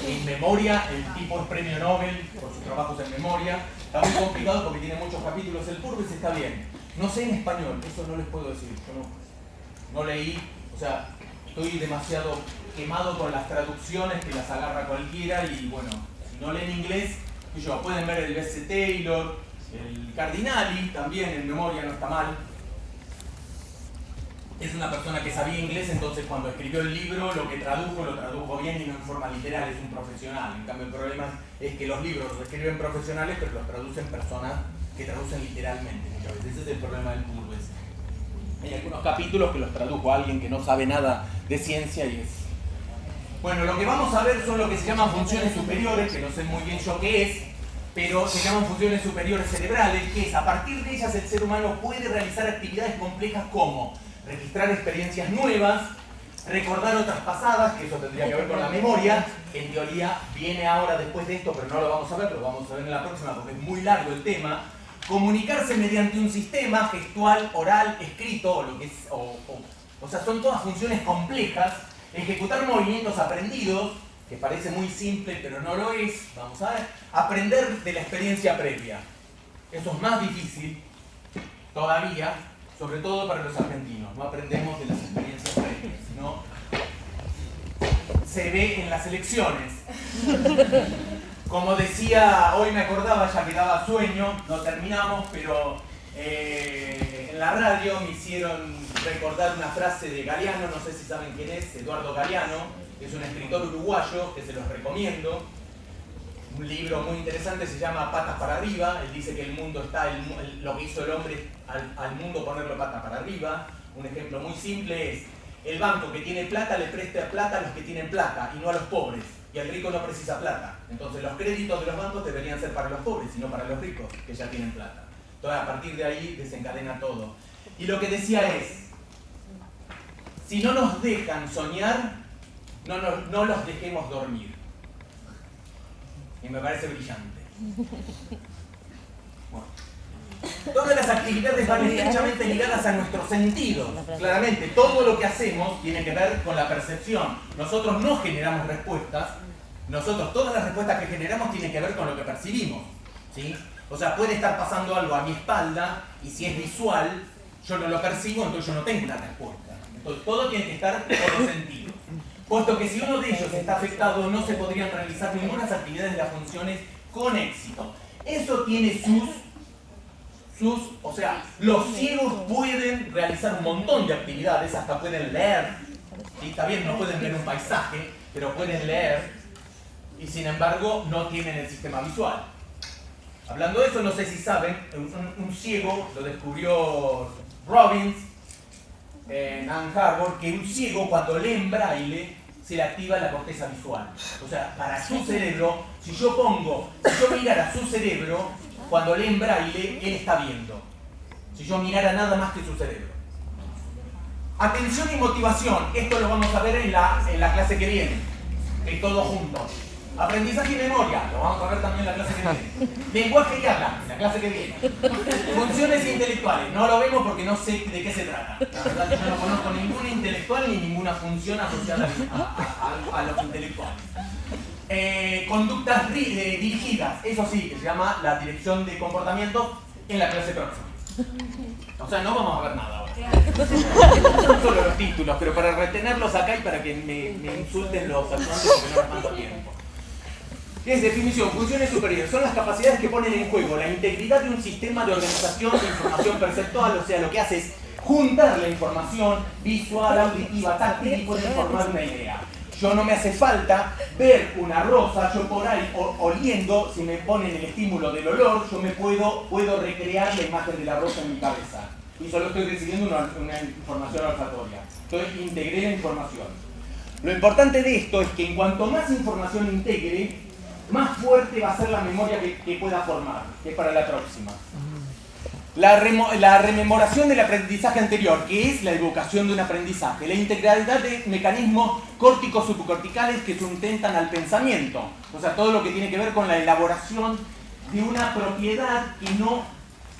S1: En memoria, el tipo es premio Nobel por sus trabajos en memoria. Está muy complicado porque tiene muchos capítulos. El Purvis está bien. No sé en español, eso no les puedo decir. Yo no leí, o sea, estoy demasiado quemado con las traducciones que las agarra cualquiera, y bueno, si no leen inglés, pueden ver el B.C. Taylor, el Cardinali, también en memoria no está mal. Es una persona que sabía inglés, entonces cuando escribió el libro lo tradujo bien y no en forma literal, es un profesional. En cambio el problema es que los libros los escriben profesionales, pero los traducen personas que traducen literalmente muchas veces. Ese es el problema del Purves. Hay algunos capítulos que los tradujo alguien que no sabe nada de ciencia y es... Bueno, lo que vamos a ver son lo que se llaman funciones superiores, que no sé muy bien yo qué es, pero se llaman funciones superiores cerebrales, que es, a partir de ellas el ser humano puede realizar actividades complejas como registrar experiencias nuevas, recordar otras pasadas, que eso tendría que ver con la memoria, que en teoría viene ahora después de esto, pero no lo vamos a ver, lo vamos a ver en la próxima porque es muy largo el tema, comunicarse mediante un sistema gestual, oral, escrito, o lo que es, o sea, son todas funciones complejas. Ejecutar movimientos aprendidos, que parece muy simple pero no lo es, vamos a ver. Aprender de la experiencia previa. Eso es más difícil todavía, sobre todo para los argentinos. No aprendemos de las experiencias previas, sino se ve en las elecciones. Como decía, hoy me acordaba, ya que daba sueño, no terminamos, pero en la radio me hicieron recordar una frase de Galeano, no sé si saben quién es, Eduardo Galeano, que es un escritor uruguayo que se los recomiendo. Un libro muy interesante, se llama Patas para arriba. Él dice que el mundo está, lo que hizo el hombre al mundo ponerlo patas para arriba. Un ejemplo muy simple es, el banco que tiene plata le presta plata a los que tienen plata y no a los pobres. Y el rico no precisa plata. Entonces los créditos de los bancos deberían ser para los pobres y no para los ricos, que ya tienen plata. Entonces a partir de ahí desencadena todo. Y lo que decía es, si no nos dejan soñar, no los dejemos dormir. Y me parece brillante. Bueno. Todas las actividades van estrechamente ligadas a nuestros sentidos. Claramente, todo lo que hacemos tiene que ver con la percepción. Nosotros no generamos respuestas. Todas las respuestas que generamos tienen que ver con lo que percibimos, ¿sí? O sea, puede estar pasando algo a mi espalda y si es visual, yo no lo percibo, entonces yo no tengo una respuesta. Entonces, todo tiene que estar por los sentidos. Puesto que si uno de ellos está afectado, no se podrían realizar ninguna actividad de las funciones con éxito. Eso tiene o sea, los ciegos pueden realizar un montón de actividades, hasta pueden leer. ¿Sí? Está bien, no pueden ver un paisaje, pero pueden leer. Y sin embargo, no tienen el sistema visual. Hablando de eso, no sé si saben, un ciego, lo descubrió Robbins en Ann Arbor, que un ciego cuando lee en braille se le activa la corteza visual. O sea, para su cerebro, si yo mirara su cerebro, cuando lee en braille, él está viendo. Si yo mirara nada más que su cerebro. Atención y motivación, esto lo vamos a ver en la clase que viene, todos juntos. Aprendizaje y memoria, lo vamos a ver también en la clase que viene. Lenguaje y habla, la clase que viene. Funciones intelectuales, no lo vemos porque no sé de qué se trata. La verdad que yo no conozco ninguna intelectual ni ninguna función asociada a los intelectuales. Conductas dirigidas, eso sí, que se llama la dirección de comportamiento en la clase próxima. O sea, no vamos a ver nada ahora. Son solo los títulos, pero para retenerlos acá y para que me insulten los ayudantes porque no les mando tiempo. ¿Qué es definición? Funciones superiores. Son las capacidades que ponen en juego la integridad de un sistema de organización de información perceptual, o sea, lo que hace es juntar la información visual, auditiva, táctil y poder formar una idea. Yo no me hace falta ver una rosa, yo por ahí oliendo, si me ponen el estímulo del olor, yo me puedo recrear la imagen de la rosa en mi cabeza. Y solo estoy recibiendo una información olfatoria. Entonces integré la información. Lo importante de esto es que en cuanto más información integre, más fuerte va a ser la memoria que pueda formar, que es para la próxima. La rememoración del aprendizaje anterior, que es la evocación de un aprendizaje. La integralidad de mecanismos córticos subcorticales que sustentan al pensamiento. O sea, todo lo que tiene que ver con la elaboración de una propiedad que no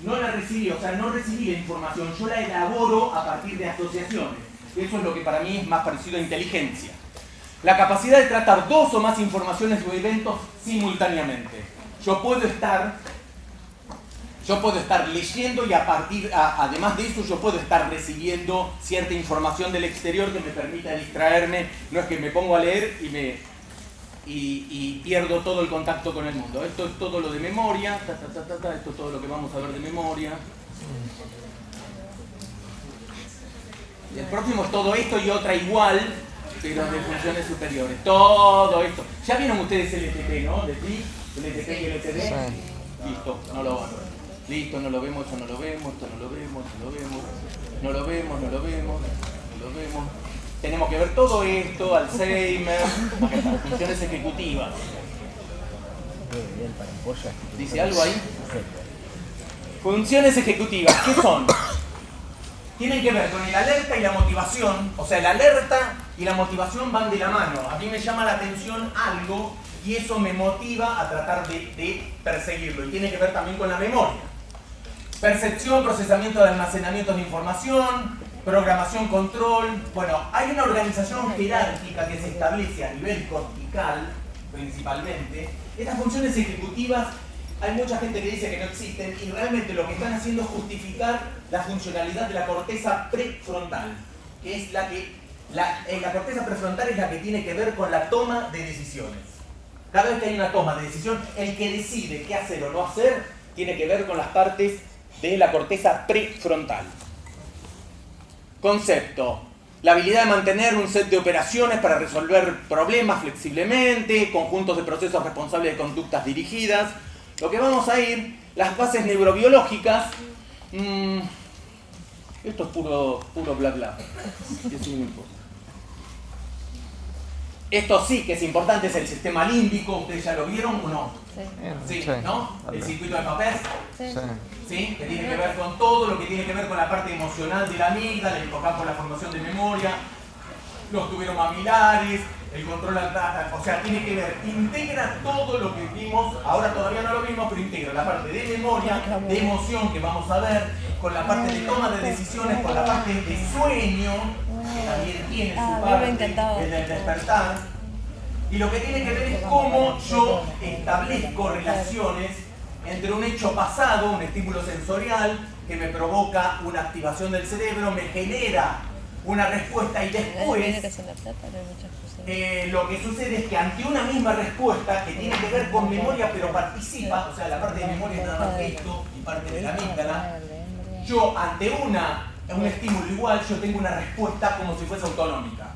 S1: la recibí, o sea, no recibí la información, yo la elaboro a partir de asociaciones. Eso es lo que para mí es más parecido a inteligencia. La capacidad de tratar dos o más informaciones o eventos simultáneamente. Yo puedo estar leyendo y además de eso yo puedo estar recibiendo cierta información del exterior que me permita distraerme. No es que me pongo a leer y pierdo todo el contacto con el mundo. Esto es todo lo de memoria, esto es todo lo que vamos a ver de memoria. Y el próximo es todo esto y otra igual, pero de funciones superiores. Todo esto. ¿Ya vieron ustedes el LTP, no? ¿De ti? ¿El LTP y el LTD? Sí. Listo, no lo van. Listo, no lo vemos, esto no lo vemos, esto no lo vemos, esto no lo vemos, no lo vemos, no lo vemos, no lo vemos. Tenemos que ver todo esto, Alzheimer, funciones ejecutivas. ¿Dice algo ahí? Funciones ejecutivas, ¿qué son? Tienen que ver con el alerta y la motivación. O sea, el alerta y la motivación van de la mano. A mí me llama la atención algo y eso me motiva a tratar de perseguirlo. Y tiene que ver también con la memoria. Percepción, procesamiento de almacenamiento de información, programación, control. Bueno, hay una organización jerárquica que se establece a nivel cortical, principalmente. Estas funciones ejecutivas, hay mucha gente que dice que no existen y realmente lo que están haciendo es justificar la funcionalidad de la corteza prefrontal, que es la corteza prefrontal es la que tiene que ver con la toma de decisiones. Cada vez que hay una toma de decisión, el que decide qué hacer o no hacer tiene que ver con las partes de la corteza prefrontal. Concepto: la habilidad de mantener un set de operaciones para resolver problemas flexiblemente, conjuntos de procesos responsables de conductas dirigidas. Lo que vamos a ir, las bases neurobiológicas. Esto es puro bla bla. Eso no importa. Esto sí que es importante, es el sistema límbico. ¿Ustedes ya lo vieron o no? Sí, ¿no? El circuito de Papez. Sí, que tiene que ver con todo lo que tiene que ver con la parte emocional de la amígdala, el hipocampo, la formación de memoria, los tuberos mamilares, el control o sea, tiene que ver, integra todo lo que vimos, ahora todavía no lo vimos, pero integra la parte de memoria, de emoción que vamos a ver, con la parte de toma de decisiones, con la parte de sueño, que también tiene su parte, el del despertar. Y lo que tiene que ver es cómo yo establezco relaciones entre un hecho pasado, un estímulo sensorial, que me provoca una activación del cerebro, me genera una respuesta y después lo que sucede es que ante una misma respuesta que tiene que ver con memoria pero participa, o sea, la parte de memoria es nada más esto y parte de la amígdala, yo ante un estímulo igual, yo tengo una respuesta como si fuese autonómica.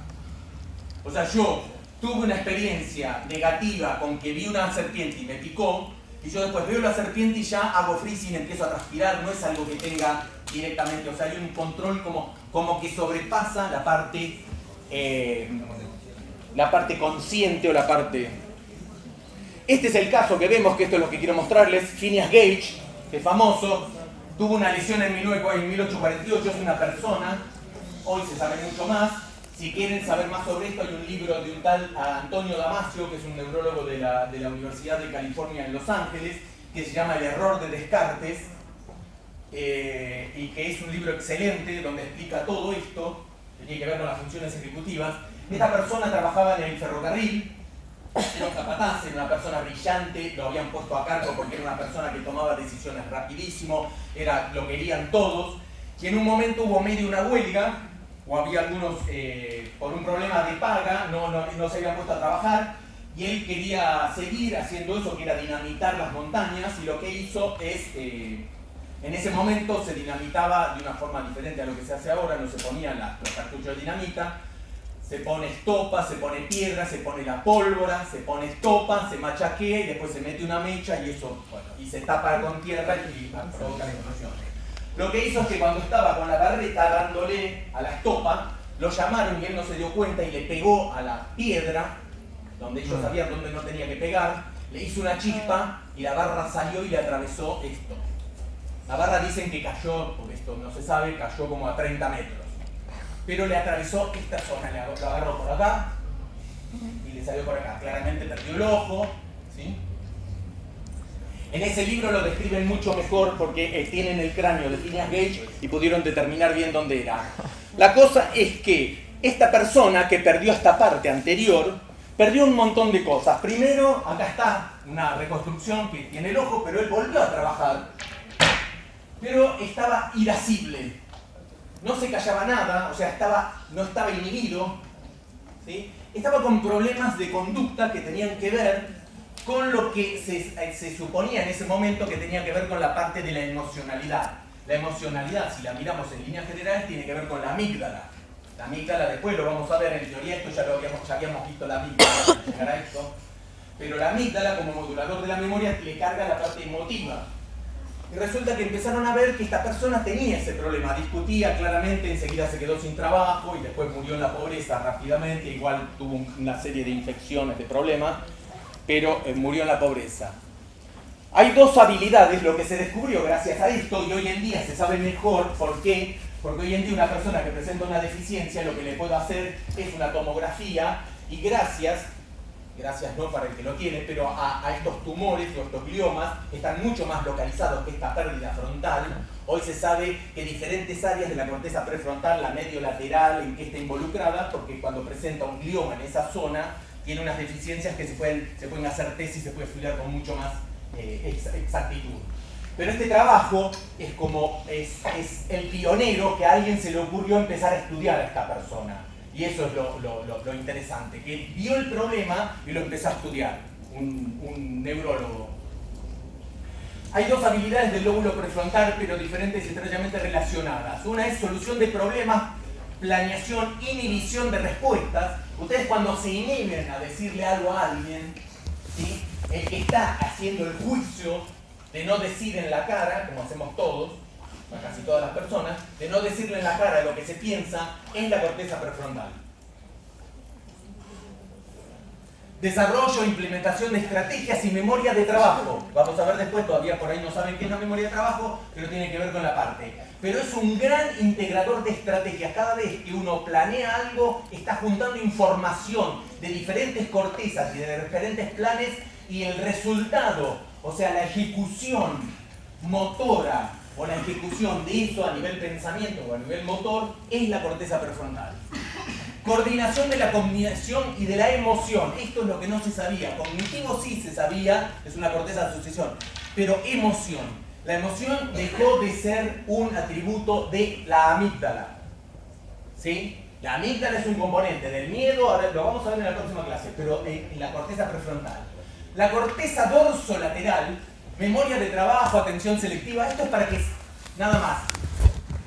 S1: O sea, yo tuve una experiencia negativa con que vi una serpiente y me picó, y yo después veo la serpiente y ya hago freezing, empiezo a transpirar, no es algo que tenga directamente, o sea, hay un control como que sobrepasa la parte la parte consciente o la parte... Este es el caso que vemos, que esto es lo que quiero mostrarles. Phineas Gage, que es famoso, tuvo una lesión en 1848, es una persona, hoy se sabe mucho más. Si quieren saber más sobre esto, hay un libro de un tal Antonio Damasio, que es un neurólogo de la Universidad de California en Los Ángeles, que se llama El error de Descartes, y que es un libro excelente donde explica todo esto, que tiene que ver con las funciones ejecutivas. Esta persona trabajaba en el ferrocarril, era un capataz, era una persona brillante, lo habían puesto a cargo porque era una persona que tomaba decisiones rapidísimo, lo querían todos, y en un momento hubo medio una huelga, o había algunos, por un problema de paga, no se habían puesto a trabajar, y él quería seguir haciendo eso, que era dinamitar las montañas, y lo que hizo es, en ese momento se dinamitaba de una forma diferente a lo que se hace ahora, no se ponían los cartuchos de dinamita, se pone estopa, se pone piedra, se pone la pólvora, se pone estopa, se machaquea y después se mete una mecha y eso, bueno, y se tapa con tierra y provoca la explosión. Lo que hizo es que cuando estaba con la barreta dándole a la estopa, lo llamaron y él no se dio cuenta y le pegó a la piedra, donde ellos sabían dónde no tenía que pegar, le hizo una chispa y la barra salió y le atravesó esto. La barra dicen que cayó, porque esto no se sabe, cayó como a 30 metros. Pero le atravesó esta zona, le agarró por acá y le salió por acá. Claramente perdió el ojo, ¿sí? En ese libro lo describen mucho mejor porque tienen el cráneo de Phineas Gage y pudieron determinar bien dónde era. La cosa es que esta persona que perdió esta parte anterior, perdió un montón de cosas. Primero, acá está una reconstrucción que tiene el ojo, pero él volvió a trabajar. Pero estaba irascible. No se callaba nada, o sea, no estaba inhibido, ¿sí? Estaba con problemas de conducta que tenían que ver con lo que se suponía en ese momento que tenía que ver con la parte de la emocionalidad. La emocionalidad, si la miramos en líneas generales, tiene que ver con la amígdala. La amígdala después lo vamos a ver, en teoría esto ya habíamos visto la amígdala para llegar a esto. Pero la amígdala, como modulador de la memoria, le carga la parte emotiva. Y resulta que empezaron a ver que esta persona tenía ese problema, discutía claramente, enseguida se quedó sin trabajo y después murió en la pobreza rápidamente, igual tuvo una serie de infecciones, de problemas, pero murió en la pobreza. Hay dos habilidades, lo que se descubrió gracias a esto, y hoy en día se sabe mejor por qué, porque hoy en día una persona que presenta una deficiencia lo que le puede hacer es una tomografía, y gracias no para el que lo tiene, pero a estos tumores o estos gliomas están mucho más localizados que esta pérdida frontal. Hoy se sabe que diferentes áreas de la corteza prefrontal, la mediolateral, en que está involucrada, porque cuando presenta un glioma en esa zona, tiene unas deficiencias que se pueden hacer tesis, se puede estudiar con mucho más exactitud. Pero este trabajo es el pionero que a alguien se le ocurrió empezar a estudiar a esta persona. Y eso es lo interesante, que vio el problema y lo empezó a estudiar, un neurólogo. Hay dos habilidades del lóbulo prefrontal, pero diferentes y estrechamente relacionadas. Una es solución de problemas, planeación, inhibición de respuestas. Ustedes cuando se inhiben a decirle algo a alguien, ¿sí? El que está haciendo el juicio de no decir en la cara, como hacemos todos, a casi todas las personas, de no decirle en la cara lo que se piensa, es la corteza prefrontal. Desarrollo e implementación de estrategias y memoria de trabajo. Vamos a ver después, todavía por ahí no saben qué es la memoria de trabajo, pero tiene que ver con la parte. Pero es un gran integrador de estrategias. Cada vez que uno planea algo, está juntando información de diferentes cortezas y de diferentes planes, y el resultado, o sea, la ejecución motora, o la ejecución de eso a nivel pensamiento o a nivel motor, es la corteza prefrontal. Coordinación de la cognición y de la emoción. Esto es lo que no se sabía. Cognitivo sí se sabía, es una corteza de asociación. Pero emoción. La emoción dejó de ser un atributo de la amígdala. ¿Sí? La amígdala es un componente del miedo, ahora lo vamos a ver en la próxima clase, pero en la corteza prefrontal. La corteza dorsolateral, memoria de trabajo, atención selectiva, esto es para que, nada más,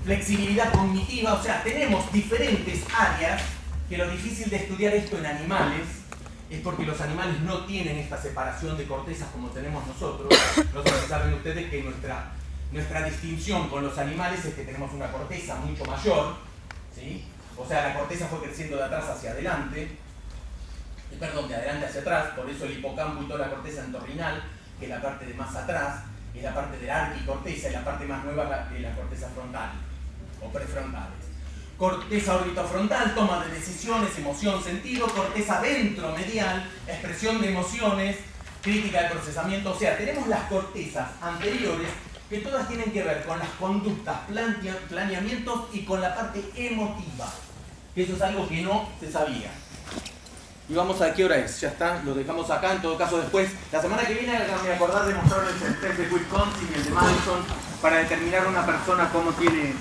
S1: flexibilidad cognitiva, o sea, tenemos diferentes áreas, que lo difícil de estudiar esto en animales es porque los animales no tienen esta separación de cortezas como tenemos nosotros. Nosotros saben ustedes que nuestra distinción con los animales es que tenemos una corteza mucho mayor, ¿sí? O sea, la corteza fue creciendo de atrás hacia adelante. perdón, de adelante hacia atrás, por eso el hipocampo y toda la corteza entorrinal, que es la parte de más atrás, es la parte del arquicorteza, y la parte más nueva es la corteza frontal o prefrontales. Corteza orbitofrontal, toma de decisiones, emoción, sentido. Corteza ventromedial, expresión de emociones, crítica de procesamiento. O sea, tenemos las cortezas anteriores que todas tienen que ver con las conductas, planeamientos y con la parte emotiva. Que eso es algo que no se sabía. Y vamos a ver qué hora es. Ya está, lo dejamos acá. En todo caso, después, la semana que viene, me voy a acordar de mostrarles el test de Wisconsin y el de Madison para determinar una persona cómo tiene